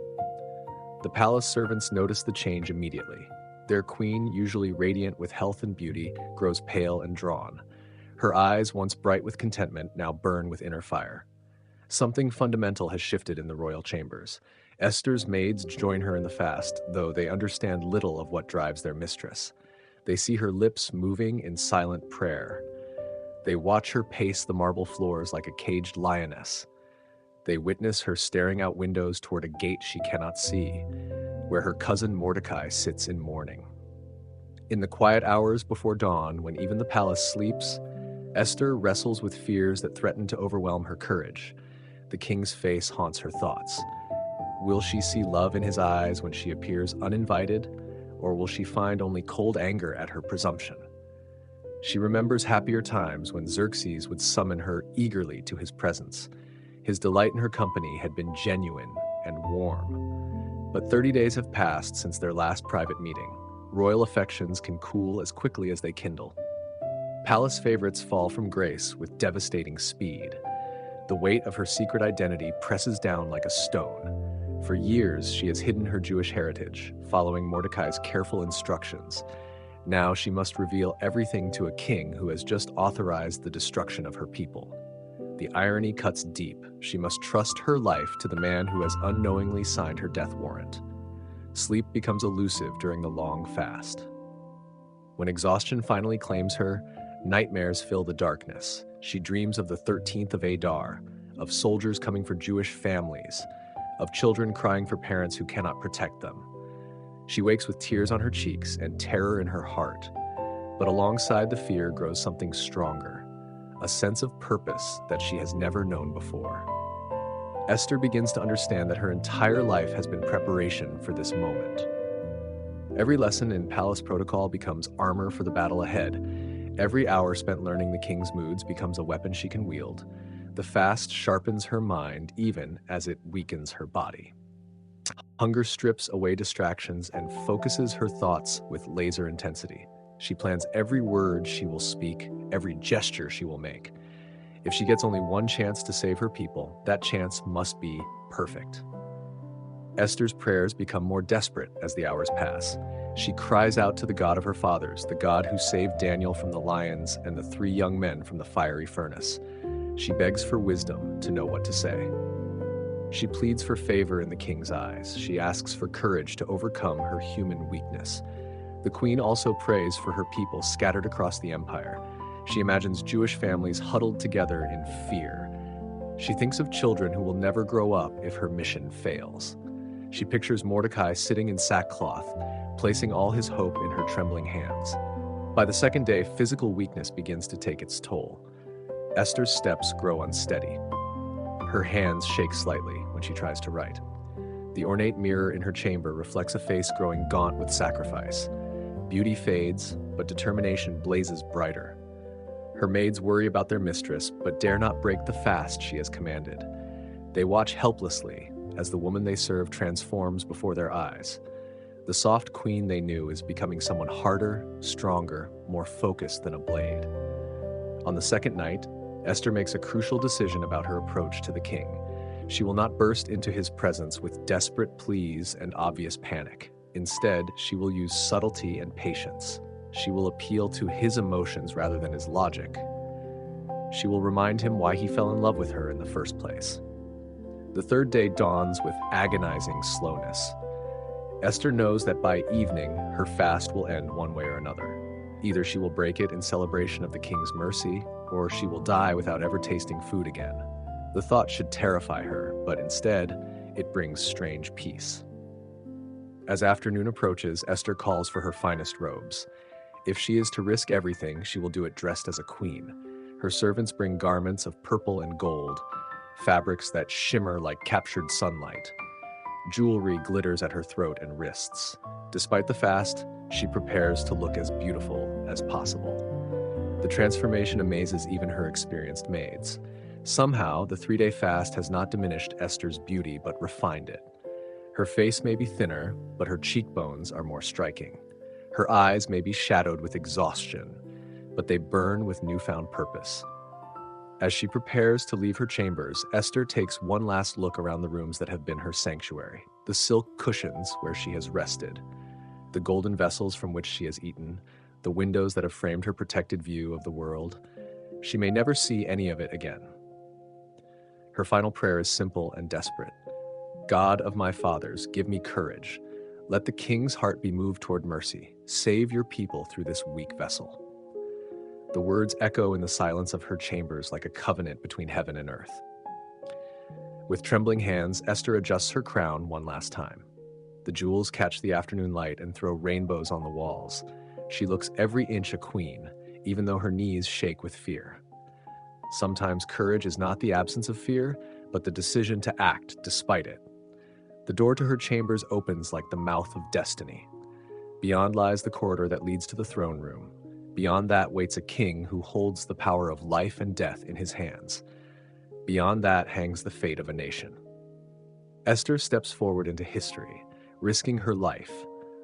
The palace servants notice the change immediately. Their queen, usually radiant with health and beauty, grows pale and drawn. Her eyes, once bright with contentment, now burn with inner fire. Something fundamental has shifted in the royal chambers. Esther's maids join her in the fast, though they understand little of what drives their mistress. They see her lips moving in silent prayer. They watch her pace the marble floors like a caged lioness. They witness her staring out windows toward a gate she cannot see, where her cousin Mordecai sits in mourning. In the quiet hours before dawn, when even the palace sleeps, Esther wrestles with fears that threaten to overwhelm her courage. The king's face haunts her thoughts. Will she see love in his eyes when she appears uninvited, or will she find only cold anger at her presumption? She remembers happier times when Xerxes would summon her eagerly to his presence. His delight in her company had been genuine and warm. But 30 days have passed since their last private meeting. Royal affections can cool as quickly as they kindle. Palace favorites fall from grace with devastating speed. The weight of her secret identity presses down like a stone. For years, she has hidden her Jewish heritage, following Mordecai's careful instructions. Now she must reveal everything to a king who has just authorized the destruction of her people. The irony cuts deep. She must trust her life to the man who has unknowingly signed her death warrant. Sleep becomes elusive during the long fast. When exhaustion finally claims her, nightmares fill the darkness. She dreams of the 13th of Adar, of soldiers coming for Jewish families, of children crying for parents who cannot protect them. She wakes with tears on her cheeks and terror in her heart. But alongside the fear grows something stronger, a sense of purpose that she has never known before. Esther begins to understand that her entire life has been preparation for this moment. Every lesson in palace protocol becomes armor for the battle ahead. Every hour spent learning the king's moods becomes a weapon she can wield. The fast sharpens her mind even as it weakens her body. Hunger strips away distractions and focuses her thoughts with laser intensity. She plans every word she will speak, every gesture she will make. If she gets only one chance to save her people, that chance must be perfect. Esther's prayers become more desperate as the hours pass. She cries out to the God of her fathers, the God who saved Daniel from the lions and the 3 young men from the fiery furnace. She begs for wisdom to know what to say. She pleads for favor in the king's eyes. She asks for courage to overcome her human weakness. The queen also prays for her people scattered across the empire. She imagines Jewish families huddled together in fear. She thinks of children who will never grow up if her mission fails. She pictures Mordecai sitting in sackcloth, placing all his hope in her trembling hands. By the second day, physical weakness begins to take its toll. Esther's steps grow unsteady. Her hands shake slightly when she tries to write. The ornate mirror in her chamber reflects a face growing gaunt with sacrifice. Beauty fades, but determination blazes brighter. Her maids worry about their mistress, but dare not break the fast she has commanded. They watch helplessly as the woman they serve transforms before their eyes. The soft queen they knew is becoming someone harder, stronger, more focused than a blade. On the second night, Esther makes a crucial decision about her approach to the king. She will not burst into his presence with desperate pleas and obvious panic. Instead, she will use subtlety and patience. She will appeal to his emotions rather than his logic. She will remind him why he fell in love with her in the first place. The third day dawns with agonizing slowness. Esther knows that by evening, her fast will end one way or another. Either she will break it in celebration of the king's mercy, or she will die without ever tasting food again. The thought should terrify her, but instead, it brings strange peace. As afternoon approaches, Esther calls for her finest robes. If she is to risk everything, she will do it dressed as a queen. Her servants bring garments of purple and gold, fabrics that shimmer like captured sunlight. Jewelry glitters at her throat and wrists. Despite the fast, she prepares to look as beautiful as possible. The transformation amazes even her experienced maids. Somehow, the 3-day fast has not diminished Esther's beauty, but refined it. Her face may be thinner, but her cheekbones are more striking. Her eyes may be shadowed with exhaustion, but they burn with newfound purpose. As she prepares to leave her chambers, Esther takes one last look around the rooms that have been her sanctuary, the silk cushions where she has rested, the golden vessels from which she has eaten, the windows that have framed her protected view of the world. She may never see any of it again. Her final prayer is simple and desperate. God of my fathers, give me courage. Let the king's heart be moved toward mercy. Save your people through this weak vessel. The words echo in the silence of her chambers like a covenant between heaven and earth. With trembling hands, Esther adjusts her crown one last time. The jewels catch the afternoon light and throw rainbows on the walls. She looks every inch a queen, even though her knees shake with fear. Sometimes courage is not the absence of fear, but the decision to act despite it. The door to her chambers opens like the mouth of destiny. Beyond lies the corridor that leads to the throne room. Beyond that waits a king who holds the power of life and death in his hands. Beyond that hangs the fate of a nation. Esther steps forward into history, risking her life.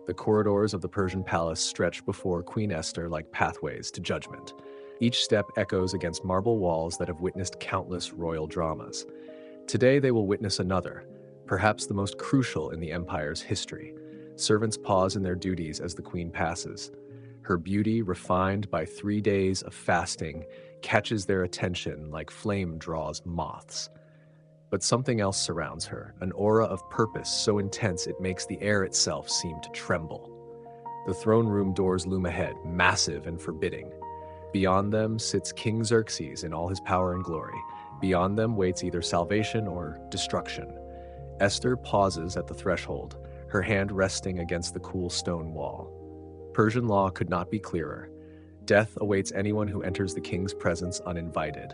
The corridors of the Persian palace stretch before Queen Esther like pathways to judgment. Each step echoes against marble walls that have witnessed countless royal dramas. Today they will witness another, perhaps the most crucial in the empire's history. Servants pause in their duties as the queen passes. Her beauty, refined by 3 days of fasting, catches their attention like flame draws moths. But something else surrounds her, an aura of purpose so intense it makes the air itself seem to tremble. The throne room doors loom ahead, massive and forbidding. Beyond them sits King Xerxes in all his power and glory. Beyond them waits either salvation or destruction. Esther pauses at the threshold, her hand resting against the cool stone wall. Persian law could not be clearer. Death awaits anyone who enters the king's presence uninvited.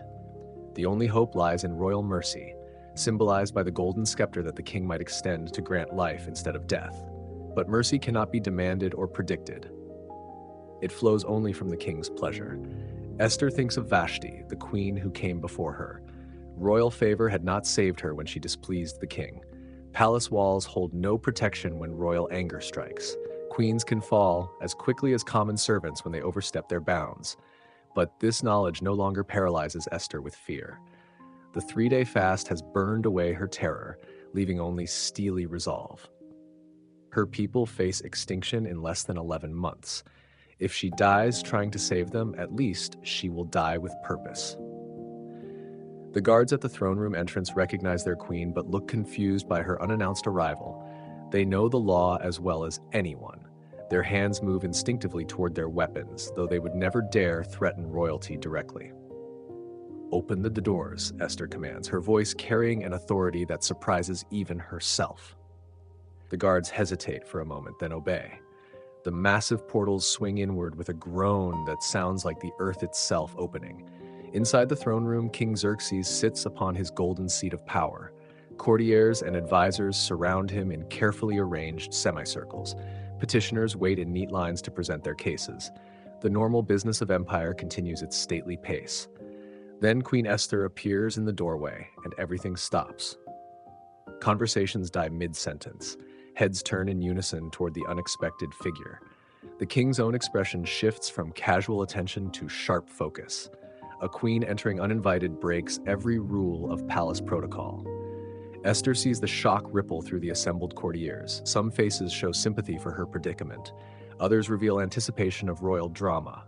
The only hope lies in royal mercy, symbolized by the golden scepter that the king might extend to grant life instead of death. But mercy cannot be demanded or predicted. It flows only from the king's pleasure. Esther thinks of Vashti, the queen who came before her. Royal favor had not saved her when she displeased the king. Palace walls hold no protection when royal anger strikes. Queens can fall as quickly as common servants when they overstep their bounds. But this knowledge no longer paralyzes Esther with fear. The 3-day fast has burned away her terror, leaving only steely resolve. Her people face extinction in less than 11 months. If she dies trying to save them, at least she will die with purpose. The guards at the throne room entrance recognize their queen, but look confused by her unannounced arrival. They know the law as well as anyone. Their hands move instinctively toward their weapons, though they would never dare threaten royalty directly. "Open the doors," Esther commands, her voice carrying an authority that surprises even herself. The guards hesitate for a moment, then obey. The massive portals swing inward with a groan that sounds like the earth itself opening. Inside the throne room, King Xerxes sits upon his golden seat of power. Courtiers and advisors surround him in carefully arranged semicircles. Petitioners wait in neat lines to present their cases. The normal business of empire continues its stately pace. Then Queen Esther appears in the doorway, and everything stops. Conversations die mid-sentence. Heads turn in unison toward the unexpected figure. The king's own expression shifts from casual attention to sharp focus. A queen entering uninvited breaks every rule of palace protocol. Esther sees the shock ripple through the assembled courtiers. Some faces show sympathy for her predicament. Others reveal anticipation of royal drama.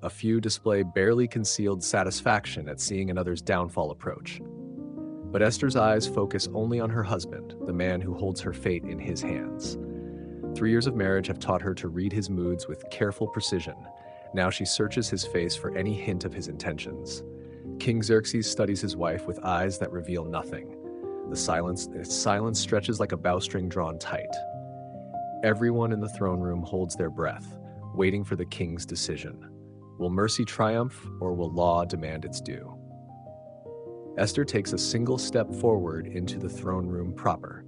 A few display barely concealed satisfaction at seeing another's downfall approach. But Esther's eyes focus only on her husband, the man who holds her fate in his hands. 3 years of marriage have taught her to read his moods with careful precision. Now she searches his face for any hint of his intentions. King Xerxes studies his wife with eyes that reveal nothing. The silence stretches like a bowstring drawn tight. Everyone in the throne room holds their breath, waiting for the king's decision. Will mercy triumph, or will law demand its due? Esther takes a single step forward into the throne room proper.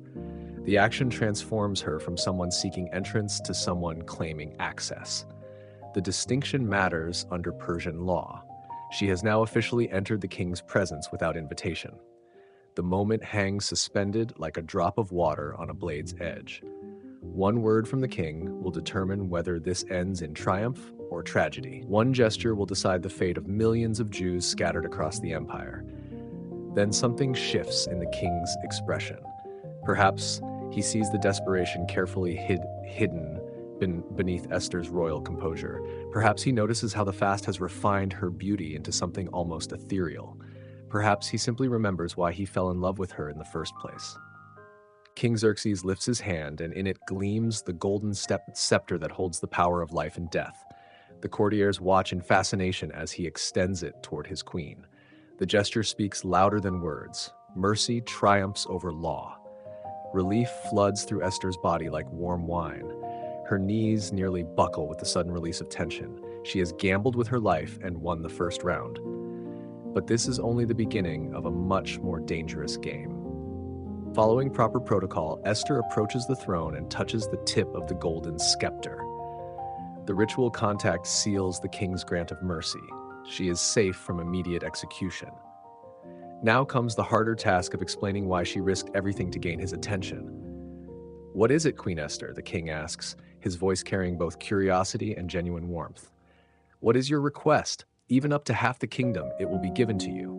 The action transforms her from someone seeking entrance to someone claiming access. The distinction matters under Persian law. She has now officially entered the king's presence without invitation. The moment hangs suspended like a drop of water on a blade's edge. One word from the king will determine whether this ends in triumph or tragedy. One gesture will decide the fate of millions of Jews scattered across the empire. Then something shifts in the king's expression. Perhaps he sees the desperation carefully hidden beneath Esther's royal composure. Perhaps he notices how the fast has refined her beauty into something almost ethereal. Perhaps he simply remembers why he fell in love with her in the first place. King Xerxes lifts his hand, and in it gleams the golden scepter that holds the power of life and death. The courtiers watch in fascination as he extends it toward his queen. The gesture speaks louder than words. Mercy triumphs over law. Relief floods through Esther's body like warm wine. Her knees nearly buckle with the sudden release of tension. She has gambled with her life and won the first round. But this is only the beginning of a much more dangerous game. Following proper protocol, Esther approaches the throne and touches the tip of the golden scepter. The ritual contact seals the king's grant of mercy. She is safe from immediate execution. Now comes the harder task of explaining why she risked everything to gain his attention. "What is it, Queen Esther?" the king asks, his voice carrying both curiosity and genuine warmth. "What is your request? Even up to half the kingdom, it will be given to you."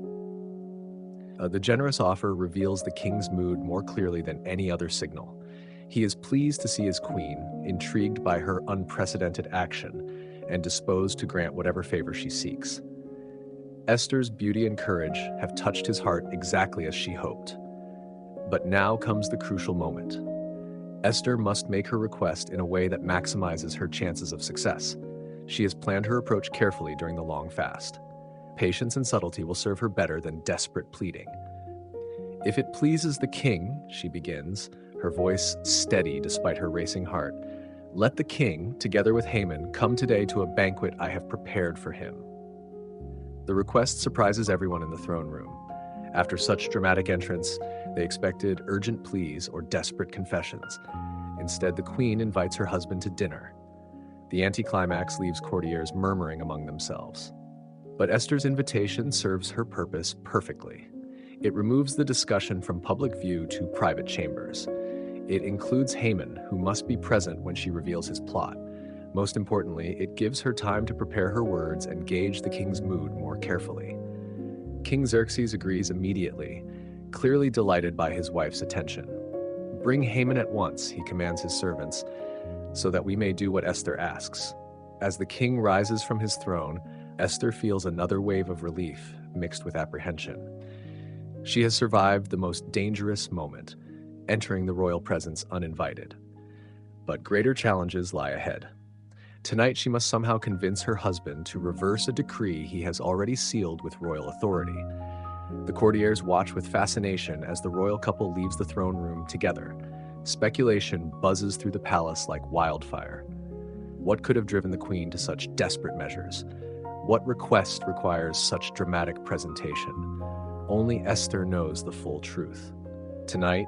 The generous offer reveals the king's mood more clearly than any other signal. He is pleased to see his queen, intrigued by her unprecedented action, and disposed to grant whatever favor she seeks. Esther's beauty and courage have touched his heart exactly as she hoped. But now comes the crucial moment. Esther must make her request in a way that maximizes her chances of success. She has planned her approach carefully during the long fast. Patience and subtlety will serve her better than desperate pleading. "If it pleases the king," she begins, her voice steady despite her racing heart, "let the king, together with Haman, come today to a banquet I have prepared for him." The request surprises everyone in the throne room. After such dramatic entrance, they expected urgent pleas or desperate confessions. Instead, the queen invites her husband to dinner. The anticlimax leaves courtiers murmuring among themselves. But Esther's invitation serves her purpose perfectly. It removes the discussion from public view to private chambers. It includes Haman, who must be present when she reveals his plot. Most importantly, it gives her time to prepare her words and gauge the king's mood more carefully. King Xerxes agrees immediately, clearly delighted by his wife's attention. "Bring Haman at once," he commands his servants, "so that we may do what Esther asks." As the king rises from his throne, Esther feels another wave of relief mixed with apprehension. She has survived the most dangerous moment, entering the royal presence uninvited. But greater challenges lie ahead. Tonight she must somehow convince her husband to reverse a decree he has already sealed with royal authority. The courtiers watch with fascination as the royal couple leaves the throne room together. Speculation buzzes through the palace like wildfire. What could have driven the queen to such desperate measures? What request requires such dramatic presentation? Only Esther knows the full truth. Tonight,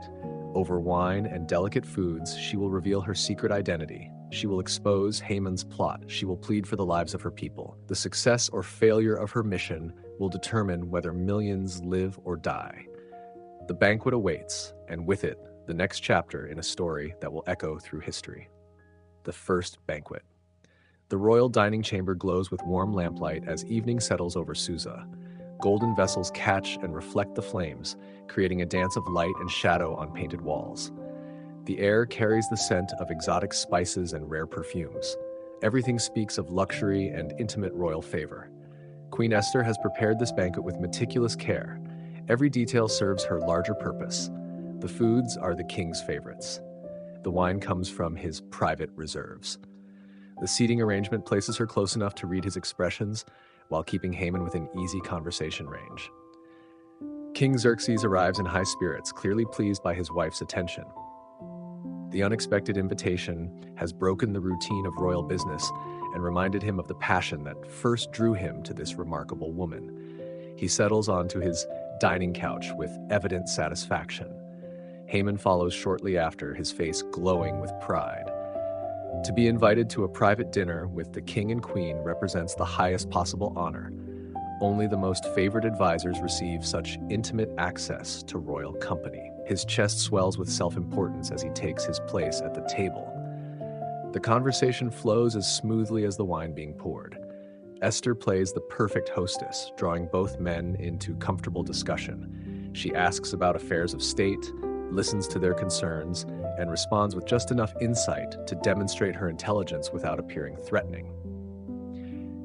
over wine and delicate foods, she will reveal her secret identity. She will expose Haman's plot. She will plead for the lives of her people. The success or failure of her mission will determine whether millions live or die. The banquet awaits, and with it, the next chapter in a story that will echo through history. The first banquet. The royal dining chamber glows with warm lamplight as evening settles over Susa. Golden vessels catch and reflect the flames, creating a dance of light and shadow on painted walls. The air carries the scent of exotic spices and rare perfumes. Everything speaks of luxury and intimate royal favor. Queen Esther has prepared this banquet with meticulous care. Every detail serves her larger purpose. The foods are the king's favorites. The wine comes from his private reserves. The seating arrangement places her close enough to read his expressions while keeping Haman within easy conversation range. King Xerxes arrives in high spirits, clearly pleased by his wife's attention. The unexpected invitation has broken the routine of royal business and reminded him of the passion that first drew him to this remarkable woman. He settles onto his dining couch with evident satisfaction. Haman follows shortly after, his face glowing with pride. To be invited to a private dinner with the king and queen represents the highest possible honor. Only the most favored advisors receive such intimate access to royal company. His chest swells with self-importance as he takes his place at the table. The conversation flows as smoothly as the wine being poured. Esther plays the perfect hostess, drawing both men into comfortable discussion. She asks about affairs of state, listens to their concerns, and responds with just enough insight to demonstrate her intelligence without appearing threatening.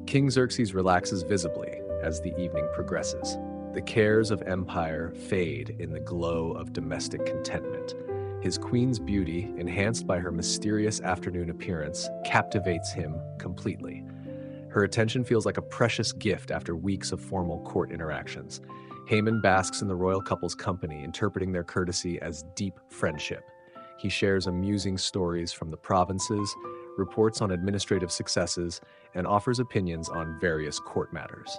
King Xerxes relaxes visibly as the evening progresses. The cares of empire fade in the glow of domestic contentment. His queen's beauty, enhanced by her mysterious afternoon appearance, captivates him completely. Her attention feels like a precious gift after weeks of formal court interactions. Haman basks in the royal couple's company, interpreting their courtesy as deep friendship. He shares amusing stories from the provinces, reports on administrative successes, and offers opinions on various court matters.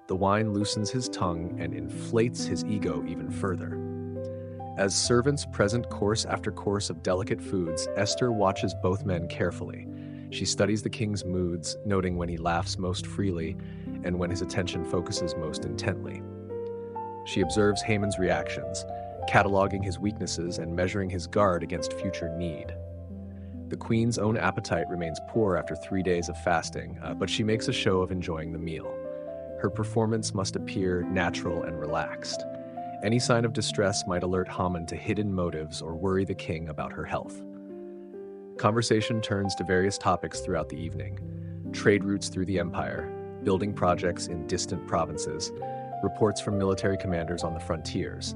The wine loosens his tongue and inflates his ego even further. As servants present course after course of delicate foods, Esther watches both men carefully. She studies the king's moods, noting when he laughs most freely and when his attention focuses most intently. She observes Haman's reactions, cataloging his weaknesses and measuring his guard against future need. The queen's own appetite remains poor after 3 days of fasting, but she makes a show of enjoying the meal. Her performance must appear natural and relaxed. Any sign of distress might alert Haman to hidden motives or worry the king about her health. Conversation turns to various topics throughout the evening: trade routes through the empire, building projects in distant provinces, reports from military commanders on the frontiers,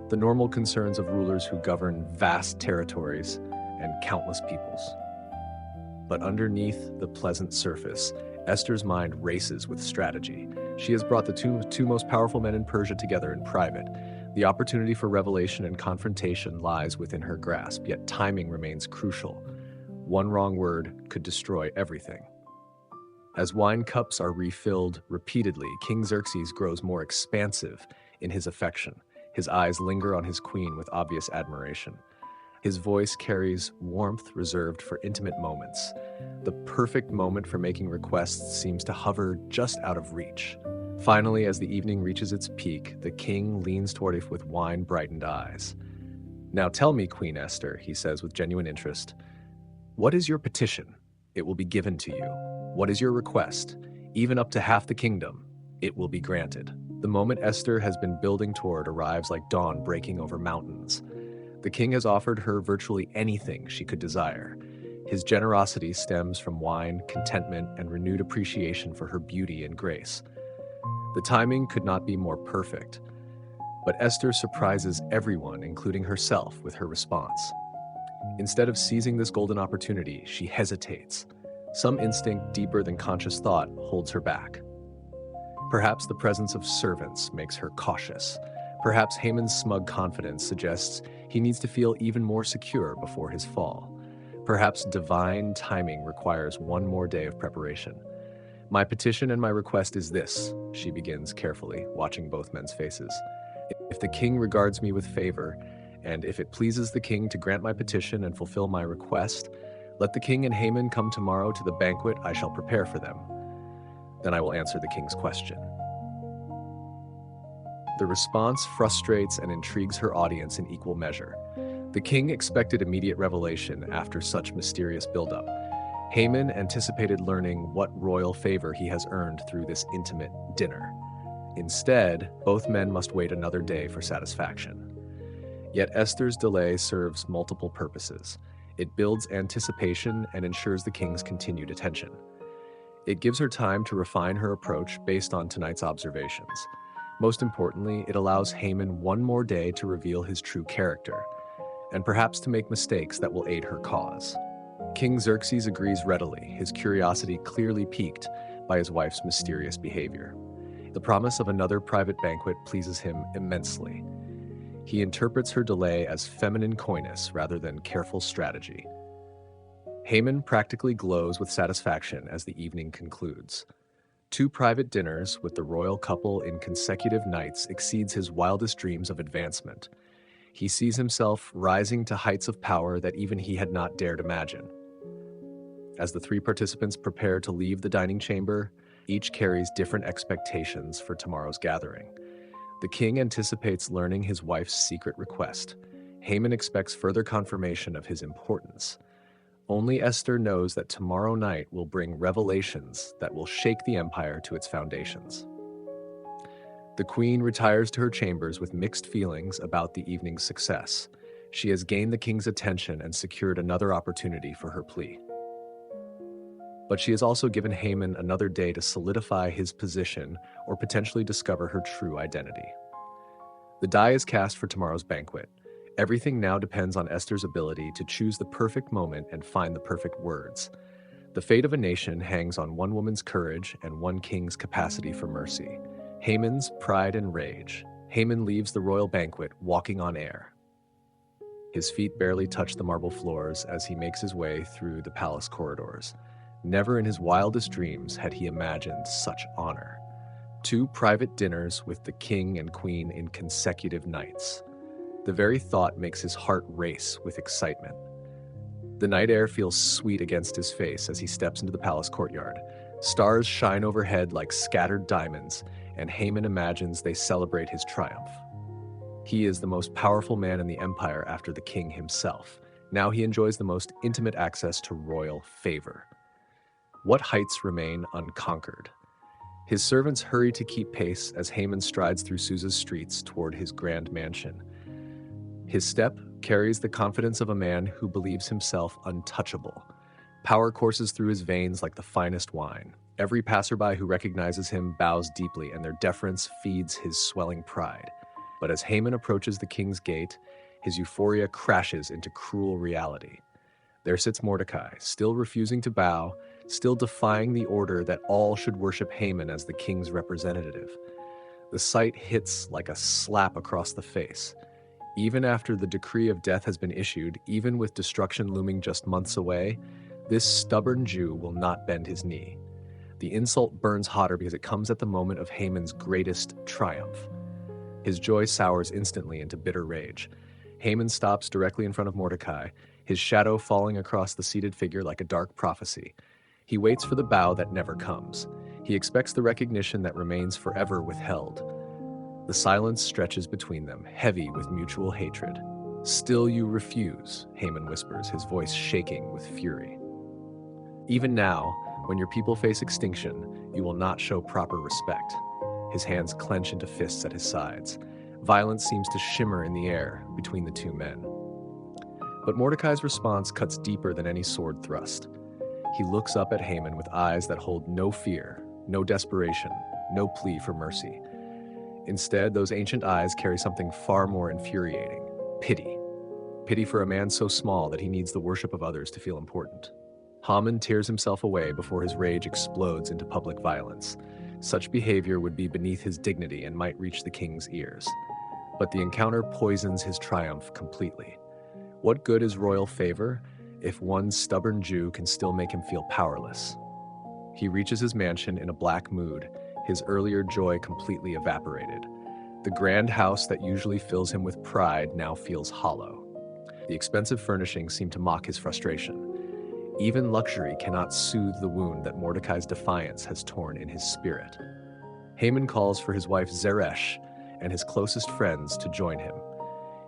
the normal concerns of rulers who govern vast territories and countless peoples. But underneath the pleasant surface, Esther's mind races with strategy. She has brought the two most powerful men in Persia together in private. The opportunity for revelation and confrontation lies within her grasp, yet timing remains crucial. One wrong word could destroy everything. As wine cups are refilled repeatedly, King Xerxes grows more expansive in his affection. His eyes linger on his queen with obvious admiration. His voice carries warmth reserved for intimate moments. The perfect moment for making requests seems to hover just out of reach. Finally, as the evening reaches its peak, the king leans toward her with wine-brightened eyes. "Now tell me, Queen Esther," he says with genuine interest, "what is your petition? It will be given to you. What is your request? Even up to half the kingdom, it will be granted." The moment Esther has been building toward arrives like dawn breaking over mountains. The king has offered her virtually anything she could desire. His generosity stems from wine, contentment, and renewed appreciation for her beauty and grace. The timing could not be more perfect, but Esther surprises everyone, including herself, with her response. Instead of seizing this golden opportunity, she hesitates. Some instinct deeper than conscious thought holds her back. Perhaps the presence of servants makes her cautious. Perhaps Haman's smug confidence suggests he needs to feel even more secure before his fall. Perhaps divine timing requires one more day of preparation. "My petition and my request is this," she begins carefully, watching both men's faces. If the king regards me with favor, and if it pleases the king to grant my petition and fulfill my request, let the king and Haman come tomorrow to the banquet I shall prepare for them. Then I will answer the king's question." The response frustrates and intrigues her audience in equal measure. The king expected immediate revelation after such mysterious buildup. Haman anticipated learning what royal favor he has earned through this intimate dinner. Instead, both men must wait another day for satisfaction. Yet Esther's delay serves multiple purposes. It builds anticipation and ensures the king's continued attention. It gives her time to refine her approach based on tonight's observations. Most importantly, it allows Haman one more day to reveal his true character, and perhaps to make mistakes that will aid her cause. King Xerxes agrees readily, his curiosity clearly piqued by his wife's mysterious behavior. The promise of another private banquet pleases him immensely. He interprets her delay as feminine coyness rather than careful strategy. Haman practically glows with satisfaction as the evening concludes. 2 private dinners with the royal couple in consecutive nights exceeds his wildest dreams of advancement. He sees himself rising to heights of power that even he had not dared imagine. As the 3 participants prepare to leave the dining chamber, each carries different expectations for tomorrow's gathering. The king anticipates learning his wife's secret request. Haman expects further confirmation of his importance. Only Esther knows that tomorrow night will bring revelations that will shake the empire to its foundations. The queen retires to her chambers with mixed feelings about the evening's success. She has gained the king's attention and secured another opportunity for her plea. But she has also given Haman another day to solidify his position or potentially discover her true identity. The die is cast for tomorrow's banquet. Everything now depends on Esther's ability to choose the perfect moment and find the perfect words. The fate of a nation hangs on one woman's courage and one king's capacity for mercy. Haman's pride and rage. Haman leaves the royal banquet walking on air. His feet barely touch the marble floors as he makes his way through the palace corridors. Never in his wildest dreams had he imagined such honor. 2 private dinners with the king and queen in consecutive nights. The very thought makes his heart race with excitement. The night air feels sweet against his face as he steps into the palace courtyard. Stars shine overhead like scattered diamonds, and Haman imagines they celebrate his triumph. He is the most powerful man in the empire after the king himself. Now he enjoys the most intimate access to royal favor. What heights remain unconquered? His servants hurry to keep pace as Haman strides through Susa's streets toward his grand mansion. His step carries the confidence of a man who believes himself untouchable. Power courses through his veins like the finest wine. Every passerby who recognizes him bows deeply, and their deference feeds his swelling pride. But as Haman approaches the king's gate, his euphoria crashes into cruel reality. There sits Mordecai, still refusing to bow, still defying the order that all should worship Haman as the king's representative. The sight hits like a slap across the face. Even after the decree of death has been issued, even with destruction looming just months away, this stubborn Jew will not bend his knee. The insult burns hotter because it comes at the moment of Haman's greatest triumph. His joy sours instantly into bitter rage. Haman stops directly in front of Mordecai, his shadow falling across the seated figure like a dark prophecy. He waits for the bow that never comes. He expects the recognition that remains forever withheld. The silence stretches between them, heavy with mutual hatred. "Still you refuse," Haman whispers, his voice shaking with fury. "Even now, when your people face extinction, you will not show proper respect." His hands clench into fists at his sides. Violence seems to shimmer in the air between the 2 men. But Mordecai's response cuts deeper than any sword thrust. He looks up at Haman with eyes that hold no fear, no desperation, no plea for mercy. Instead, those ancient eyes carry something far more infuriating: pity. Pity for a man so small that he needs the worship of others to feel important. Haman tears himself away before his rage explodes into public violence. Such behavior would be beneath his dignity and might reach the king's ears. But the encounter poisons his triumph completely. What good is royal favor if one stubborn Jew can still make him feel powerless? He reaches his mansion in a black mood, his earlier joy completely evaporated. The grand house that usually fills him with pride now feels hollow. The expensive furnishings seem to mock his frustration. Even luxury cannot soothe the wound that Mordecai's defiance has torn in his spirit. Haman calls for his wife Zeresh and his closest friends to join him.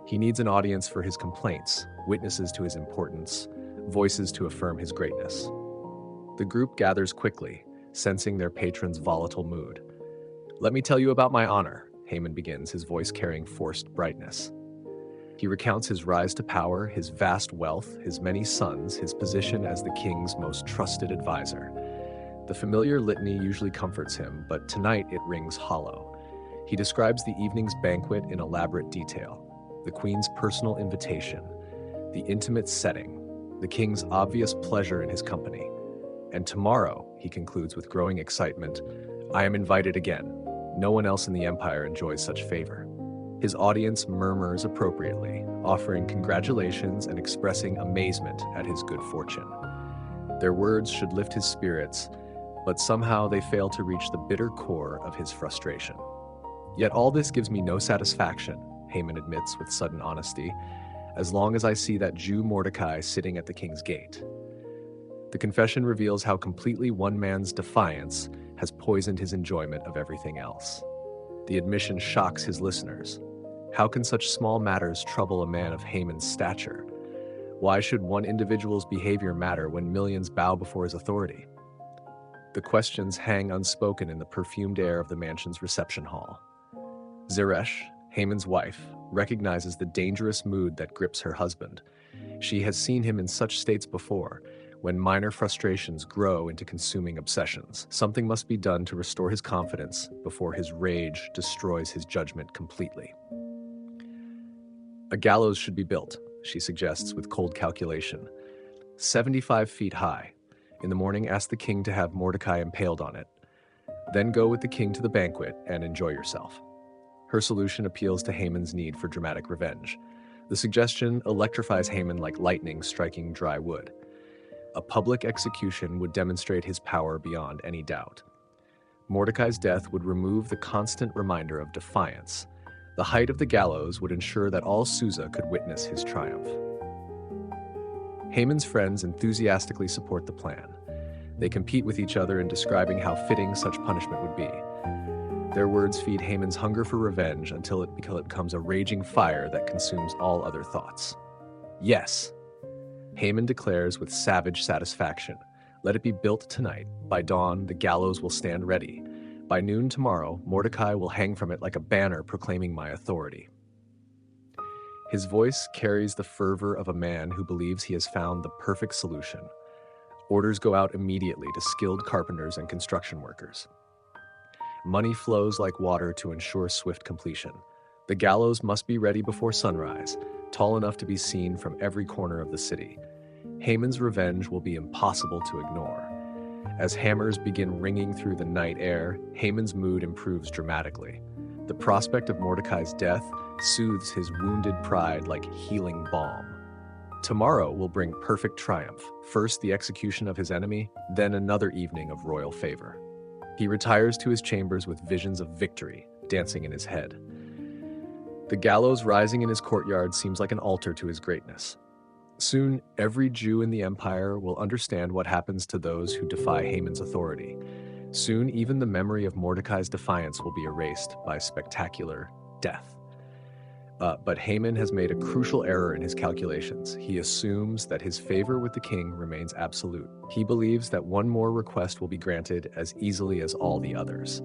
He needs an audience for his complaints, witnesses to his importance, voices to affirm his greatness. The group gathers quickly, sensing their patron's volatile mood. "Let me tell you about my honor," Haman begins, his voice carrying forced brightness. He recounts his rise to power, his vast wealth, his many sons, his position as the king's most trusted advisor. The familiar litany usually comforts him, but tonight it rings hollow. He describes the evening's banquet in elaborate detail, the queen's personal invitation, the intimate setting, the king's obvious pleasure in his company. And tomorrow, he concludes with growing excitement, "I am invited again. No one else in the empire enjoys such favor." His audience murmurs appropriately, offering congratulations and expressing amazement at his good fortune. Their words should lift his spirits, but somehow they fail to reach the bitter core of his frustration. "Yet all this gives me no satisfaction," Haman admits with sudden honesty, "as long as I see that Jew Mordecai sitting at the king's gate." The confession reveals how completely one man's defiance has poisoned his enjoyment of everything else. The admission shocks his listeners. How can such small matters trouble a man of Haman's stature? Why should one individual's behavior matter when millions bow before his authority? The questions hang unspoken in the perfumed air of the mansion's reception hall. Zeresh, Haman's wife, recognizes the dangerous mood that grips her husband. She has seen him in such states before, when minor frustrations grow into consuming obsessions. Something must be done to restore his confidence before his rage destroys his judgment completely. "A gallows should be built," she suggests with cold calculation. 75 feet high. In the morning, ask the king to have Mordecai impaled on it. Then go with the king to the banquet and enjoy yourself. Her solution appeals to Haman's need for dramatic revenge. The suggestion electrifies Haman like lightning striking dry wood. A public execution would demonstrate his power beyond any doubt. Mordecai's death would remove the constant reminder of defiance. The height of the gallows would ensure that all Susa could witness his triumph. Haman's friends enthusiastically support the plan. They compete with each other in describing how fitting such punishment would be. Their words feed Haman's hunger for revenge until it becomes a raging fire that consumes all other thoughts. "Yes," Haman declares with savage satisfaction, "let it be built tonight. By dawn, the gallows will stand ready. By noon tomorrow, Mordecai will hang from it like a banner proclaiming my authority." His voice carries the fervor of a man who believes he has found the perfect solution. Orders go out immediately to skilled carpenters and construction workers. Money flows like water to ensure swift completion. The gallows must be ready before sunrise, tall enough to be seen from every corner of the city. Haman's revenge will be impossible to ignore. As hammers begin ringing through the night air, Haman's mood improves dramatically. The prospect of Mordecai's death soothes his wounded pride like healing balm. Tomorrow will bring perfect triumph. First the execution of his enemy, then another evening of royal favor. He retires to his chambers with visions of victory dancing in his head. The gallows rising in his courtyard seems like an altar to his greatness. Soon, every Jew in the empire will understand what happens to those who defy Haman's authority. Soon, even the memory of Mordecai's defiance will be erased by spectacular death. But Haman has made a crucial error in his calculations. He assumes that his favor with the king remains absolute. He believes that one more request will be granted as easily as all the others.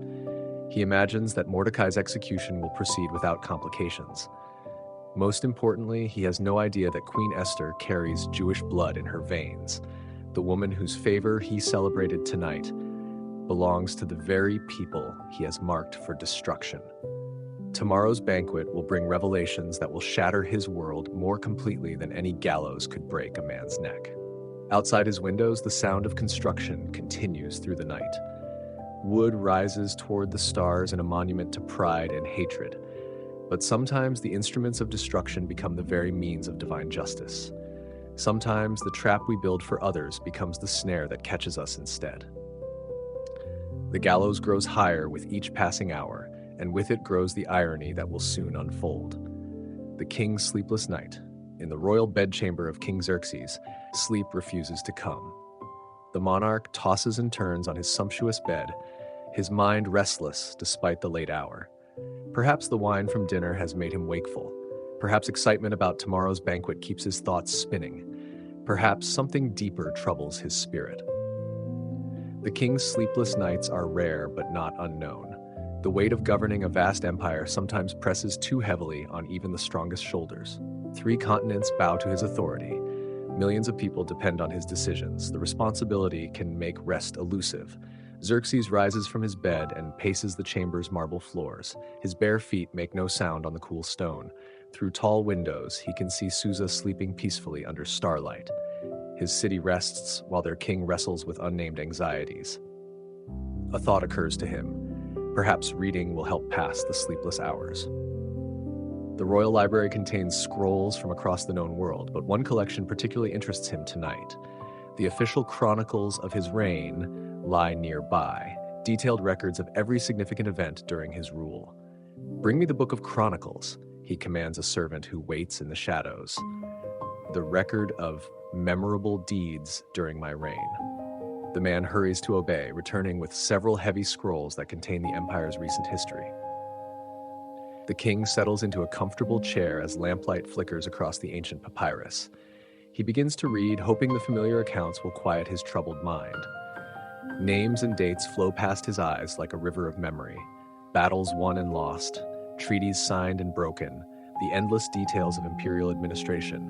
He imagines that Mordecai's execution will proceed without complications. Most importantly, he has no idea that Queen Esther carries Jewish blood in her veins. The woman whose favor he celebrated tonight belongs to the very people he has marked for destruction. Tomorrow's banquet will bring revelations that will shatter his world more completely than any gallows could break a man's neck. Outside his windows, the sound of construction continues through the night. Wood rises toward the stars in a monument to pride and hatred. But sometimes the instruments of destruction become the very means of divine justice. Sometimes the trap we build for others becomes the snare that catches us instead. The gallows grows higher with each passing hour, and with it grows the irony that will soon unfold. The king's sleepless night. In the royal bedchamber of King Xerxes, sleep refuses to come. The monarch tosses and turns on his sumptuous bed, his mind restless despite the late hour. Perhaps the wine from dinner has made him wakeful. Perhaps excitement about tomorrow's banquet keeps his thoughts spinning. Perhaps something deeper troubles his spirit. The king's sleepless nights are rare but not unknown. The weight of governing a vast empire sometimes presses too heavily on even the strongest shoulders. 3 continents bow to his authority. Millions of people depend on his decisions. The responsibility can make rest elusive. Xerxes rises from his bed and paces the chamber's marble floors. His bare feet make no sound on the cool stone. Through tall windows, he can see Susa sleeping peacefully under starlight. His city rests while their king wrestles with unnamed anxieties. A thought occurs to him. Perhaps reading will help pass the sleepless hours. The royal library contains scrolls from across the known world, but one collection particularly interests him tonight. The official chronicles of his reign lie nearby, detailed records of every significant event during his rule. "Bring me the book of Chronicles," he commands a servant who waits in the shadows. "The record of memorable deeds during my reign." The man hurries to obey, returning with several heavy scrolls that contain the empire's recent history. The king settles into a comfortable chair as lamplight flickers across the ancient papyrus. He begins to read, hoping the familiar accounts will quiet his troubled mind. Names and dates flow past his eyes like a river of memory. Battles won and lost, treaties signed and broken, the endless details of imperial administration.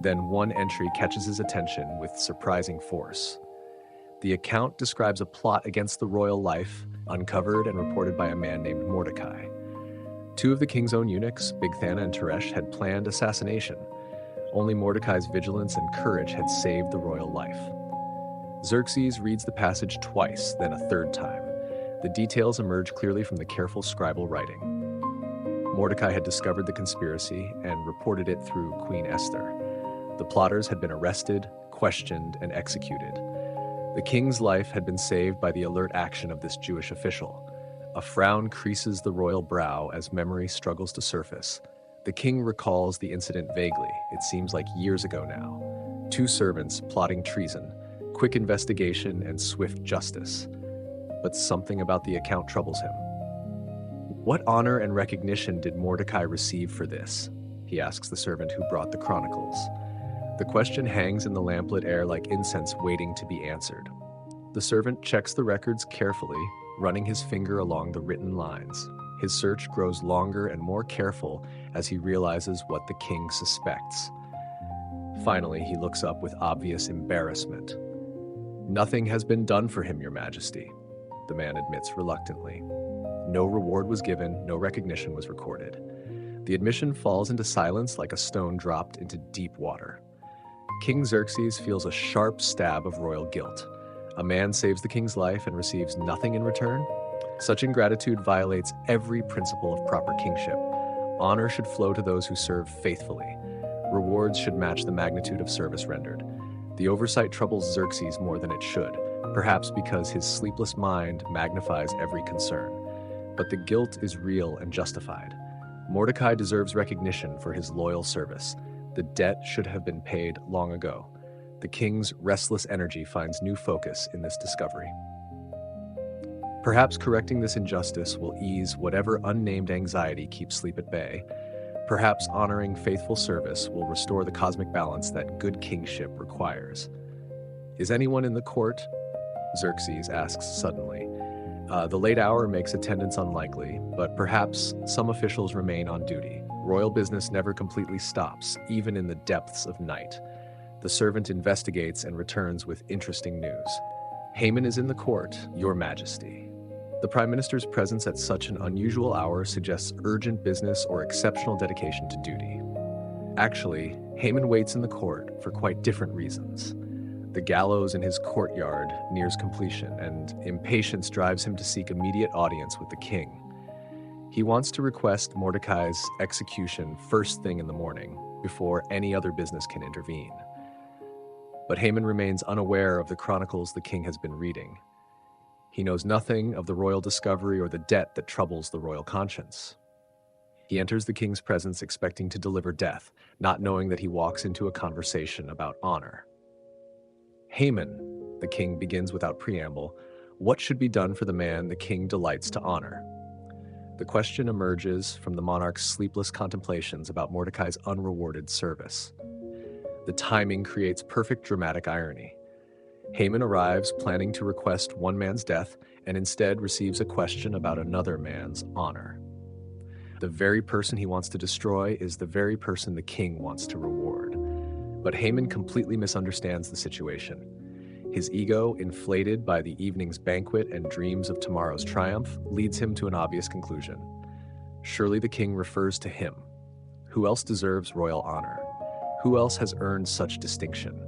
Then one entry catches his attention with surprising force. The account describes a plot against the royal life, uncovered and reported by a man named Mordecai. 2 of the king's own eunuchs, Bigthana and Teresh, had planned assassination. Only Mordecai's vigilance and courage had saved the royal life. Xerxes reads the passage twice, then a third time. The details emerge clearly from the careful scribal writing. Mordecai had discovered the conspiracy and reported it through Queen Esther. The plotters had been arrested, questioned, and executed. The king's life had been saved by the alert action of this Jewish official. A frown creases the royal brow as memory struggles to surface. The king recalls the incident vaguely. It seems like years ago now. 2 servants plotting treason, quick investigation, and swift justice. But something about the account troubles him. "What honor and recognition did Mordecai receive for this?" he asks the servant who brought the chronicles. The question hangs in the lamplit air like incense waiting to be answered. The servant checks the records carefully, running his finger along the written lines. His search grows longer and more careful as he realizes what the king suspects. Finally, he looks up with obvious embarrassment. "Nothing has been done for him, Your Majesty," the man admits reluctantly. No reward was given, no recognition was recorded. The admission falls into silence like a stone dropped into deep water. King Xerxes feels a sharp stab of royal guilt. A man saves the king's life and receives nothing in return? Such ingratitude violates every principle of proper kingship. Honor should flow to those who serve faithfully. Rewards should match the magnitude of service rendered. The oversight troubles Xerxes more than it should, perhaps because his sleepless mind magnifies every concern. But the guilt is real and justified. Mordecai deserves recognition for his loyal service. The debt should have been paid long ago. The king's restless energy finds new focus in this discovery. Perhaps correcting this injustice will ease whatever unnamed anxiety keeps sleep at bay. Perhaps honoring faithful service will restore the cosmic balance that good kingship requires. "Is anyone in the court?" Xerxes asks suddenly. The late hour makes attendance unlikely, but perhaps some officials remain on duty. Royal business never completely stops, even in the depths of night. The servant investigates and returns with interesting news. "Haman is in the court, Your Majesty." The Prime Minister's presence at such an unusual hour suggests urgent business or exceptional dedication to duty. Actually, Haman waits in the court for quite different reasons. The gallows in his courtyard nears completion, and impatience drives him to seek immediate audience with the king. He wants to request Mordecai's execution first thing in the morning, before any other business can intervene. But Haman remains unaware of the chronicles the king has been reading. He knows nothing of the royal discovery or the debt that troubles the royal conscience. He enters the king's presence expecting to deliver death, not knowing that he walks into a conversation about honor. Haman, the king begins without preamble, what should be done for the man the king delights to honor? The question emerges from the monarch's sleepless contemplations about Mordecai's unrewarded service. The timing creates perfect dramatic irony. Haman arrives planning to request one man's death and instead receives a question about another man's honor. The very person he wants to destroy is the very person the king wants to reward. But Haman completely misunderstands the situation. His ego, inflated by the evening's banquet and dreams of tomorrow's triumph, leads him to an obvious conclusion. Surely the king refers to him. Who else deserves royal honor? Who else has earned such distinction?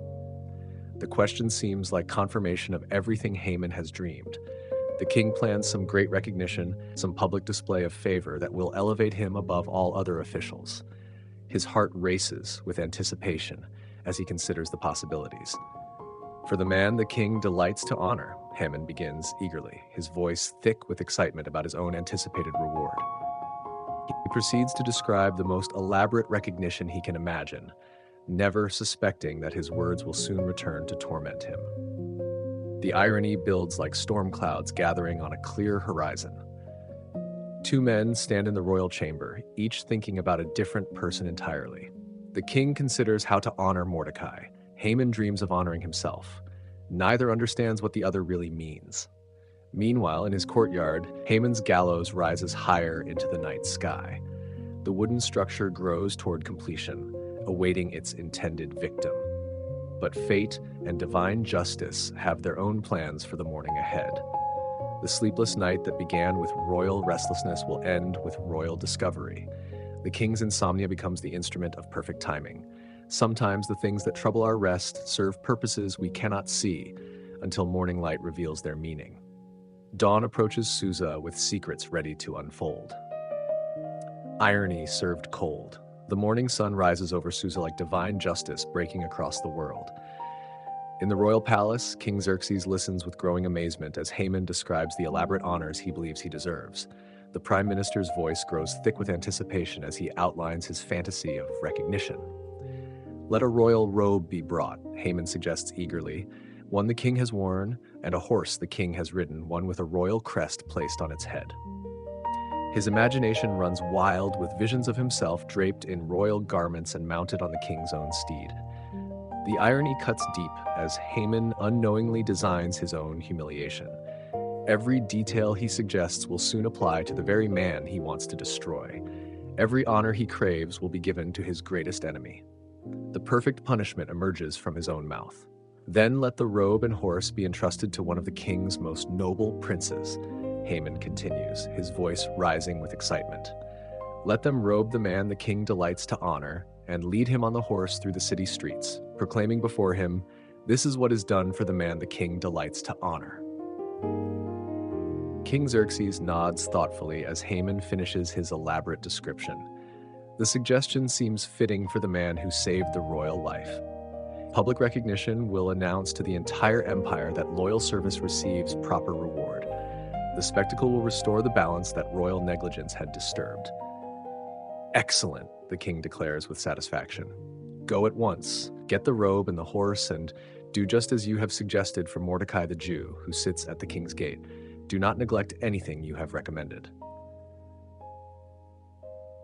The question seems like confirmation of everything Haman has dreamed. The king plans some great recognition, some public display of favor that will elevate him above all other officials. His heart races with anticipation as he considers the possibilities. For the man the king delights to honor, Haman begins eagerly, his voice thick with excitement about his own anticipated reward. He proceeds to describe the most elaborate recognition he can imagine, never suspecting that his words will soon return to torment him. The irony builds like storm clouds gathering on a clear horizon. Two men stand in the royal chamber, each thinking about a different person entirely. The king considers how to honor Mordecai. Haman dreams of honoring himself. Neither understands what the other really means. Meanwhile, in his courtyard, Haman's gallows rises higher into the night sky. The wooden structure grows toward completion, awaiting its intended victim. But fate and divine justice have their own plans for the morning ahead. The sleepless night that began with royal restlessness will end with royal discovery. The king's insomnia becomes the instrument of perfect timing. Sometimes the things that trouble our rest serve purposes we cannot see until morning light reveals their meaning. Dawn approaches Susa with secrets ready to unfold. Irony served cold. The morning sun rises over Susa like divine justice breaking across the world. In the royal palace, King Xerxes listens with growing amazement as Haman describes the elaborate honors he believes he deserves. The prime minister's voice grows thick with anticipation as he outlines his fantasy of recognition. Let a royal robe be brought, Haman suggests eagerly, one the king has worn, and a horse the king has ridden, one with a royal crest placed on its head. His imagination runs wild with visions of himself draped in royal garments and mounted on the king's own steed. The irony cuts deep as Haman unknowingly designs his own humiliation. Every detail he suggests will soon apply to the very man he wants to destroy. Every honor he craves will be given to his greatest enemy. The perfect punishment emerges from his own mouth. Then let the robe and horse be entrusted to one of the king's most noble princes, Haman continues, his voice rising with excitement. Let them robe the man the king delights to honor and lead him on the horse through the city streets, proclaiming before him, "This is what is done for the man the king delights to honor." King Xerxes nods thoughtfully as Haman finishes his elaborate description. The suggestion seems fitting for the man who saved the royal life. Public recognition will announce to the entire empire that loyal service receives proper reward. The spectacle will restore the balance that royal negligence had disturbed. "Excellent," the king declares with satisfaction. "Go at once, get the robe and the horse, and do just as you have suggested for Mordecai the Jew, who sits at the king's gate. Do not neglect anything you have recommended."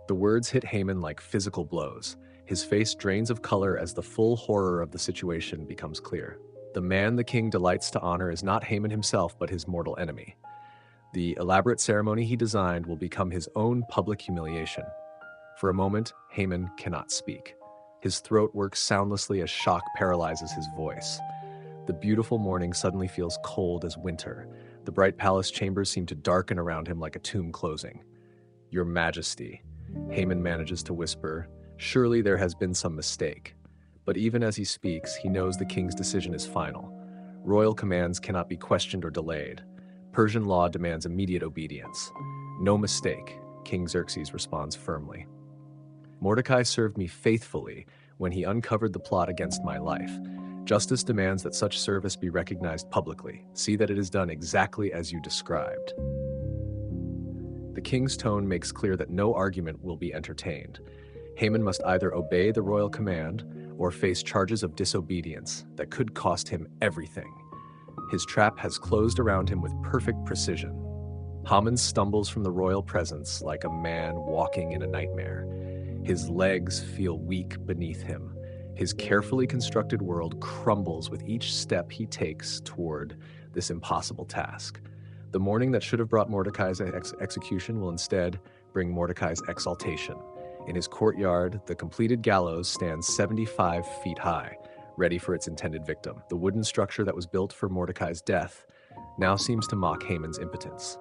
The words hit Haman like physical blows. His face drains of color as the full horror of the situation becomes clear. The man the king delights to honor is not Haman himself, but his mortal enemy. The elaborate ceremony he designed will become his own public humiliation. For a moment, Haman cannot speak. His throat works soundlessly as shock paralyzes his voice. The beautiful morning suddenly feels cold as winter. The bright palace chambers seem to darken around him like a tomb closing. "Your Majesty," Haman manages to whisper, "surely there has been some mistake." But even as he speaks, he knows the king's decision is final. Royal commands cannot be questioned or delayed. Persian law demands immediate obedience. "No mistake," King Xerxes responds firmly. "Mordecai served me faithfully when he uncovered the plot against my life. Justice demands that such service be recognized publicly. See that it is done exactly as you described. The king's tone makes clear that no argument will be entertained. Haman must either obey the royal command or face charges of disobedience that could cost him everything. His trap has closed around him with perfect precision. Haman stumbles from the royal presence like a man walking in a nightmare. His legs feel weak beneath him. His carefully constructed world crumbles with each step he takes toward this impossible task. The mourning that should have brought Mordecai's execution will instead bring Mordecai's exaltation. In his courtyard, the completed gallows stands 75 feet high, ready for its intended victim. The wooden structure that was built for Mordecai's death now seems to mock Haman's impotence.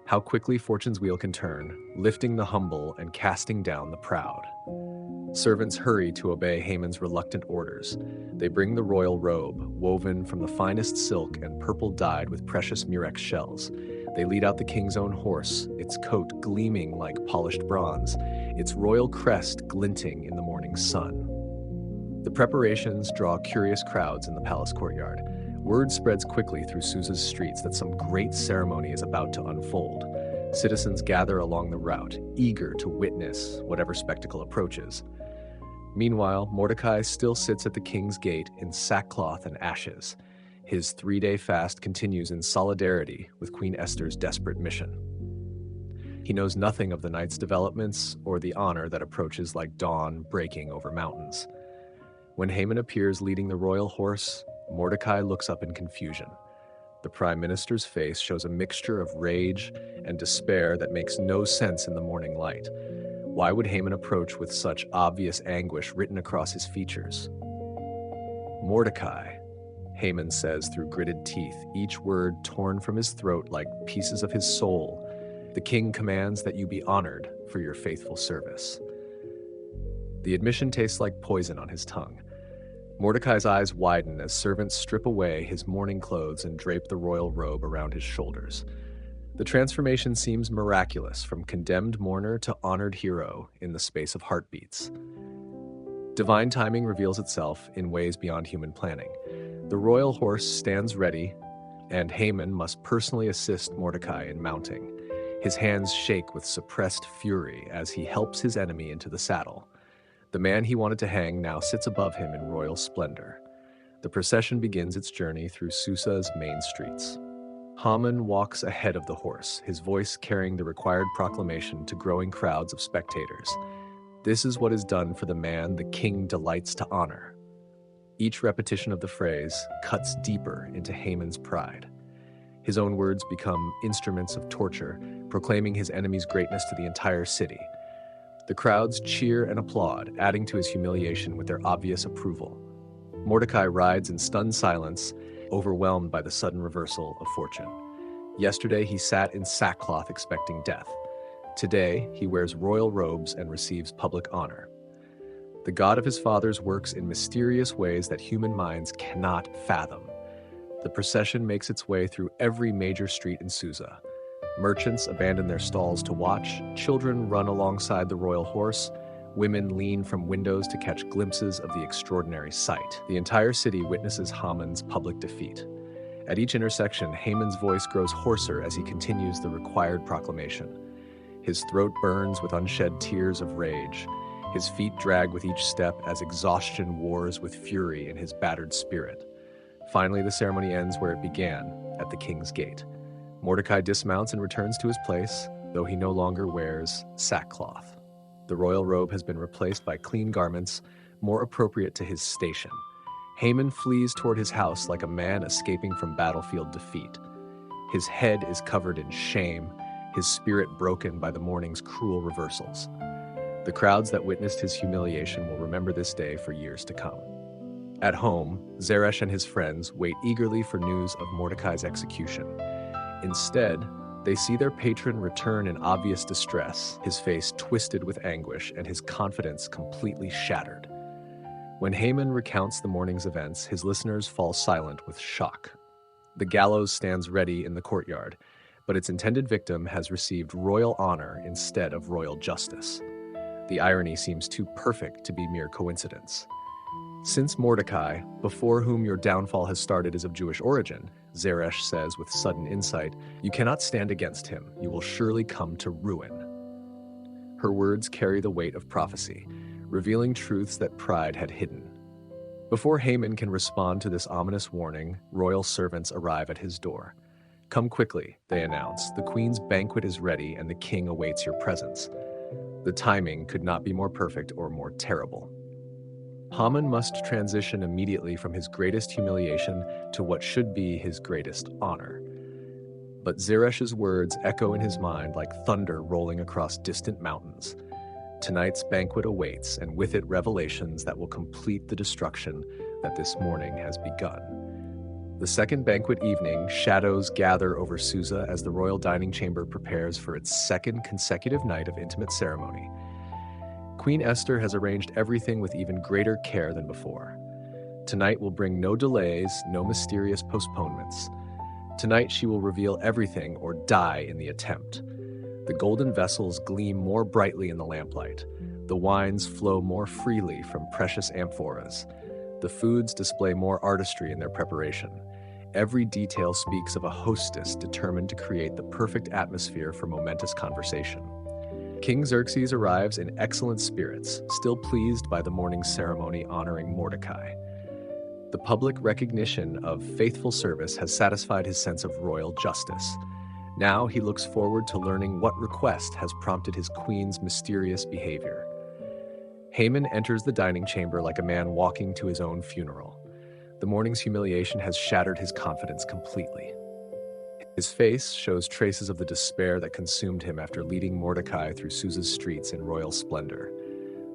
How quickly fortune's wheel can turn, lifting the humble and casting down the proud. Servants hurry to obey Haman's reluctant orders. They bring the royal robe, woven from the finest silk and purple dyed with precious murex shells. They lead out the king's own horse, its coat gleaming like polished bronze, its royal crest glinting in the morning sun. The preparations draw curious crowds in the palace courtyard. Word spreads quickly through Susa's streets that some great ceremony is about to unfold. Citizens gather along the route, eager to witness whatever spectacle approaches. Meanwhile, Mordecai still sits at the king's gate in sackcloth and ashes. His 3-day fast continues in solidarity with Queen Esther's desperate mission. He knows nothing of the night's developments or the honor that approaches like dawn breaking over mountains. When Haman appears leading the royal horse, Mordecai looks up in confusion. The prime minister's face shows a mixture of rage and despair that makes no sense in the morning light. Why would Haman approach with such obvious anguish written across his features? Mordecai, Haman says through gritted teeth, each word torn from his throat like pieces of his soul. The king commands that you be honored for your faithful service. The admission tastes like poison on his tongue. Mordecai's eyes widen as servants strip away his mourning clothes and drape the royal robe around his shoulders. The transformation seems miraculous, from condemned mourner to honored hero in the space of heartbeats. Divine timing reveals itself in ways beyond human planning. The royal horse stands ready, and Haman must personally assist Mordecai in mounting. His hands shake with suppressed fury as he helps his enemy into the saddle. The man he wanted to hang now sits above him in royal splendor. The procession begins its journey through Susa's main streets. Haman walks ahead of the horse, his voice carrying the required proclamation to growing crowds of spectators. This is what is done for the man the king delights to honor. Each repetition of the phrase cuts deeper into Haman's pride. His own words become instruments of torture, proclaiming his enemy's greatness to the entire city. The crowds cheer and applaud, adding to his humiliation with their obvious approval. Mordecai rides in stunned silence, overwhelmed by the sudden reversal of fortune. Yesterday, he sat in sackcloth expecting death. Today, he wears royal robes and receives public honor. The God of his fathers works in mysterious ways that human minds cannot fathom. The procession makes its way through every major street in Susa. Merchants abandon their stalls to watch, children run alongside the royal horse, women lean from windows to catch glimpses of the extraordinary sight. The entire city witnesses Haman's public defeat. At each intersection, Haman's voice grows hoarser as he continues the required proclamation. His throat burns with unshed tears of rage. His feet drag with each step as exhaustion wars with fury in his battered spirit. Finally, the ceremony ends where it began, at the king's gate. Mordecai dismounts and returns to his place, though he no longer wears sackcloth. The royal robe has been replaced by clean garments, more appropriate to his station. Haman flees toward his house like a man escaping from battlefield defeat. His head is covered in shame, his spirit broken by the morning's cruel reversals. The crowds that witnessed his humiliation will remember this day for years to come. At home, Zeresh and his friends wait eagerly for news of Mordecai's execution. Instead, they see their patron return in obvious distress, his face twisted with anguish and his confidence completely shattered. When Haman recounts the morning's events, his listeners fall silent with shock. The gallows stands ready in the courtyard, but its intended victim has received royal honor instead of royal justice. The irony seems too perfect to be mere coincidence. Since Mordecai, before whom your downfall has started, is of Jewish origin, Zeresh says with sudden insight, you cannot stand against him. You will surely come to ruin. Her words carry the weight of prophecy, revealing truths that pride had hidden. Before Haman can respond to this ominous warning, royal servants arrive at his door. Come quickly, they announce. The queen's banquet is ready and the king awaits your presence. The timing could not be more perfect or more terrible. Haman must transition immediately from his greatest humiliation to what should be his greatest honor. But Zeresh's words echo in his mind like thunder rolling across distant mountains. Tonight's banquet awaits, and with it revelations that will complete the destruction that this morning has begun. The second banquet evening, shadows gather over Susa as the royal dining chamber prepares for its second consecutive night of intimate ceremony. Queen Esther has arranged everything with even greater care than before. Tonight will bring no delays, no mysterious postponements. Tonight she will reveal everything or die in the attempt. The golden vessels gleam more brightly in the lamplight. The wines flow more freely from precious amphoras. The foods display more artistry in their preparation. Every detail speaks of a hostess determined to create the perfect atmosphere for momentous conversation. King Xerxes arrives in excellent spirits, still pleased by the morning's ceremony honoring Mordecai. The public recognition of faithful service has satisfied his sense of royal justice. Now he looks forward to learning what request has prompted his queen's mysterious behavior. Haman enters the dining chamber like a man walking to his own funeral. The morning's humiliation has shattered his confidence completely. His face shows traces of the despair that consumed him after leading Mordecai through Susa's streets in royal splendor.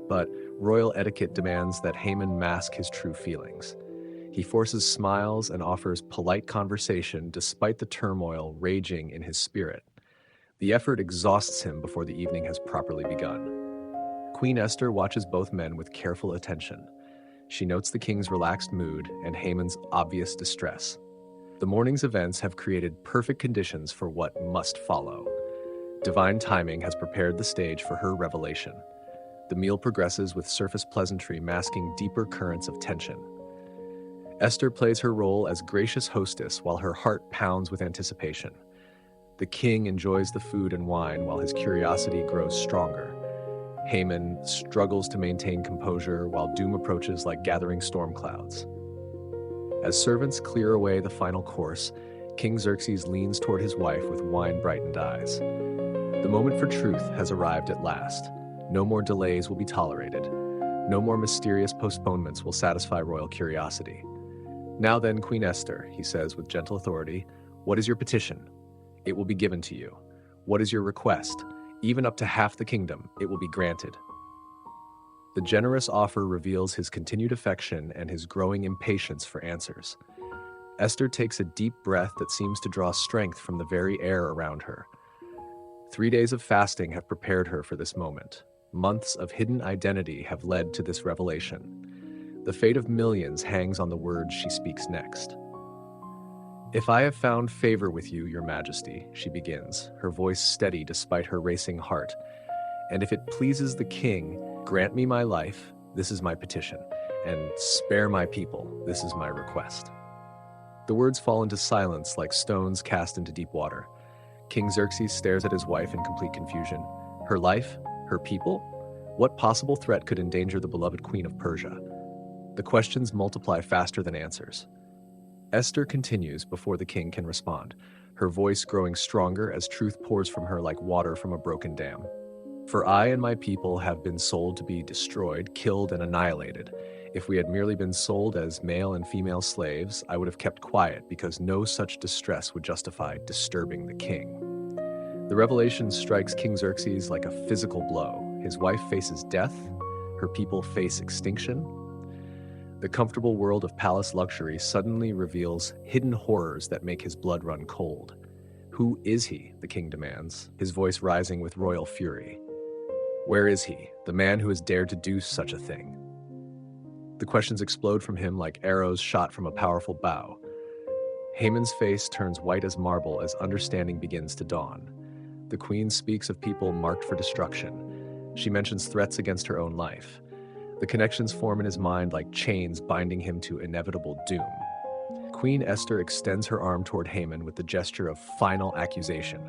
But royal etiquette demands that Haman mask his true feelings. He forces smiles and offers polite conversation despite the turmoil raging in his spirit. The effort exhausts him before the evening has properly begun. Queen Esther watches both men with careful attention. She notes the king's relaxed mood and Haman's obvious distress. The morning's events have created perfect conditions for what must follow. Divine timing has prepared the stage for her revelation. The meal progresses with surface pleasantry masking deeper currents of tension. Esther plays her role as gracious hostess while her heart pounds with anticipation. The king enjoys the food and wine while his curiosity grows stronger. Haman struggles to maintain composure while doom approaches like gathering storm clouds. As servants clear away the final course, King Xerxes leans toward his wife with wine-brightened eyes. The moment for truth has arrived at last. No more delays will be tolerated. No more mysterious postponements will satisfy royal curiosity. Now then, Queen Esther, he says with gentle authority, what is your petition? It will be given to you. What is your request? Even up to half the kingdom, it will be granted. The generous offer reveals his continued affection and his growing impatience for answers. Esther takes a deep breath that seems to draw strength from the very air around her. 3 days of fasting have prepared her for this moment. Months of hidden identity have led to this revelation. The fate of millions hangs on the words she speaks next. If I have found favor with you, Your Majesty, she begins, her voice steady despite her racing heart, and if it pleases the king, grant me my life, this is my petition, and spare my people, this is my request. The words fall into silence like stones cast into deep water. King Xerxes stares at his wife in complete confusion. Her life? Her people? What possible threat could endanger the beloved queen of Persia? The questions multiply faster than answers. Esther continues before the king can respond, her voice growing stronger as truth pours from her like water from a broken dam. For I and my people have been sold to be destroyed, killed, and annihilated. If we had merely been sold as male and female slaves, I would have kept quiet because no such distress would justify disturbing the king. The revelation strikes King Xerxes like a physical blow. His wife faces death, her people face extinction. The comfortable world of palace luxury suddenly reveals hidden horrors that make his blood run cold. Who is he? The king demands, his voice rising with royal fury. Where is he, the man who has dared to do such a thing? The questions explode from him like arrows shot from a powerful bow. Haman's face turns white as marble as understanding begins to dawn. The queen speaks of people marked for destruction. She mentions threats against her own life. The connections form in his mind like chains binding him to inevitable doom. Queen Esther extends her arm toward Haman with the gesture of final accusation.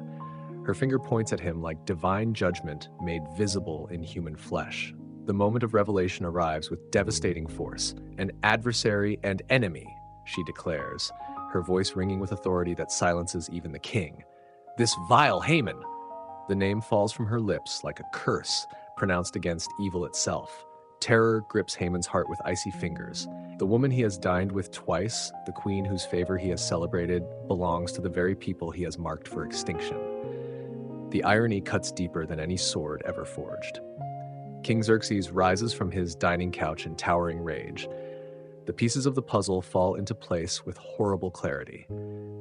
Her finger points at him like divine judgment made visible in human flesh. The moment of revelation arrives with devastating force. An adversary and enemy, she declares, her voice ringing with authority that silences even the king. This vile Haman! The name falls from her lips like a curse pronounced against evil itself. Terror grips Haman's heart with icy fingers. The woman he has dined with twice, the queen whose favor he has celebrated, belongs to the very people he has marked for extinction. The irony cuts deeper than any sword ever forged. King Xerxes rises from his dining couch in towering rage. The pieces of the puzzle fall into place with horrible clarity.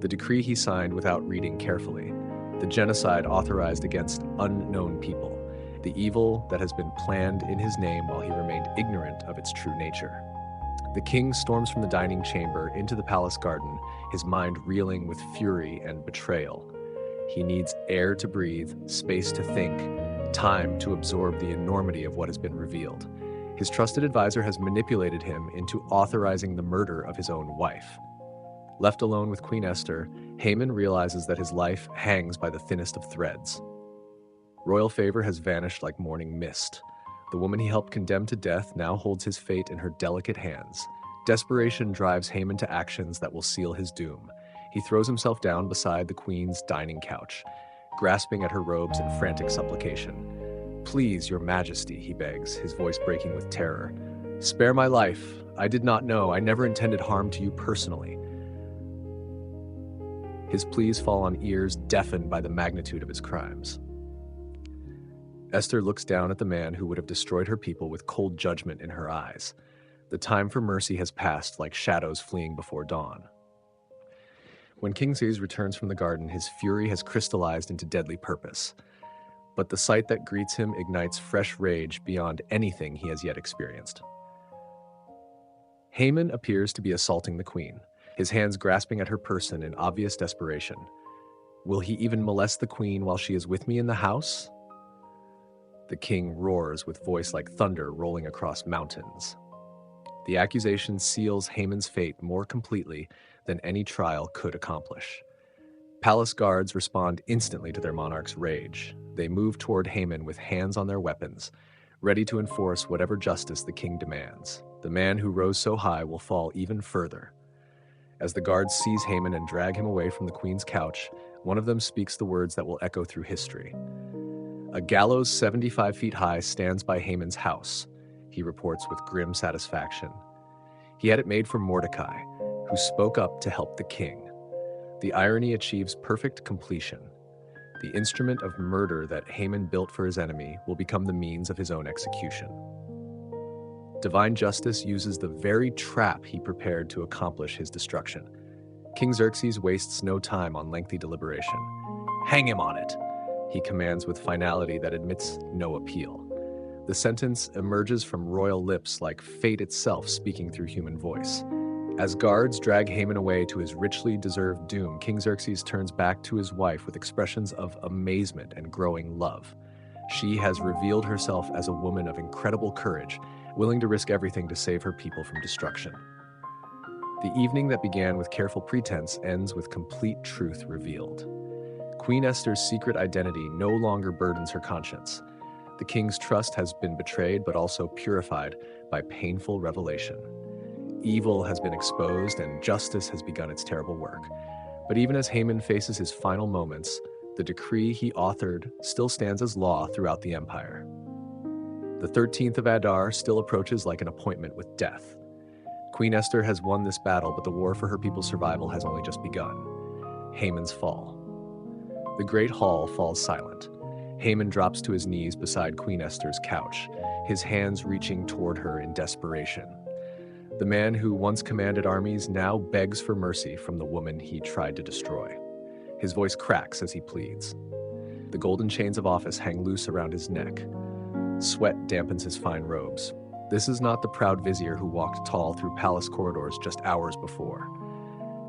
The decree he signed without reading carefully. The genocide authorized against unknown people. The evil that has been planned in his name while he remained ignorant of its true nature. The king storms from the dining chamber into the palace garden, his mind reeling with fury and betrayal. He needs air to breathe, space to think, time to absorb the enormity of what has been revealed. His trusted advisor has manipulated him into authorizing the murder of his own wife. Left alone with Queen Esther, Haman realizes that his life hangs by the thinnest of threads. Royal favor has vanished like morning mist. The woman he helped condemn to death now holds his fate in her delicate hands. Desperation drives Haman to actions that will seal his doom. He throws himself down beside the queen's dining couch, grasping at her robes in frantic supplication. "Please, your majesty," he begs, his voice breaking with terror. "Spare my life. I did not know. I never intended harm to you personally." His pleas fall on ears deafened by the magnitude of his crimes. Esther looks down at the man who would have destroyed her people with cold judgment in her eyes. The time for mercy has passed like shadows fleeing before dawn. When King Xerxes returns from the garden, his fury has crystallized into deadly purpose. But the sight that greets him ignites fresh rage beyond anything he has yet experienced. Haman appears to be assaulting the queen, his hands grasping at her person in obvious desperation. Will he even molest the queen while she is with me in the house? The king roars with voice like thunder rolling across mountains. The accusation seals Haman's fate more completely than any trial could accomplish. Palace guards respond instantly to their monarch's rage. They move toward Haman with hands on their weapons, ready to enforce whatever justice the king demands. The man who rose so high will fall even further. As the guards seize Haman and drag him away from the queen's couch, one of them speaks the words that will echo through history. "A gallows 75 feet high stands by Haman's house," he reports with grim satisfaction. He had it made for Mordecai, who spoke up to help the king. The irony achieves perfect completion. The instrument of murder that Haman built for his enemy will become the means of his own execution. Divine justice uses the very trap he prepared to accomplish his destruction. King Xerxes wastes no time on lengthy deliberation. "Hang him on it," he commands with finality that admits no appeal. The sentence emerges from royal lips like fate itself speaking through human voice. As guards drag Haman away to his richly deserved doom, King Xerxes turns back to his wife with expressions of amazement and growing love. She has revealed herself as a woman of incredible courage, willing to risk everything to save her people from destruction. The evening that began with careful pretense ends with complete truth revealed. Queen Esther's secret identity no longer burdens her conscience. The king's trust has been betrayed, but also purified by painful revelation. Evil has been exposed and justice has begun its terrible work. But even as Haman faces his final moments, the decree he authored still stands as law throughout the empire. The 13th of Adar still approaches like an appointment with death. Queen Esther has won this battle, but the war for her people's survival has only just begun. Haman's fall. The great hall falls silent. Haman drops to his knees beside Queen Esther's couch, his hands reaching toward her in desperation. The man who once commanded armies now begs for mercy from the woman he tried to destroy. His voice cracks as he pleads. The golden chains of office hang loose around his neck. Sweat dampens his fine robes. This is not the proud vizier who walked tall through palace corridors just hours before.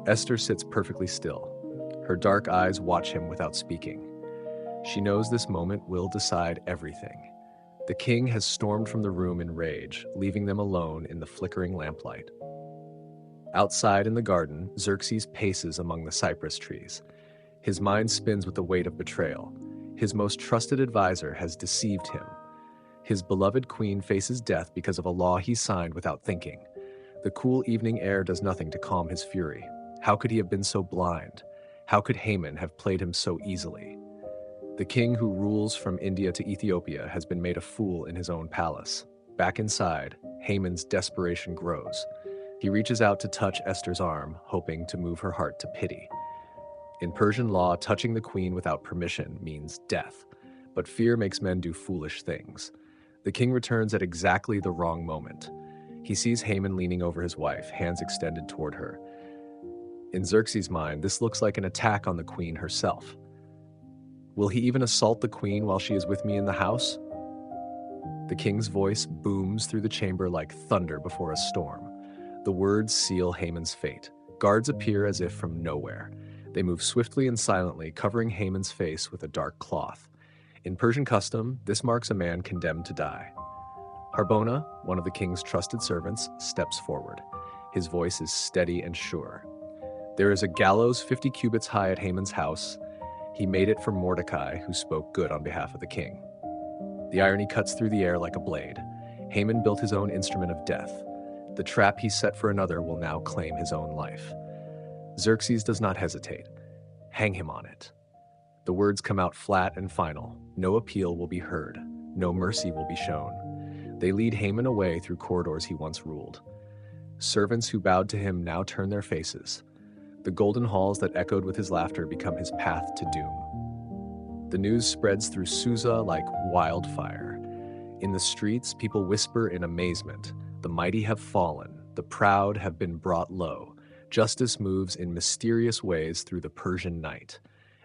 Esther sits perfectly still. Her dark eyes watch him without speaking. She knows this moment will decide everything. The king has stormed from the room in rage, leaving them alone in the flickering lamplight. Outside in the garden, Xerxes paces among the cypress trees. His mind spins with the weight of betrayal. His most trusted advisor has deceived him. His beloved queen faces death because of a law he signed without thinking. The cool evening air does nothing to calm his fury. How could he have been so blind? How could Haman have played him so easily? The king who rules from India to Ethiopia has been made a fool in his own palace. Back inside, Haman's desperation grows. He reaches out to touch Esther's arm, hoping to move her heart to pity. In Persian law, touching the queen without permission means death, but fear makes men do foolish things. The king returns at exactly the wrong moment. He sees Haman leaning over his wife, hands extended toward her. In Xerxes' mind, this looks like an attack on the queen herself. Will he even assault the queen while she is with me in the house? The king's voice booms through the chamber like thunder before a storm. The words seal Haman's fate. Guards appear as if from nowhere. They move swiftly and silently, covering Haman's face with a dark cloth. In Persian custom, this marks a man condemned to die. Harbona, one of the king's trusted servants, steps forward. His voice is steady and sure. There is a gallows 50 cubits high at Haman's house. He made it for Mordecai, who spoke good on behalf of the king. The irony cuts through the air like a blade. Haman built his own instrument of death. The trap he set for another will now claim his own life. Xerxes does not hesitate. Hang him on it. The words come out flat and final. No appeal will be heard. No mercy will be shown. They lead Haman away through corridors he once ruled. Servants who bowed to him now turn their faces. The golden halls that echoed with his laughter become his path to doom. The news spreads through Susa like wildfire. In the streets, people whisper in amazement. The mighty have fallen. The proud have been brought low. Justice moves in mysterious ways through the Persian night.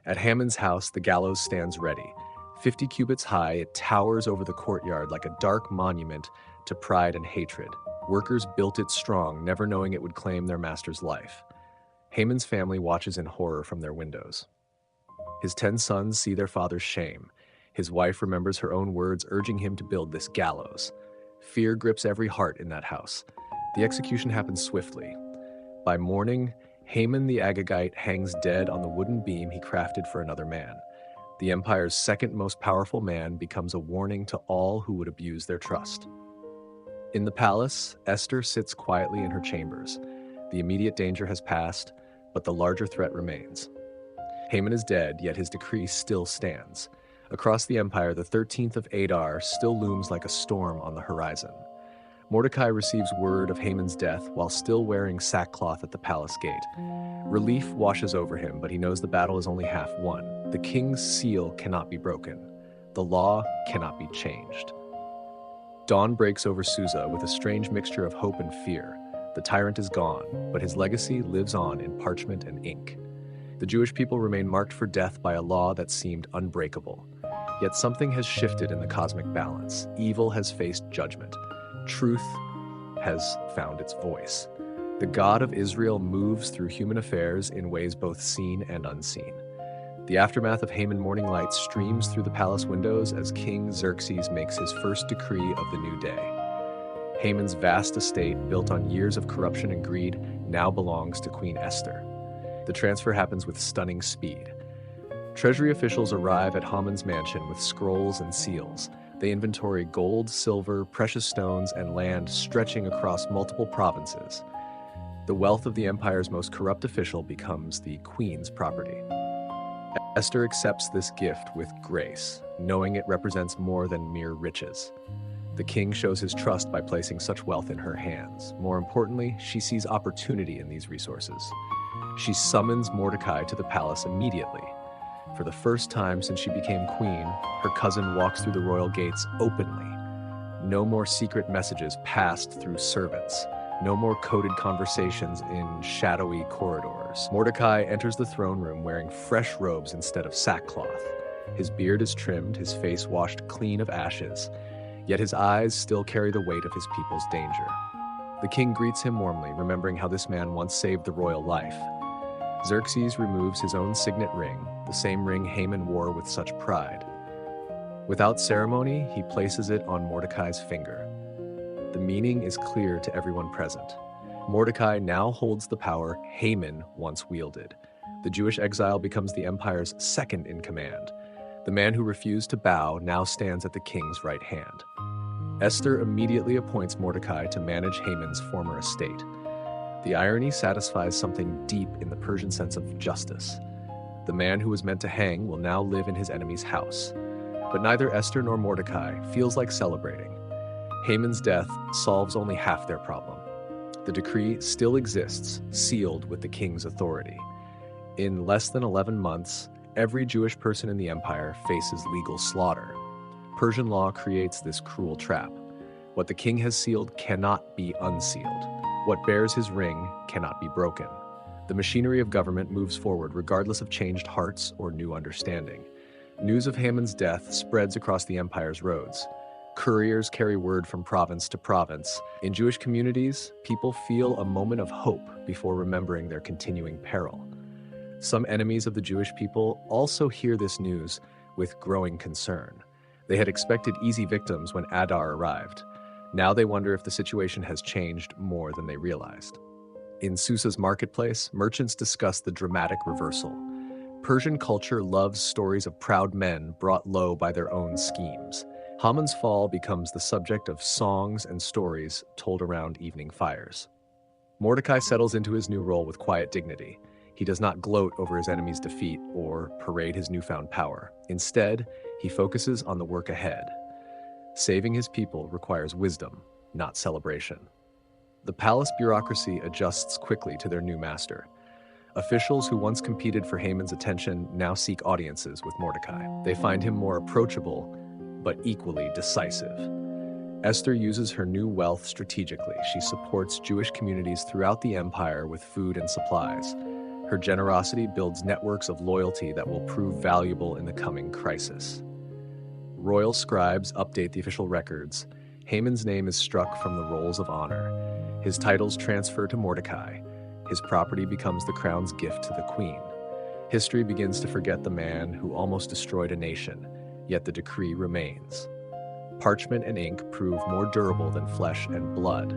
At Haman's house, the gallows stands ready. 50 cubits high, it towers over the courtyard like a dark monument to pride and hatred. Workers built it strong, never knowing it would claim their master's life. Haman's family watches in horror from their windows. His 10 sons see their father's shame. His wife remembers her own words urging him to build this gallows. Fear grips every heart in that house. The execution happens swiftly. By morning, Haman the Agagite hangs dead on the wooden beam he crafted for another man. The empire's second most powerful man becomes a warning to all who would abuse their trust. In the palace, Esther sits quietly in her chambers. The immediate danger has passed, but the larger threat remains. Haman is dead, yet his decree still stands. Across the empire, the 13th of Adar still looms like a storm on the horizon. Mordecai receives word of Haman's death while still wearing sackcloth at the palace gate. Relief washes over him, but he knows the battle is only half won. The king's seal cannot be broken. The law cannot be changed. Dawn breaks over Susa with a strange mixture of hope and fear. The tyrant is gone, but his legacy lives on in parchment and ink. The Jewish people remain marked for death by a law that seemed unbreakable. Yet something has shifted in the cosmic balance. Evil has faced judgment. Truth has found its voice. The God of Israel moves through human affairs in ways both seen and unseen. The aftermath of Haman morning light streams through the palace windows as King Xerxes makes his first decree of the new day. Haman's vast estate, built on years of corruption and greed, now belongs to Queen Esther. The transfer happens with stunning speed. Treasury officials arrive at Haman's mansion with scrolls and seals. They inventory gold, silver, precious stones, and land stretching across multiple provinces. The wealth of the empire's most corrupt official becomes the queen's property. Esther accepts this gift with grace, knowing it represents more than mere riches. The king shows his trust by placing such wealth in her hands. More importantly, she sees opportunity in these resources. She summons Mordecai to the palace immediately. For the first time since she became queen, her cousin walks through the royal gates openly. No more secret messages passed through servants. No more coded conversations in shadowy corridors. Mordecai enters the throne room wearing fresh robes instead of sackcloth. His beard is trimmed, his face washed clean of ashes. Yet his eyes still carry the weight of his people's danger. The king greets him warmly, remembering how this man once saved the royal life. Xerxes removes his own signet ring, the same ring Haman wore with such pride. Without ceremony, he places it on Mordecai's finger. The meaning is clear to everyone present. Mordecai now holds the power Haman once wielded. The Jewish exile becomes the empire's second in command. The man who refused to bow now stands at the king's right hand. Esther immediately appoints Mordecai to manage Haman's former estate. The irony satisfies something deep in the Persian sense of justice. The man who was meant to hang will now live in his enemy's house. But neither Esther nor Mordecai feels like celebrating. Haman's death solves only half their problem. The decree still exists, sealed with the king's authority. In less than 11 months, every Jewish person in the empire faces legal slaughter. Persian law creates this cruel trap. What the king has sealed cannot be unsealed. What bears his ring cannot be broken. The machinery of government moves forward regardless of changed hearts or new understanding. News of Haman's death spreads across the empire's roads. Couriers carry word from province to province. In Jewish communities, people feel a moment of hope before remembering their continuing peril. Some enemies of the Jewish people also hear this news with growing concern. They had expected easy victims when Adar arrived. Now they wonder if the situation has changed more than they realized. In Susa's marketplace, merchants discuss the dramatic reversal. Persian culture loves stories of proud men brought low by their own schemes. Haman's fall becomes the subject of songs and stories told around evening fires. Mordecai settles into his new role with quiet dignity. He does not gloat over his enemy's defeat or parade his newfound power. Instead, he focuses on the work ahead. Saving his people requires wisdom, not celebration. The palace bureaucracy adjusts quickly to their new master. Officials who once competed for Haman's attention now seek audiences with Mordecai. They find him more approachable, but equally decisive. Esther uses her new wealth strategically. She supports Jewish communities throughout the empire with food and supplies. Her generosity builds networks of loyalty that will prove valuable in the coming crisis. Royal scribes update the official records. Haman's name is struck from the rolls of honor. His titles transfer to Mordecai. His property becomes the crown's gift to the queen. History begins to forget the man who almost destroyed a nation, yet the decree remains. Parchment and ink prove more durable than flesh and blood.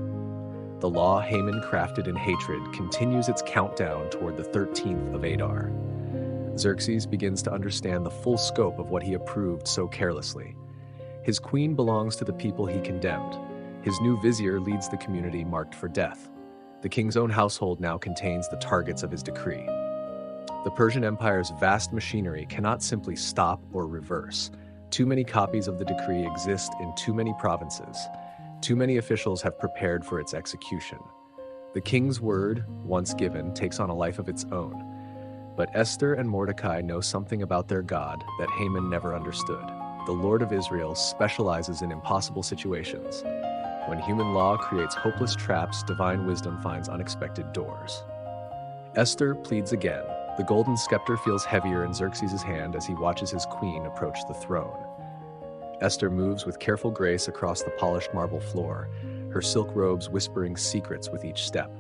The law Haman crafted in hatred continues its countdown toward the 13th of Adar. Xerxes begins to understand the full scope of what he approved so carelessly. His queen belongs to the people he condemned. His new vizier leads the community marked for death. The king's own household now contains the targets of his decree. The Persian Empire's vast machinery cannot simply stop or reverse. Too many copies of the decree exist in too many provinces. Too many officials have prepared for its execution. The king's word, once given, takes on a life of its own. But Esther and Mordecai know something about their God that Haman never understood. The Lord of Israel specializes in impossible situations. When human law creates hopeless traps, divine wisdom finds unexpected doors. Esther pleads again. The golden scepter feels heavier in Xerxes' hand as he watches his queen approach the throne. Esther moves with careful grace across the polished marble floor, her silk robes whispering secrets with each step.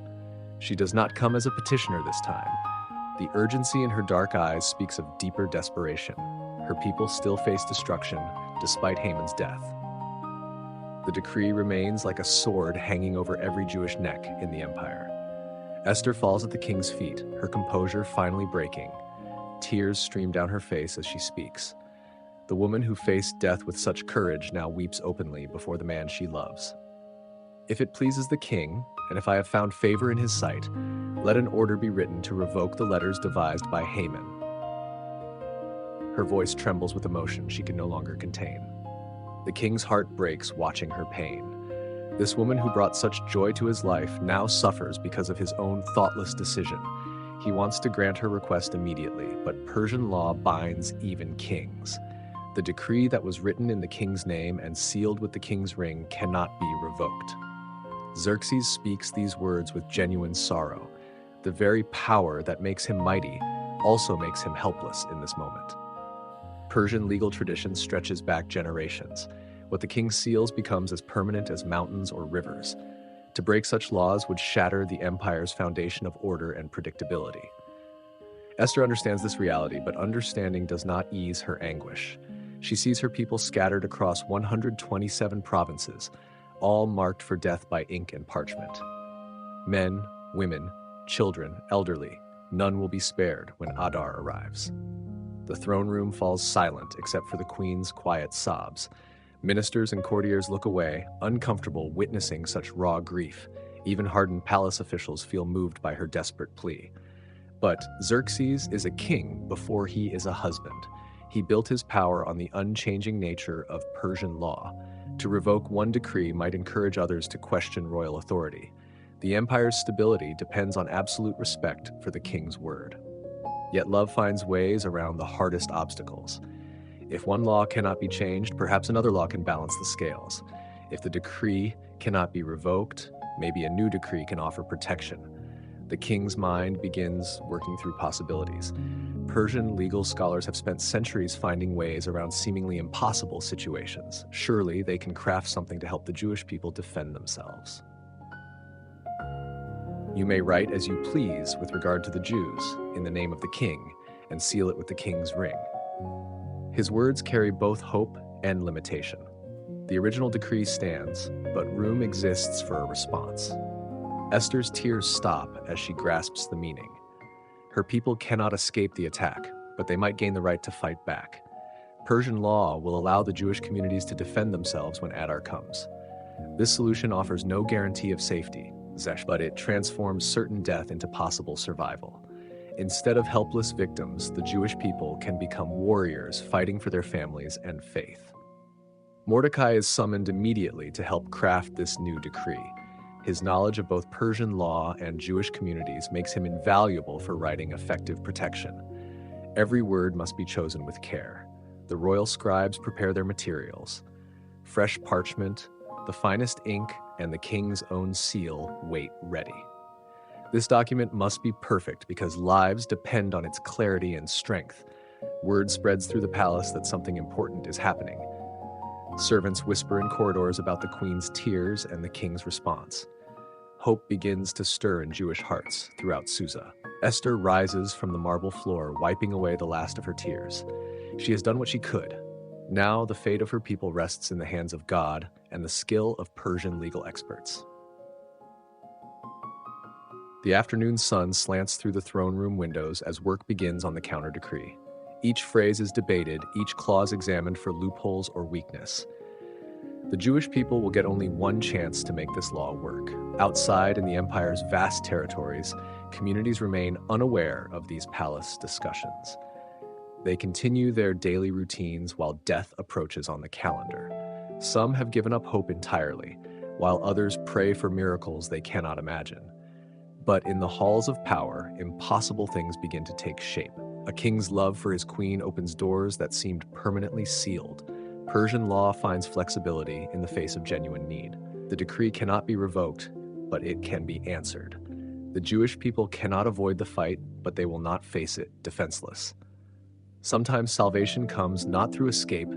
She does not come as a petitioner this time. The urgency in her dark eyes speaks of deeper desperation. Her people still face destruction, despite Haman's death. The decree remains like a sword hanging over every Jewish neck in the empire. Esther falls at the king's feet, her composure finally breaking. Tears stream down her face as she speaks. The woman who faced death with such courage now weeps openly before the man she loves. If it pleases the king, and if I have found favor in his sight, let an order be written to revoke the letters devised by Haman. Her voice trembles with emotion she can no longer contain. The king's heart breaks watching her pain. This woman who brought such joy to his life now suffers because of his own thoughtless decision. He wants to grant her request immediately, but Persian law binds even kings. The decree that was written in the king's name and sealed with the king's ring cannot be revoked. Xerxes speaks these words with genuine sorrow. The very power that makes him mighty also makes him helpless in this moment. Persian legal tradition stretches back generations. What the king seals becomes as permanent as mountains or rivers. To break such laws would shatter the empire's foundation of order and predictability. Esther understands this reality, but understanding does not ease her anguish. She sees her people scattered across 127 provinces, all marked for death by ink and parchment. Men, women, children, elderly, none will be spared when Adar arrives. The throne room falls silent except for the queen's quiet sobs. Ministers and courtiers look away, uncomfortable witnessing such raw grief. Even hardened palace officials feel moved by her desperate plea. But Xerxes is a king before he is a husband. He built his power on the unchanging nature of Persian law. To revoke one decree might encourage others to question royal authority. The empire's stability depends on absolute respect for the king's word. Yet love finds ways around the hardest obstacles. If one law cannot be changed, perhaps another law can balance the scales. If the decree cannot be revoked, maybe a new decree can offer protection. The king's mind begins working through possibilities. Persian legal scholars have spent centuries finding ways around seemingly impossible situations. Surely they can craft something to help the Jewish people defend themselves. You may write as you please with regard to the Jews, in the name of the king, and seal it with the king's ring. His words carry both hope and limitation. The original decree stands, but room exists for a response. Esther's tears stop as she grasps the meaning. Her people cannot escape the attack, but they might gain the right to fight back. Persian law will allow the Jewish communities to defend themselves when Adar comes. This solution offers no guarantee of safety, but it transforms certain death into possible survival. Instead of helpless victims, the Jewish people can become warriors fighting for their families and faith. Mordecai is summoned immediately to help craft this new decree. His knowledge of both Persian law and Jewish communities makes him invaluable for writing effective protection. Every word must be chosen with care. The royal scribes prepare their materials. Fresh parchment, the finest ink, and the king's own seal wait ready. This document must be perfect because lives depend on its clarity and strength. Word spreads through the palace that something important is happening. Servants whisper in corridors about the queen's tears and the king's response. Hope begins to stir in Jewish hearts throughout Susa. Esther rises from the marble floor, wiping away the last of her tears. She has done what she could. Now the fate of her people rests in the hands of God and the skill of Persian legal experts. The afternoon sun slants through the throne room windows as work begins on the counter decree. Each phrase is debated, each clause examined for loopholes or weakness. The Jewish people will get only one chance to make this law work. Outside in the empire's vast territories, communities remain unaware of these palace discussions. They continue their daily routines while death approaches on the calendar. Some have given up hope entirely, while others pray for miracles they cannot imagine. But in the halls of power, impossible things begin to take shape. A king's love for his queen opens doors that seemed permanently sealed. Persian law finds flexibility in the face of genuine need. The decree cannot be revoked, but it can be answered. The Jewish people cannot avoid the fight, but they will not face it defenseless. Sometimes salvation comes not through escape,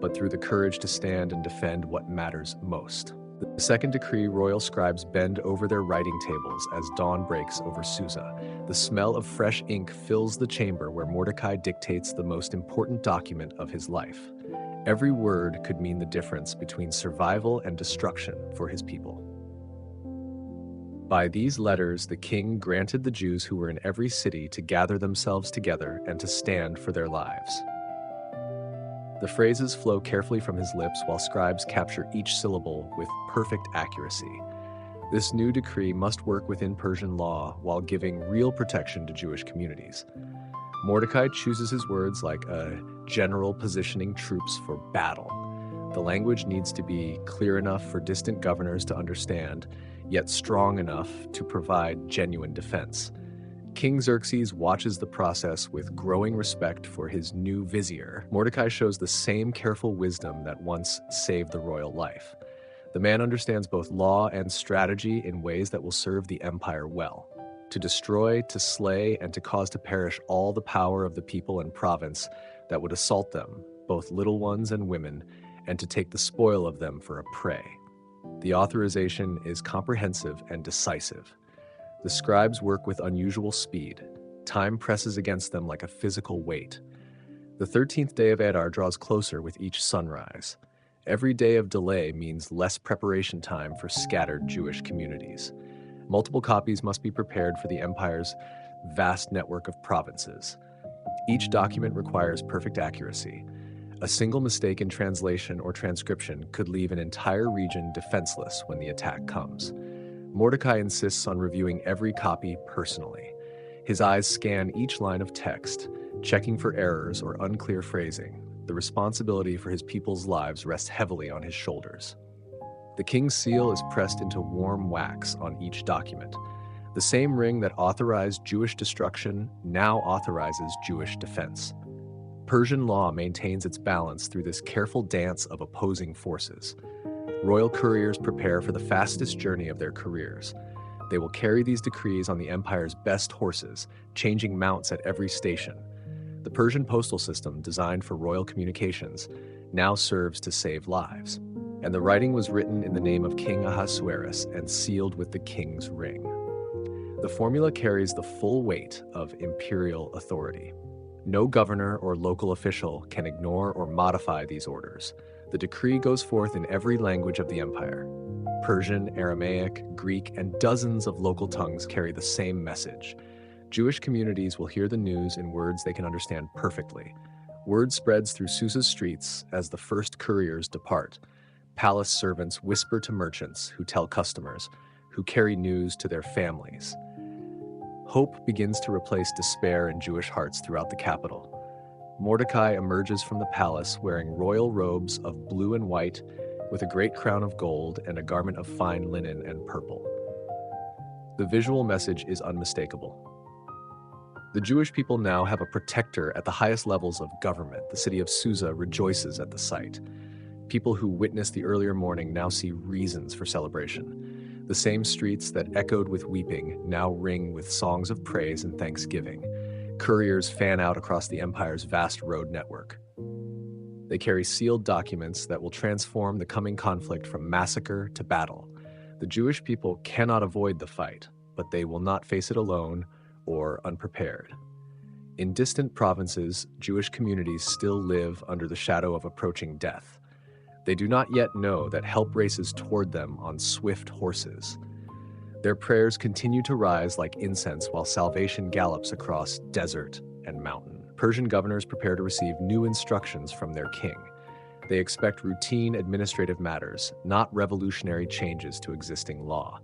but through the courage to stand and defend what matters most. The second decree, royal scribes bend over their writing tables as dawn breaks over Susa. The smell of fresh ink fills the chamber where Mordecai dictates the most important document of his life. Every word could mean the difference between survival and destruction for his people. By these letters, the king granted the Jews who were in every city to gather themselves together and to stand for their lives. The phrases flow carefully from his lips while scribes capture each syllable with perfect accuracy. This new decree must work within Persian law while giving real protection to Jewish communities. Mordecai chooses his words like a general positioning troops for battle. The language needs to be clear enough for distant governors to understand, yet strong enough to provide genuine defense. King Xerxes watches the process with growing respect for his new vizier. Mordecai shows the same careful wisdom that once saved the royal life. The man understands both law and strategy in ways that will serve the empire well. To destroy, to slay, and to cause to perish all the power of the people and province that would assault them, both little ones and women, and to take the spoil of them for a prey. The authorization is comprehensive and decisive. The scribes work with unusual speed. Time presses against them like a physical weight. The 13th day of Adar draws closer with each sunrise. Every day of delay means less preparation time for scattered Jewish communities. Multiple copies must be prepared for the empire's vast network of provinces. Each document requires perfect accuracy. A single mistake in translation or transcription could leave an entire region defenseless when the attack comes. Mordecai insists on reviewing every copy personally. His eyes scan each line of text, checking for errors or unclear phrasing. The responsibility for his people's lives rests heavily on his shoulders. The king's seal is pressed into warm wax on each document. The same ring that authorized Jewish destruction now authorizes Jewish defense. Persian law maintains its balance through this careful dance of opposing forces. Royal couriers prepare for the fastest journey of their careers. They will carry these decrees on the empire's best horses, changing mounts at every station. The Persian postal system, designed for royal communications, now serves to save lives. And the writing was written in the name of King Ahasuerus and sealed with the king's ring. The formula carries the full weight of imperial authority. No governor or local official can ignore or modify these orders. The decree goes forth in every language of the empire. Persian, Aramaic, Greek, and dozens of local tongues carry the same message. Jewish communities will hear the news in words they can understand perfectly. Word spreads through Susa's streets as the first couriers depart. Palace servants whisper to merchants who tell customers, who carry news to their families. Hope begins to replace despair in Jewish hearts throughout the capital. Mordecai emerges from the palace wearing royal robes of blue and white, with a great crown of gold and a garment of fine linen and purple. The visual message is unmistakable. The Jewish people now have a protector at the highest levels of government. The city of Susa rejoices at the sight. People who witnessed the earlier morning now see reasons for celebration. The same streets that echoed with weeping now ring with songs of praise and thanksgiving. Couriers fan out across the empire's vast road network. They carry sealed documents that will transform the coming conflict from massacre to battle. The Jewish people cannot avoid the fight, but they will not face it alone or unprepared. In distant provinces, Jewish communities still live under the shadow of approaching death. They do not yet know that help races toward them on swift horses. Their prayers continue to rise like incense while salvation gallops across desert and mountain. Persian governors prepare to receive new instructions from their king. They expect routine administrative matters, not revolutionary changes to existing law.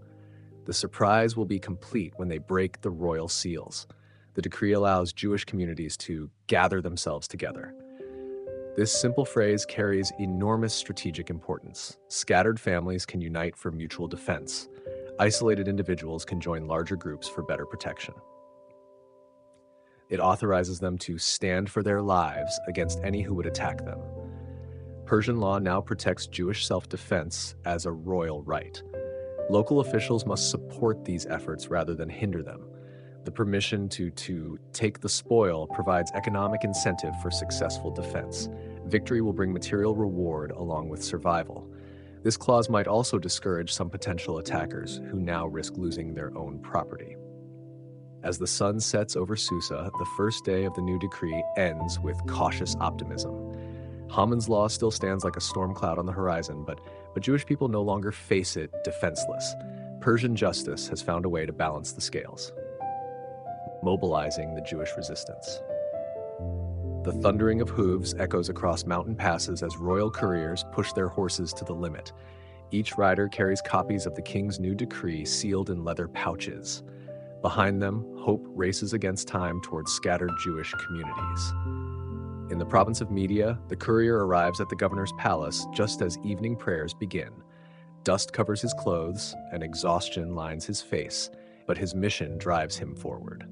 The surprise will be complete when they break the royal seals. The decree allows Jewish communities to gather themselves together. This simple phrase carries enormous strategic importance. Scattered families can unite for mutual defense. Isolated individuals can join larger groups for better protection. It authorizes them to stand for their lives against any who would attack them. Persian law now protects Jewish self-defense as a royal right. Local officials must support these efforts rather than hinder them. The permission to take the spoil provides economic incentive for successful defense. Victory will bring material reward along with survival. This clause might also discourage some potential attackers who now risk losing their own property. As the sun sets over Susa, the first day of the new decree ends with cautious optimism. Haman's law still stands like a storm cloud on the horizon, but Jewish people no longer face it defenseless. Persian justice has found a way to balance the scales, mobilizing the Jewish resistance. The thundering of hooves echoes across mountain passes as royal couriers push their horses to the limit. Each rider carries copies of the king's new decree sealed in leather pouches. Behind them, hope races against time towards scattered Jewish communities. In the province of Media, the courier arrives at the governor's palace just as evening prayers begin. Dust covers his clothes and exhaustion lines his face, but his mission drives him forward.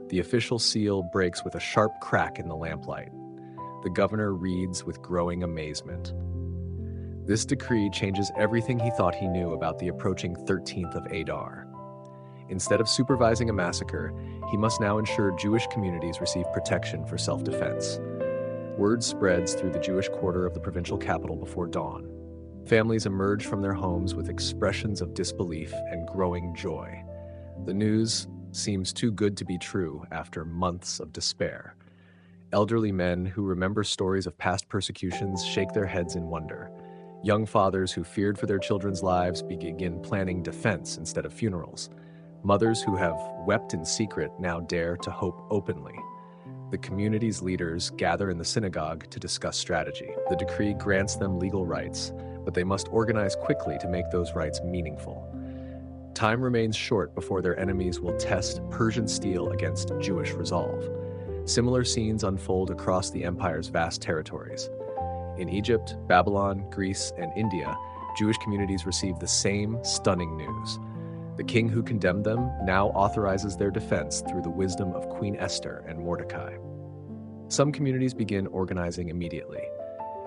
The official seal breaks with a sharp crack in the lamplight. The governor reads with growing amazement. This decree changes everything he thought he knew about the approaching 13th of Adar. Instead of supervising a massacre, he must now ensure Jewish communities receive protection for self-defense. Word spreads through the Jewish quarter of the provincial capital before dawn. Families emerge from their homes with expressions of disbelief and growing joy. The news seems too good to be true after months of despair. Elderly men who remember stories of past persecutions shake their heads in wonder. Young fathers who feared for their children's lives begin planning defense instead of funerals. Mothers who have wept in secret now dare to hope openly. The community's leaders gather in the synagogue to discuss strategy. The decree grants them legal rights, but they must organize quickly to make those rights meaningful. Time remains short before their enemies will test Persian steel against Jewish resolve. Similar scenes unfold across the empire's vast territories. In Egypt, Babylon, Greece, and India, Jewish communities receive the same stunning news. The king who condemned them now authorizes their defense through the wisdom of Queen Esther and Mordecai. Some communities begin organizing immediately.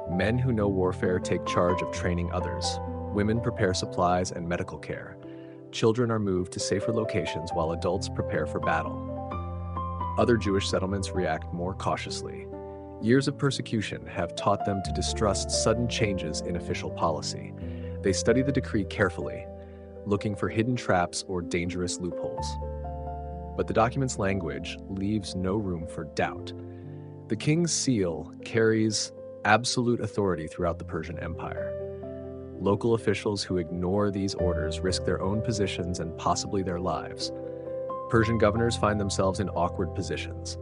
Men who know warfare take charge of training others. Women prepare supplies and medical care. Children are moved to safer locations while adults prepare for battle. Other Jewish settlements react more cautiously. Years of persecution have taught them to distrust sudden changes in official policy. They study the decree carefully, looking for hidden traps or dangerous loopholes. But the document's language leaves no room for doubt. The king's seal carries absolute authority throughout the Persian Empire. Local officials who ignore these orders risk their own positions and possibly their lives. Persian governors find themselves in awkward positions.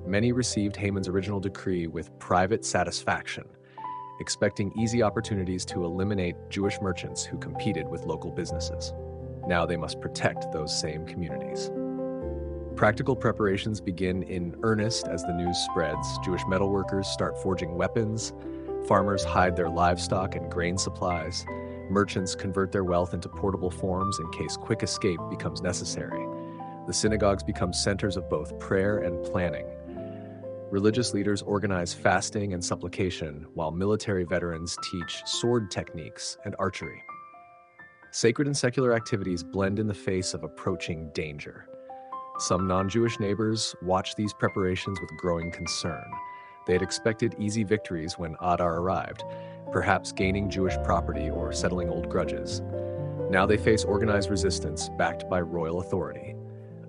Many received Haman's original decree with private satisfaction, expecting easy opportunities to eliminate Jewish merchants who competed with local businesses. Now they must protect those same communities. Practical preparations begin in earnest as the news spreads. Jewish metalworkers start forging weapons. Farmers hide their livestock and grain supplies. Merchants convert their wealth into portable forms in case quick escape becomes necessary. The synagogues become centers of both prayer and planning. Religious leaders organize fasting and supplication, while military veterans teach sword techniques and archery. Sacred and secular activities blend in the face of approaching danger. Some non-Jewish neighbors watch these preparations with growing concern. They had expected easy victories when Adar arrived, perhaps gaining Jewish property or settling old grudges. Now they face organized resistance backed by royal authority.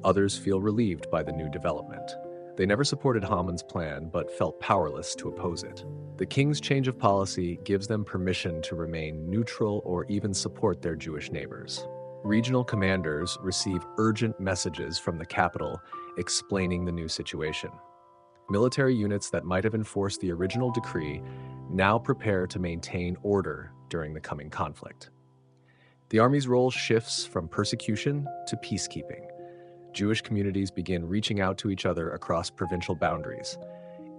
Others feel relieved by the new development. They never supported Haman's plan, but felt powerless to oppose it. The king's change of policy gives them permission to remain neutral or even support their Jewish neighbors. Regional commanders receive urgent messages from the capital explaining the new situation. Military units that might have enforced the original decree now prepare to maintain order during the coming conflict. The army's role shifts from persecution to peacekeeping. Jewish communities begin reaching out to each other across provincial boundaries.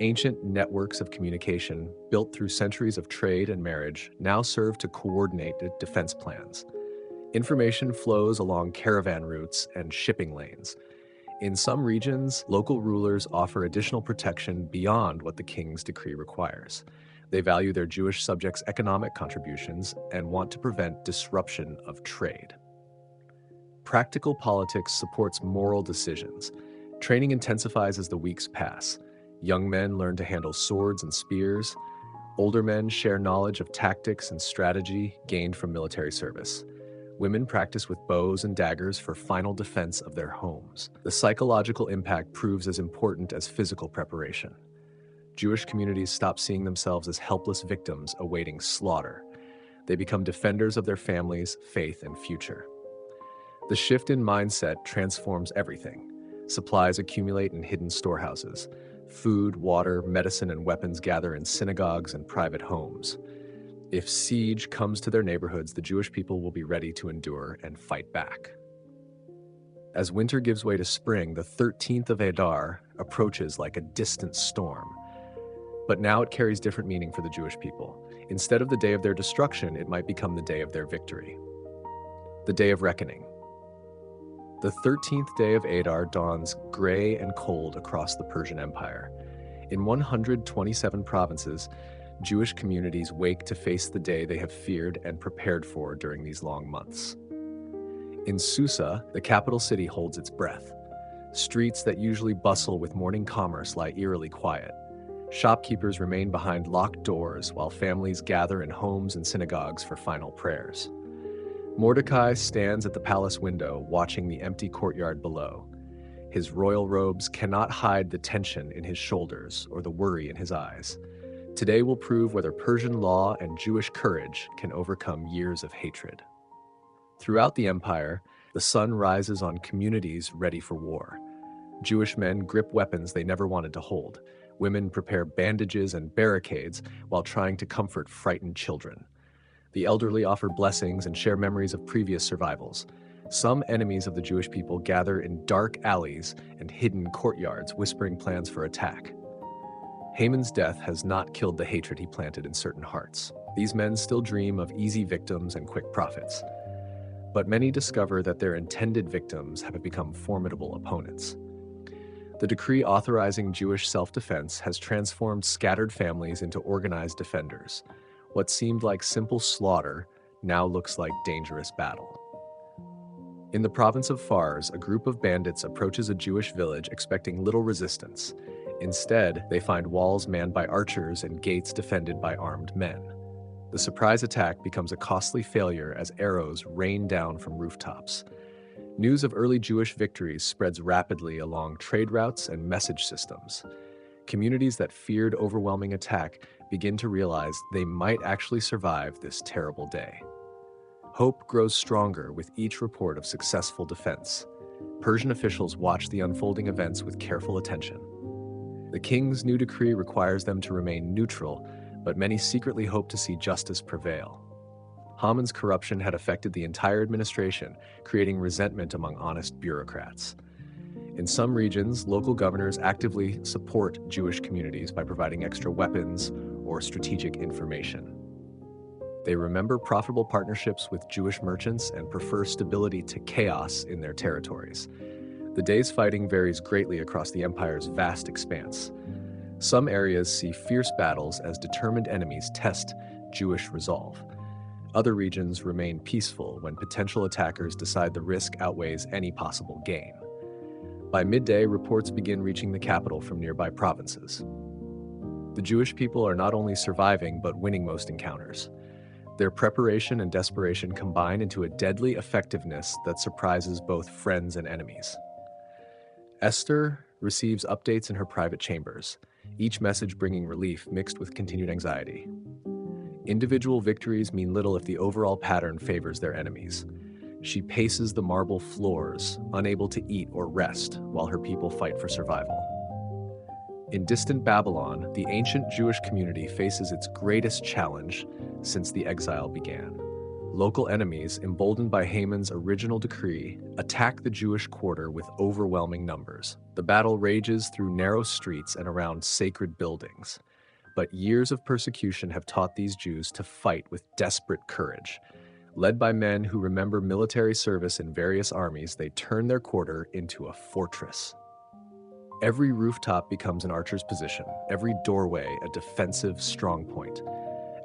Ancient networks of communication, built through centuries of trade and marriage, now serve to coordinate defense plans. Information flows along caravan routes and shipping lanes. In some regions, local rulers offer additional protection beyond what the king's decree requires. They value their Jewish subjects' economic contributions and want to prevent disruption of trade. Practical politics supports moral decisions. Training intensifies as the weeks pass. Young men learn to handle swords and spears. Older men share knowledge of tactics and strategy gained from military service. Women practice with bows and daggers for final defense of their homes. The psychological impact proves as important as physical preparation. Jewish communities stop seeing themselves as helpless victims awaiting slaughter. They become defenders of their families, faith, and future. The shift in mindset transforms everything. Supplies accumulate in hidden storehouses. Food, water, medicine, and weapons gather in synagogues and private homes. If siege comes to their neighborhoods, the Jewish people will be ready to endure and fight back. As winter gives way to spring, the 13th of Adar approaches like a distant storm. But now it carries different meaning for the Jewish people. Instead of the day of their destruction, it might become the day of their victory. The day of reckoning. The 13th day of Adar dawns gray and cold across the Persian Empire. In 127 provinces, Jewish communities wake to face the day they have feared and prepared for during these long months. In Susa, the capital city holds its breath. Streets that usually bustle with morning commerce lie eerily quiet. Shopkeepers remain behind locked doors while families gather in homes and synagogues for final prayers. Mordecai stands at the palace window watching the empty courtyard below. His royal robes cannot hide the tension in his shoulders or the worry in his eyes. Today will prove whether Persian law and Jewish courage can overcome years of hatred. Throughout the empire, the sun rises on communities ready for war. Jewish men grip weapons they never wanted to hold. Women prepare bandages and barricades while trying to comfort frightened children. The elderly offer blessings and share memories of previous survivals. Some enemies of the Jewish people gather in dark alleys and hidden courtyards, whispering plans for attack. Haman's death has not killed the hatred he planted in certain hearts. These men still dream of easy victims and quick profits. But many discover that their intended victims have become formidable opponents. The decree authorizing Jewish self-defense has transformed scattered families into organized defenders. What seemed like simple slaughter now looks like dangerous battle. In the province of Fars, a group of bandits approaches a Jewish village expecting little resistance. Instead, they find walls manned by archers and gates defended by armed men. The surprise attack becomes a costly failure as arrows rain down from rooftops. News of early Jewish victories spreads rapidly along trade routes and message systems. Communities that feared overwhelming attack begin to realize they might actually survive this terrible day. Hope grows stronger with each report of successful defense. Persian officials watch the unfolding events with careful attention. The king's new decree requires them to remain neutral, but many secretly hope to see justice prevail. Haman's corruption had affected the entire administration, creating resentment among honest bureaucrats. In some regions, local governors actively support Jewish communities by providing extra weapons or strategic information. They remember profitable partnerships with Jewish merchants and prefer stability to chaos in their territories. The day's fighting varies greatly across the empire's vast expanse. Some areas see fierce battles as determined enemies test Jewish resolve. Other regions remain peaceful when potential attackers decide the risk outweighs any possible gain. By midday, reports begin reaching the capital from nearby provinces. The Jewish people are not only surviving but winning most encounters. Their preparation and desperation combine into a deadly effectiveness that surprises both friends and enemies. Esther receives updates in her private chambers, each message bringing relief mixed with continued anxiety. Individual victories mean little if the overall pattern favors their enemies. She paces the marble floors, unable to eat or rest, while her people fight for survival. In distant Babylon, the ancient Jewish community faces its greatest challenge since the exile began. Local enemies, emboldened by Haman's original decree, attack the Jewish quarter with overwhelming numbers. The battle rages through narrow streets and around sacred buildings. But years of persecution have taught these Jews to fight with desperate courage. Led by men who remember military service in various armies, they turn their quarter into a fortress. Every rooftop becomes an archer's position, every doorway a defensive strongpoint.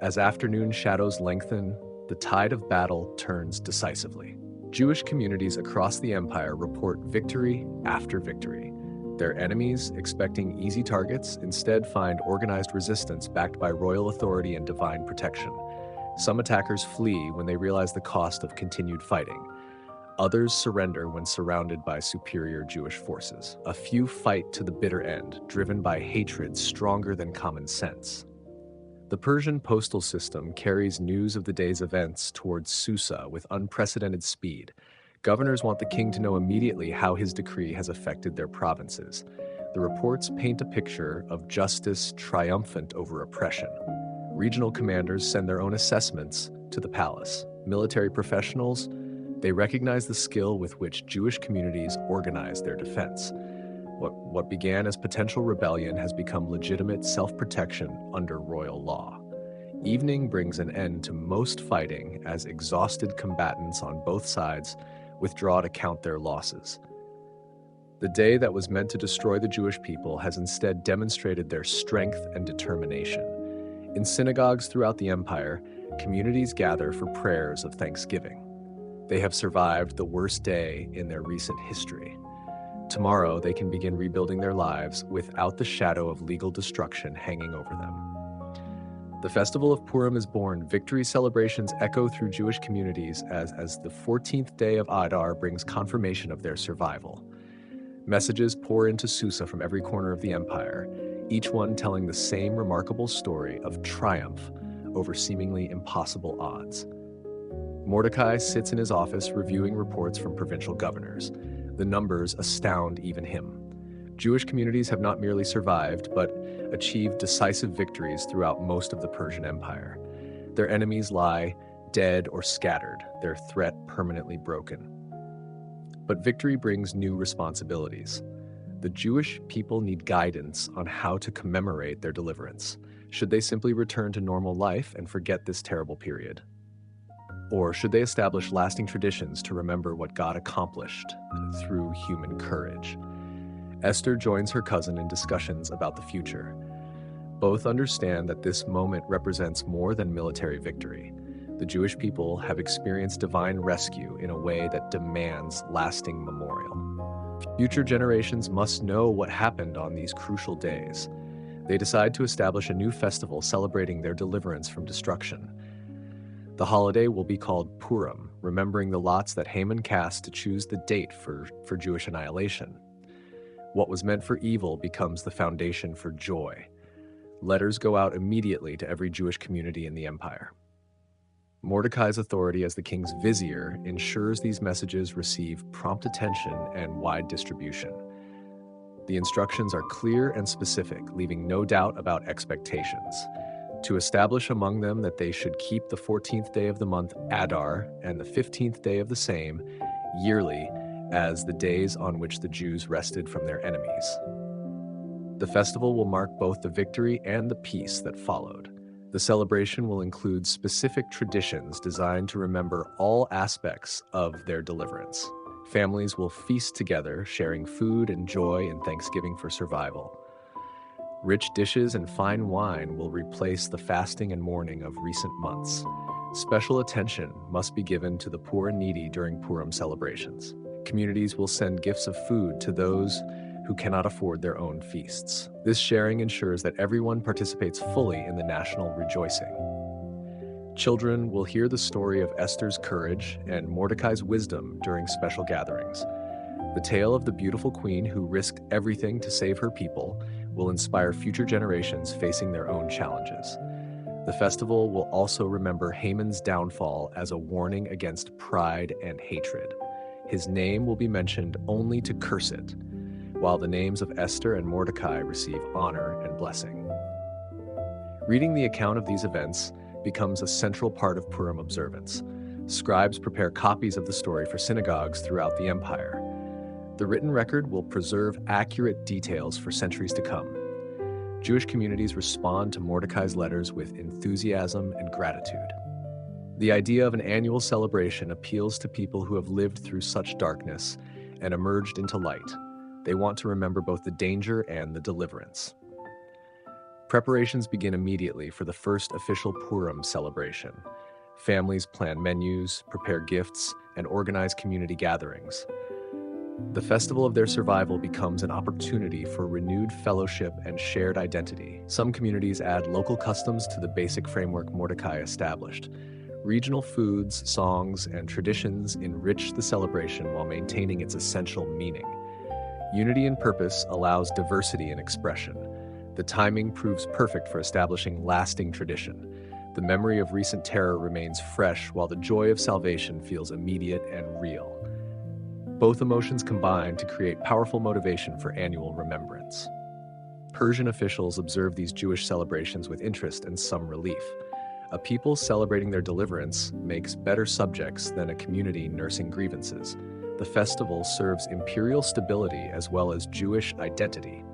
As afternoon shadows lengthen, the tide of battle turns decisively. Jewish communities across the empire report victory after victory. Their enemies, expecting easy targets, instead find organized resistance backed by royal authority and divine protection. Some attackers flee when they realize the cost of continued fighting. Others surrender when surrounded by superior Jewish forces. A few fight to the bitter end, driven by hatred stronger than common sense. The Persian postal system carries news of the day's events towards Susa with unprecedented speed. Governors want the king to know immediately how his decree has affected their provinces. The reports paint a picture of justice triumphant over oppression. Regional commanders send their own assessments to the palace. Military professionals, they recognize the skill with which Jewish communities organize their defense. What began as potential rebellion has become legitimate self-protection under royal law. Evening brings an end to most fighting as exhausted combatants on both sides withdraw to count their losses. The day that was meant to destroy the Jewish people has instead demonstrated their strength and determination. In synagogues throughout the empire, communities gather for prayers of thanksgiving. They have survived the worst day in their recent history. Tomorrow, they can begin rebuilding their lives without the shadow of legal destruction hanging over them. The festival of Purim is born. Victory celebrations echo through Jewish communities as the 14th day of Adar brings confirmation of their survival. Messages pour into Susa from every corner of the empire, each one telling the same remarkable story of triumph over seemingly impossible odds. Mordecai sits in his office reviewing reports from provincial governors. The numbers astound even him. Jewish communities have not merely survived, but achieved decisive victories throughout most of the Persian Empire. Their enemies lie dead or scattered, their threat permanently broken. But victory brings new responsibilities. The Jewish people need guidance on how to commemorate their deliverance. Should they simply return to normal life and forget this terrible period? Or should they establish lasting traditions to remember what God accomplished through human courage? Esther joins her cousin in discussions about the future. Both understand that this moment represents more than military victory. The Jewish people have experienced divine rescue in a way that demands lasting memorial. Future generations must know what happened on these crucial days. They decide to establish a new festival celebrating their deliverance from destruction. The holiday will be called Purim, remembering the lots that Haman cast to choose the date for Jewish annihilation. What was meant for evil becomes the foundation for joy. Letters go out immediately to every Jewish community in the empire. Mordecai's authority as the king's vizier ensures these messages receive prompt attention and wide distribution. The instructions are clear and specific, leaving no doubt about expectations. To establish among them that they should keep the 14th day of the month Adar and the 15th day of the same yearly as the days on which the Jews rested from their enemies. The festival will mark both the victory and the peace that followed. The celebration will include specific traditions designed to remember all aspects of their deliverance. Families will feast together, sharing food and joy in thanksgiving for survival. Rich dishes and fine wine will replace the fasting and mourning of recent months. Special attention must be given to the poor and needy during Purim celebrations. Communities will send gifts of food to those who cannot afford their own feasts. This sharing ensures that everyone participates fully in the national rejoicing. Children will hear the story of Esther's courage and Mordecai's wisdom during special gatherings. The tale of the beautiful queen who risked everything to save her people will inspire future generations facing their own challenges. The festival will also remember Haman's downfall as a warning against pride and hatred. His name will be mentioned only to curse it, while the names of Esther and Mordecai receive honor and blessing. Reading the account of these events becomes a central part of Purim observance. Scribes prepare copies of the story for synagogues throughout the empire. The written record will preserve accurate details for centuries to come. Jewish communities respond to Mordecai's letters with enthusiasm and gratitude. The idea of an annual celebration appeals to people who have lived through such darkness and emerged into light. They want to remember both the danger and the deliverance. Preparations begin immediately for the first official Purim celebration. Families plan menus, prepare gifts, and organize community gatherings. The festival of their survival becomes an opportunity for renewed fellowship and shared identity. Some communities add local customs to the basic framework Mordecai established. Regional foods, songs, and traditions enrich the celebration while maintaining its essential meaning. Unity in purpose allows diversity in expression. The timing proves perfect for establishing lasting tradition. The memory of recent terror remains fresh, while the joy of salvation feels immediate and real. Both emotions combine to create powerful motivation for annual remembrance. Persian officials observe these Jewish celebrations with interest and some relief. A people celebrating their deliverance makes better subjects than a community nursing grievances. The festival serves imperial stability as well as Jewish identity.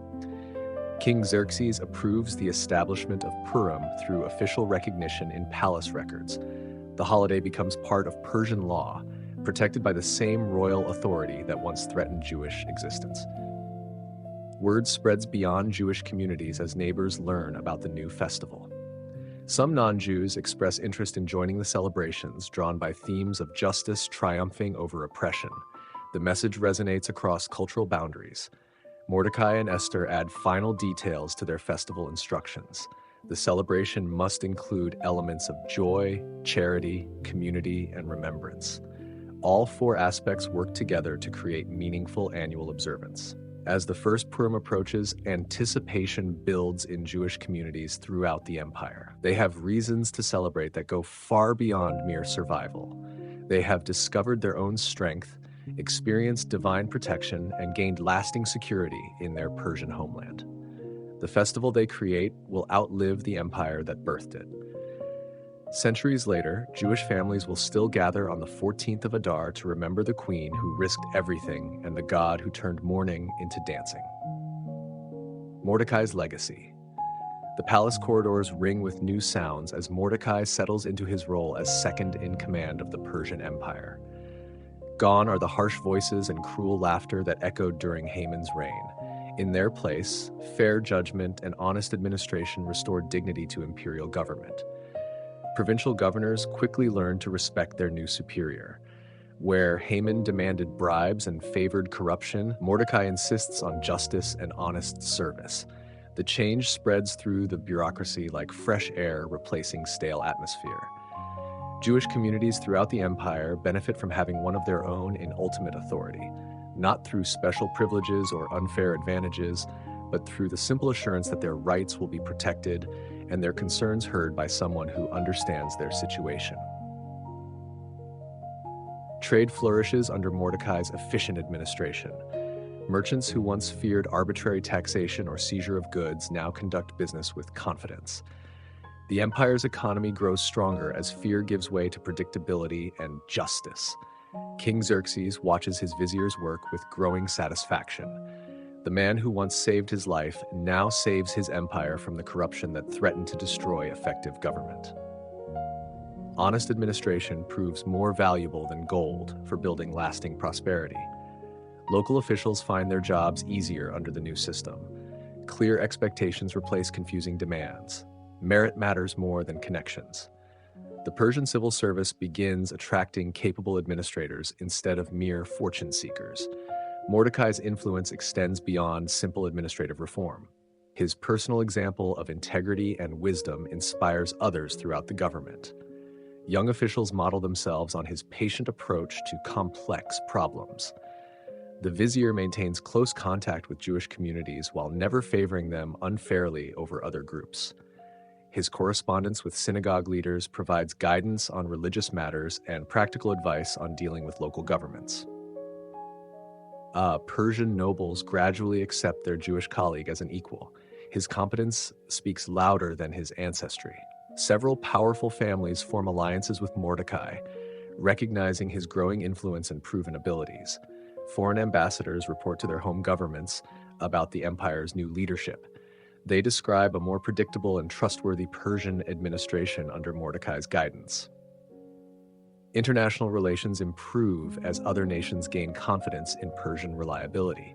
King Xerxes approves the establishment of Purim through official recognition in palace records. The holiday becomes part of Persian law, protected by the same royal authority that once threatened Jewish existence. Word spreads beyond Jewish communities as neighbors learn about the new festival. Some non-Jews express interest in joining the celebrations, drawn by themes of justice triumphing over oppression. The message resonates across cultural boundaries. Mordecai and Esther add final details to their festival instructions. The celebration must include elements of joy, charity, community, and remembrance. All four aspects work together to create meaningful annual observance. As the first Purim approaches, anticipation builds in Jewish communities throughout the empire. They have reasons to celebrate that go far beyond mere survival. They have discovered their own strength, experienced divine protection, and gained lasting security in their Persian homeland. The festival they create will outlive the empire that birthed it. Centuries later, Jewish families will still gather on the 14th of Adar to remember the queen who risked everything and the god who turned mourning into dancing. Mordecai's legacy. The palace corridors ring with new sounds as Mordecai settles into his role as second in command of the Persian Empire. Gone are the harsh voices and cruel laughter that echoed during Haman's reign. In their place, fair judgment and honest administration restored dignity to imperial government. Provincial governors quickly learned to respect their new superior. Where Haman demanded bribes and favored corruption, Mordecai insists on justice and honest service. The change spreads through the bureaucracy like fresh air replacing stale atmosphere. Jewish communities throughout the empire benefit from having one of their own in ultimate authority, not through special privileges or unfair advantages, but through the simple assurance that their rights will be protected and their concerns heard by someone who understands their situation. Trade flourishes under Mordecai's efficient administration. Merchants who once feared arbitrary taxation or seizure of goods now conduct business with confidence. The empire's economy grows stronger as fear gives way to predictability and justice. King Xerxes watches his viziers work with growing satisfaction. The man who once saved his life now saves his empire from the corruption that threatened to destroy effective government. Honest administration proves more valuable than gold for building lasting prosperity. Local officials find their jobs easier under the new system. Clear expectations replace confusing demands. Merit matters more than connections. The Persian civil service begins attracting capable administrators instead of mere fortune seekers. Mordecai's influence extends beyond simple administrative reform. His personal example of integrity and wisdom inspires others throughout the government. Young officials model themselves on his patient approach to complex problems. The vizier maintains close contact with Jewish communities while never favoring them unfairly over other groups. His correspondence with synagogue leaders provides guidance on religious matters and practical advice on dealing with local governments. Persian nobles gradually accept their Jewish colleague as an equal. His competence speaks louder than his ancestry. Several powerful families form alliances with Mordecai, recognizing his growing influence and proven abilities. Foreign ambassadors report to their home governments about the empire's new leadership. They describe a more predictable and trustworthy Persian administration under Mordecai's guidance. International relations improve as other nations gain confidence in Persian reliability.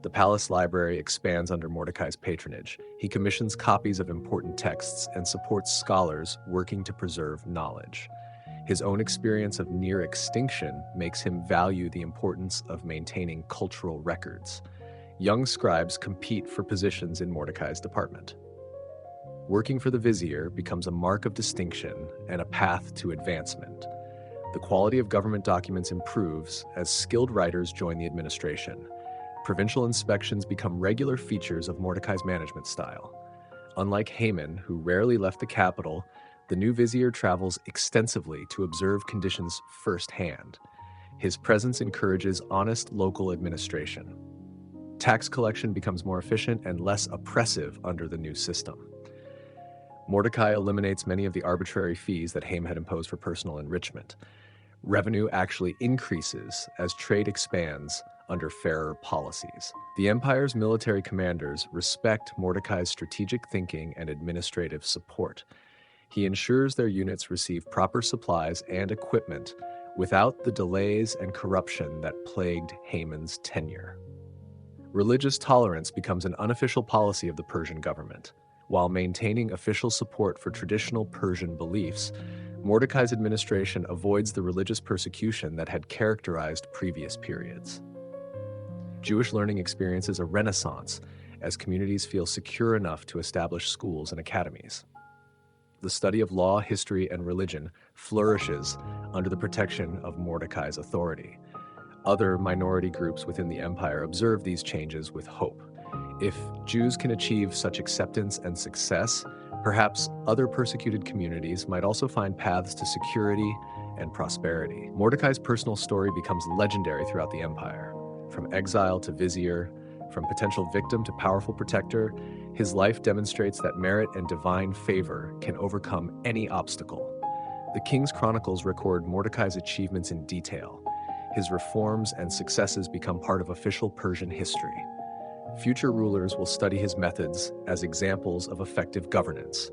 The palace library expands under Mordecai's patronage. He commissions copies of important texts and supports scholars working to preserve knowledge. His own experience of near extinction makes him value the importance of maintaining cultural records. Young scribes compete for positions in Mordecai's department. Working for the vizier becomes a mark of distinction and a path to advancement. The quality of government documents improves as skilled writers join the administration. Provincial inspections become regular features of Mordecai's management style. Unlike Haman, who rarely left the capital, the new vizier travels extensively to observe conditions firsthand. His presence encourages honest local administration. Tax collection becomes more efficient and less oppressive under the new system. Mordecai eliminates many of the arbitrary fees that Haman had imposed for personal enrichment. Revenue actually increases as trade expands under fairer policies. The empire's military commanders respect Mordecai's strategic thinking and administrative support. He ensures their units receive proper supplies and equipment without the delays and corruption that plagued Haman's tenure. Religious tolerance becomes an unofficial policy of the Persian government. While maintaining official support for traditional Persian beliefs, Mordecai's administration avoids the religious persecution that had characterized previous periods. Jewish learning experiences a renaissance as communities feel secure enough to establish schools and academies. The study of law, history, and religion flourishes under the protection of Mordecai's authority. Other minority groups within the empire observe these changes with hope. If Jews can achieve such acceptance and success, perhaps other persecuted communities might also find paths to security and prosperity. Mordecai's personal story becomes legendary throughout the empire. From exile to vizier, from potential victim to powerful protector, his life demonstrates that merit and divine favor can overcome any obstacle. The King's Chronicles record Mordecai's achievements in detail. His reforms and successes become part of official Persian history. Future rulers will study his methods as examples of effective governance.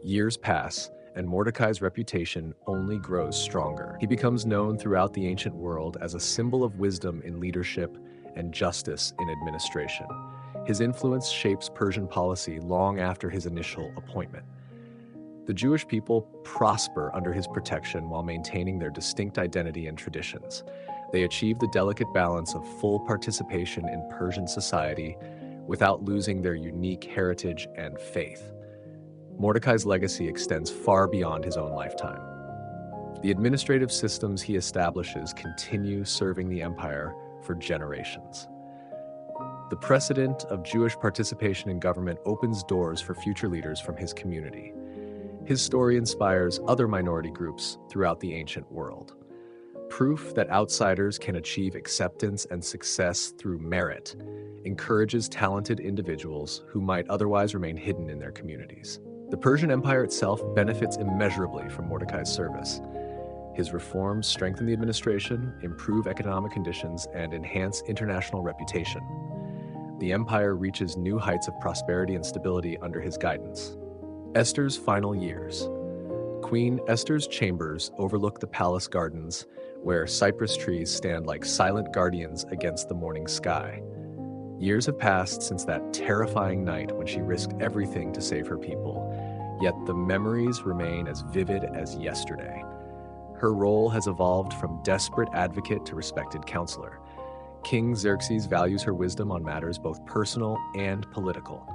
Years pass, and Mordecai's reputation only grows stronger. He becomes known throughout the ancient world as a symbol of wisdom in leadership and justice in administration. His influence shapes Persian policy long after his initial appointment. The Jewish people prosper under his protection while maintaining their distinct identity and traditions. They achieve the delicate balance of full participation in Persian society without losing their unique heritage and faith. Mordecai's legacy extends far beyond his own lifetime. The administrative systems he establishes continue serving the empire for generations. The precedent of Jewish participation in government opens doors for future leaders from his community. His story inspires other minority groups throughout the ancient world. Proof that outsiders can achieve acceptance and success through merit encourages talented individuals who might otherwise remain hidden in their communities. The Persian Empire itself benefits immeasurably from Mordecai's service. His reforms strengthen the administration, improve economic conditions, and enhance international reputation. The empire reaches new heights of prosperity and stability under his guidance. Esther's final years. Queen Esther's chambers overlook the palace gardens, where cypress trees stand like silent guardians against the morning sky. Years have passed since that terrifying night when she risked everything to save her people, yet the memories remain as vivid as yesterday. Her role has evolved from desperate advocate to respected counselor. King Xerxes values her wisdom on matters both personal and political.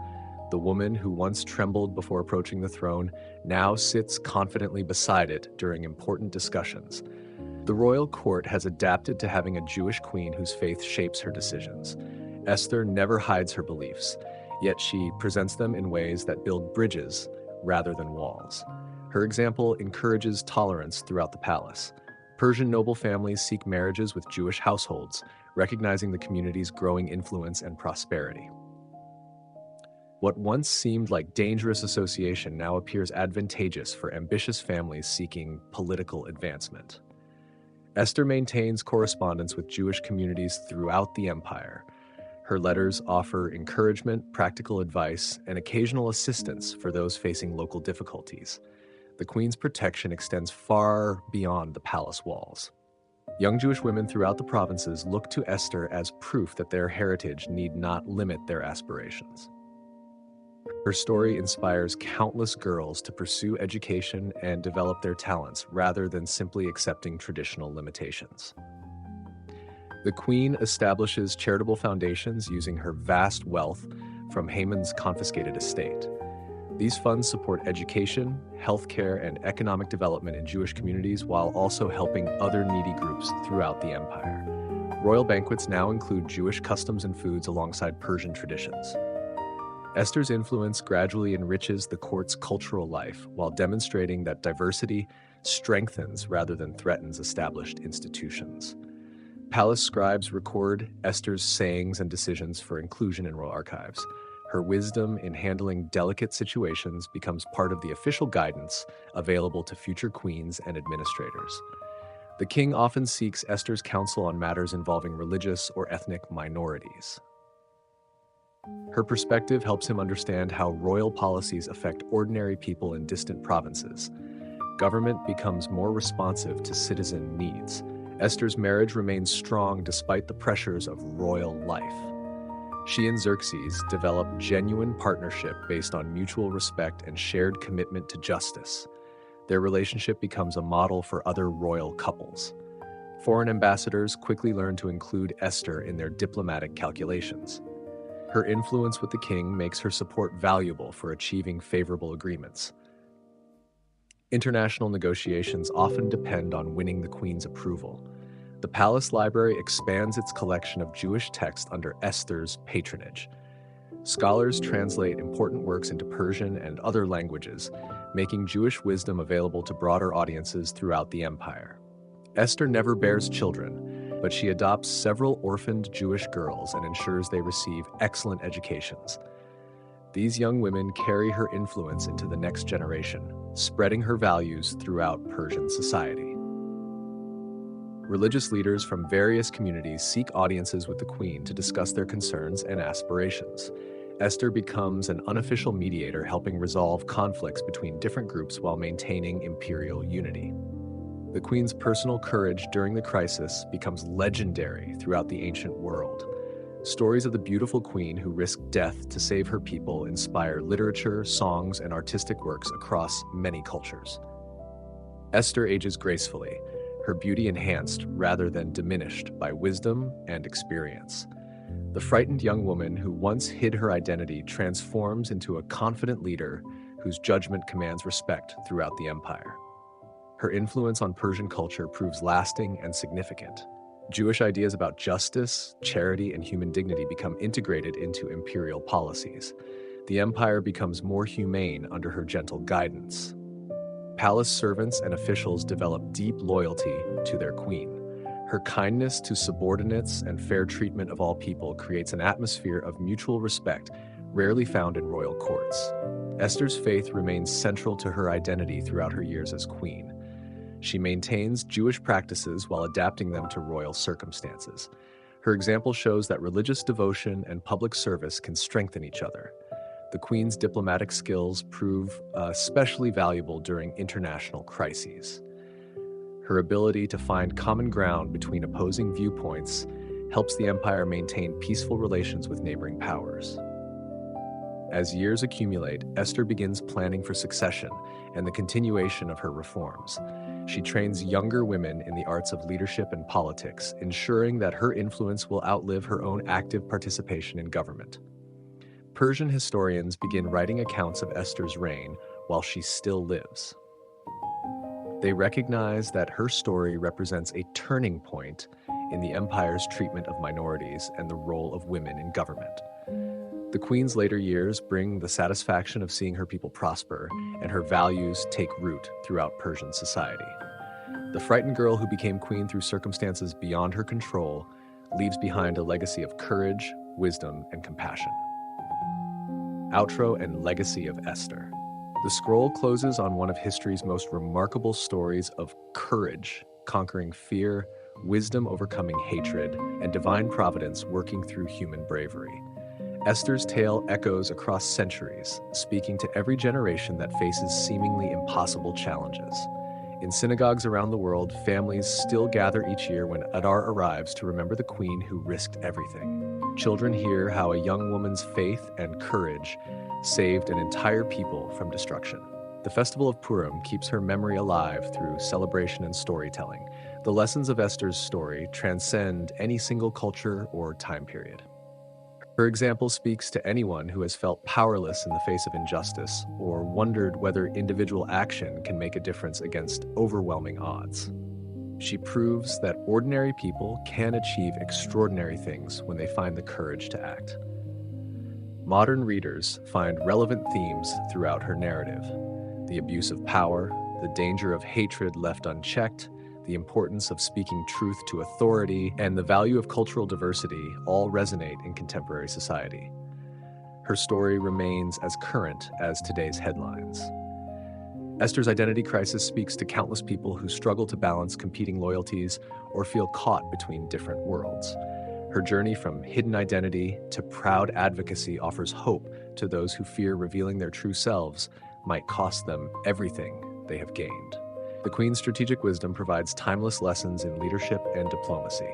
The woman who once trembled before approaching the throne now sits confidently beside it during important discussions. The royal court has adapted to having a Jewish queen whose faith shapes her decisions. Esther never hides her beliefs, yet she presents them in ways that build bridges rather than walls. Her example encourages tolerance throughout the palace. Persian noble families seek marriages with Jewish households, recognizing the community's growing influence and prosperity. What once seemed like dangerous association now appears advantageous for ambitious families seeking political advancement. Esther maintains correspondence with Jewish communities throughout the empire. Her letters offer encouragement, practical advice, and occasional assistance for those facing local difficulties. The queen's protection extends far beyond the palace walls. Young Jewish women throughout the provinces look to Esther as proof that their heritage need not limit their aspirations. Her story inspires countless girls to pursue education and develop their talents rather than simply accepting traditional limitations. The queen establishes charitable foundations using her vast wealth from Haman's confiscated estate. These funds support education, healthcare, and economic development in Jewish communities while also helping other needy groups throughout the empire. Royal banquets now include Jewish customs and foods alongside Persian traditions. Esther's influence gradually enriches the court's cultural life while demonstrating that diversity strengthens rather than threatens established institutions. Palace scribes record Esther's sayings and decisions for inclusion in royal archives. Her wisdom in handling delicate situations becomes part of the official guidance available to future queens and administrators. The king often seeks Esther's counsel on matters involving religious or ethnic minorities. Her perspective helps him understand how royal policies affect ordinary people in distant provinces. Government becomes more responsive to citizen needs. Esther's marriage remains strong despite the pressures of royal life. She and Xerxes develop genuine partnership based on mutual respect and shared commitment to justice. Their relationship becomes a model for other royal couples. Foreign ambassadors quickly learn to include Esther in their diplomatic calculations. Her influence with the king makes her support valuable for achieving favorable agreements. International negotiations often depend on winning the queen's approval. The palace library expands its collection of Jewish texts under Esther's patronage. Scholars translate important works into Persian and other languages, making Jewish wisdom available to broader audiences throughout the empire. Esther never bears children, but she adopts several orphaned Jewish girls and ensures they receive excellent educations. These young women carry her influence into the next generation, spreading her values throughout Persian society. Religious leaders from various communities seek audiences with the queen to discuss their concerns and aspirations. Esther becomes an unofficial mediator, helping resolve conflicts between different groups while maintaining imperial unity. The queen's personal courage during the crisis becomes legendary throughout the ancient world. Stories of the beautiful queen who risked death to save her people inspire literature, songs, and artistic works across many cultures. Esther ages gracefully, her beauty enhanced rather than diminished by wisdom and experience. The frightened young woman who once hid her identity transforms into a confident leader whose judgment commands respect throughout the empire. Her influence on Persian culture proves lasting and significant. Jewish ideas about justice, charity, and human dignity become integrated into imperial policies. The empire becomes more humane under her gentle guidance. Palace servants and officials develop deep loyalty to their queen. Her kindness to subordinates and fair treatment of all people creates an atmosphere of mutual respect rarely found in royal courts. Esther's faith remains central to her identity throughout her years as queen. She maintains Jewish practices while adapting them to royal circumstances. Her example shows that religious devotion and public service can strengthen each other. The queen's diplomatic skills prove especially valuable during international crises. Her ability to find common ground between opposing viewpoints helps the empire maintain peaceful relations with neighboring powers. As years accumulate, Esther begins planning for succession and the continuation of her reforms. She trains younger women in the arts of leadership and politics, ensuring that her influence will outlive her own active participation in government. Persian historians begin writing accounts of Esther's reign while she still lives. They recognize that her story represents a turning point in the empire's treatment of minorities and the role of women in government. The queen's later years bring the satisfaction of seeing her people prosper, and her values take root throughout Persian society. The frightened girl who became queen through circumstances beyond her control leaves behind a legacy of courage, wisdom, and compassion. Outro and Legacy of Esther. The scroll closes on one of history's most remarkable stories of courage, conquering fear, wisdom overcoming hatred, and divine providence working through human bravery. Esther's tale echoes across centuries, speaking to every generation that faces seemingly impossible challenges. In synagogues around the world, families still gather each year when Adar arrives to remember the queen who risked everything. Children hear how a young woman's faith and courage saved an entire people from destruction. The festival of Purim keeps her memory alive through celebration and storytelling. The lessons of Esther's story transcend any single culture or time period. Her example speaks to anyone who has felt powerless in the face of injustice or wondered whether individual action can make a difference against overwhelming odds. She proves that ordinary people can achieve extraordinary things when they find the courage to act. Modern readers find relevant themes throughout her narrative: the abuse of power, the danger of hatred left unchecked, the importance of speaking truth to authority, and the value of cultural diversity all resonate in contemporary society. Her story remains as current as today's headlines. Esther's identity crisis speaks to countless people who struggle to balance competing loyalties or feel caught between different worlds. Her journey from hidden identity to proud advocacy offers hope to those who fear revealing their true selves might cost them everything they have gained. The Queen's strategic wisdom provides timeless lessons in leadership and diplomacy.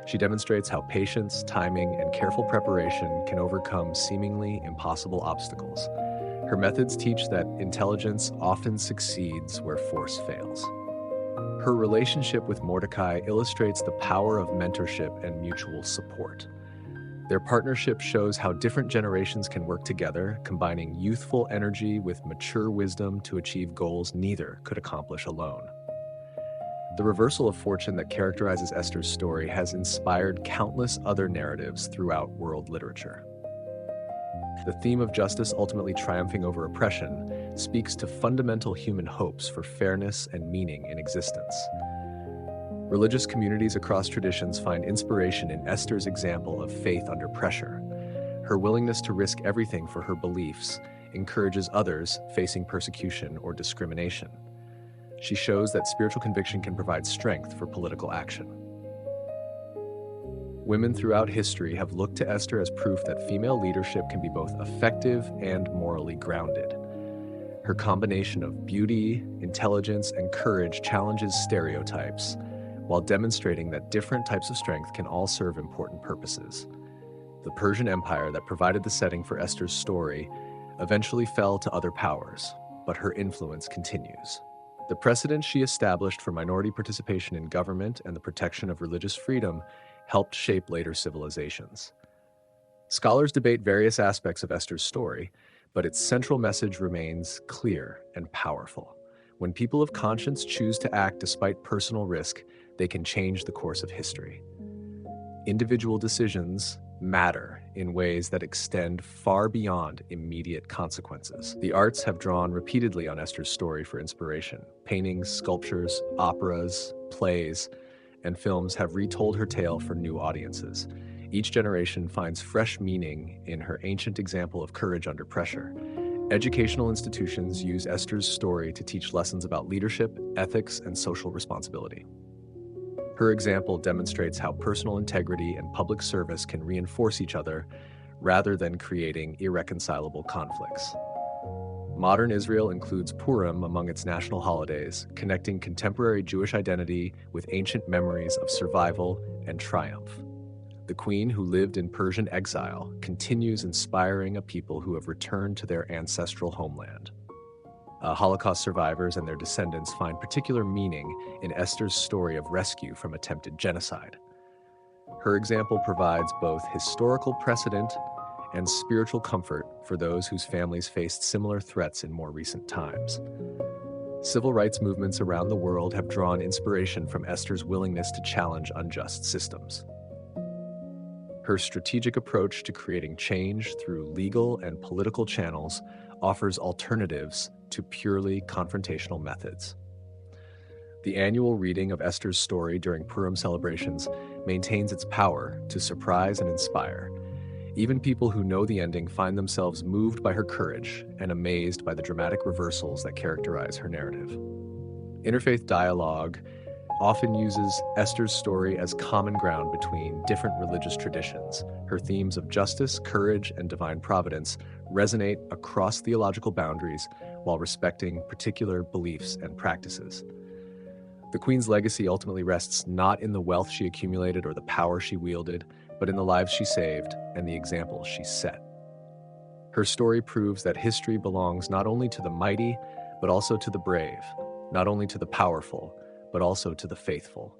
She demonstrates how patience, timing, and careful preparation can overcome seemingly impossible obstacles. Her methods teach that intelligence often succeeds where force fails. Her relationship with Mordecai illustrates the power of mentorship and mutual support. Their partnership shows how different generations can work together, combining youthful energy with mature wisdom to achieve goals neither could accomplish alone. The reversal of fortune that characterizes Esther's story has inspired countless other narratives throughout world literature. The theme of justice ultimately triumphing over oppression speaks to fundamental human hopes for fairness and meaning in existence. Religious communities across traditions find inspiration in Esther's example of faith under pressure. Her willingness to risk everything for her beliefs encourages others facing persecution or discrimination. She shows that spiritual conviction can provide strength for political action. Women throughout history have looked to Esther as proof that female leadership can be both effective and morally grounded. Her combination of beauty, intelligence, and courage challenges stereotypes, while demonstrating that different types of strength can all serve important purposes. The Persian Empire that provided the setting for Esther's story eventually fell to other powers, but her influence continues. The precedent she established for minority participation in government and the protection of religious freedom helped shape later civilizations. Scholars debate various aspects of Esther's story, but its central message remains clear and powerful. When people of conscience choose to act despite personal risk, they can change the course of history. Individual decisions matter in ways that extend far beyond immediate consequences. The arts have drawn repeatedly on Esther's story for inspiration. Paintings, sculptures, operas, plays, and films have retold her tale for new audiences. Each generation finds fresh meaning in her ancient example of courage under pressure. Educational institutions use Esther's story to teach lessons about leadership, ethics, and social responsibility. Her example demonstrates how personal integrity and public service can reinforce each other rather than creating irreconcilable conflicts. Modern Israel includes Purim among its national holidays, connecting contemporary Jewish identity with ancient memories of survival and triumph. The queen, who lived in Persian exile, continues inspiring a people who have returned to their ancestral homeland. Holocaust survivors and their descendants find particular meaning in Esther's story of rescue from attempted genocide. Her example provides both historical precedent and spiritual comfort for those whose families faced similar threats in more recent times. Civil rights movements around the world have drawn inspiration from Esther's willingness to challenge unjust systems. Her strategic approach to creating change through legal and political channels offers alternatives to purely confrontational methods. The annual reading of Esther's story during Purim celebrations maintains its power to surprise and inspire. Even people who know the ending find themselves moved by her courage and amazed by the dramatic reversals that characterize her narrative. Interfaith dialogue often uses Esther's story as common ground between different religious traditions. Her themes of justice, courage, and divine providence resonate across theological boundaries while respecting particular beliefs and practices. The Queen's legacy ultimately rests not in the wealth she accumulated or the power she wielded, but in the lives she saved and the examples she set. Her story proves that history belongs not only to the mighty, but also to the brave, not only to the powerful, but also to the faithful.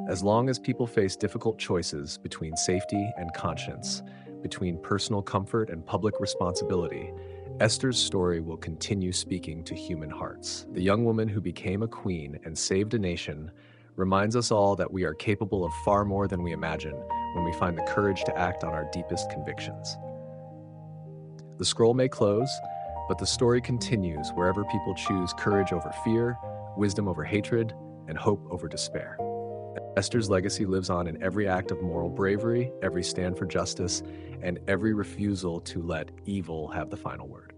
As long as people face difficult choices between safety and conscience, between personal comfort and public responsibility, Esther's story will continue speaking to human hearts. The young woman who became a queen and saved a nation reminds us all that we are capable of far more than we imagine when we find the courage to act on our deepest convictions. The scroll may close, but the story continues wherever people choose courage over fear, wisdom over hatred, and hope over despair. Esther's legacy lives on in every act of moral bravery, every stand for justice, and every refusal to let evil have the final word.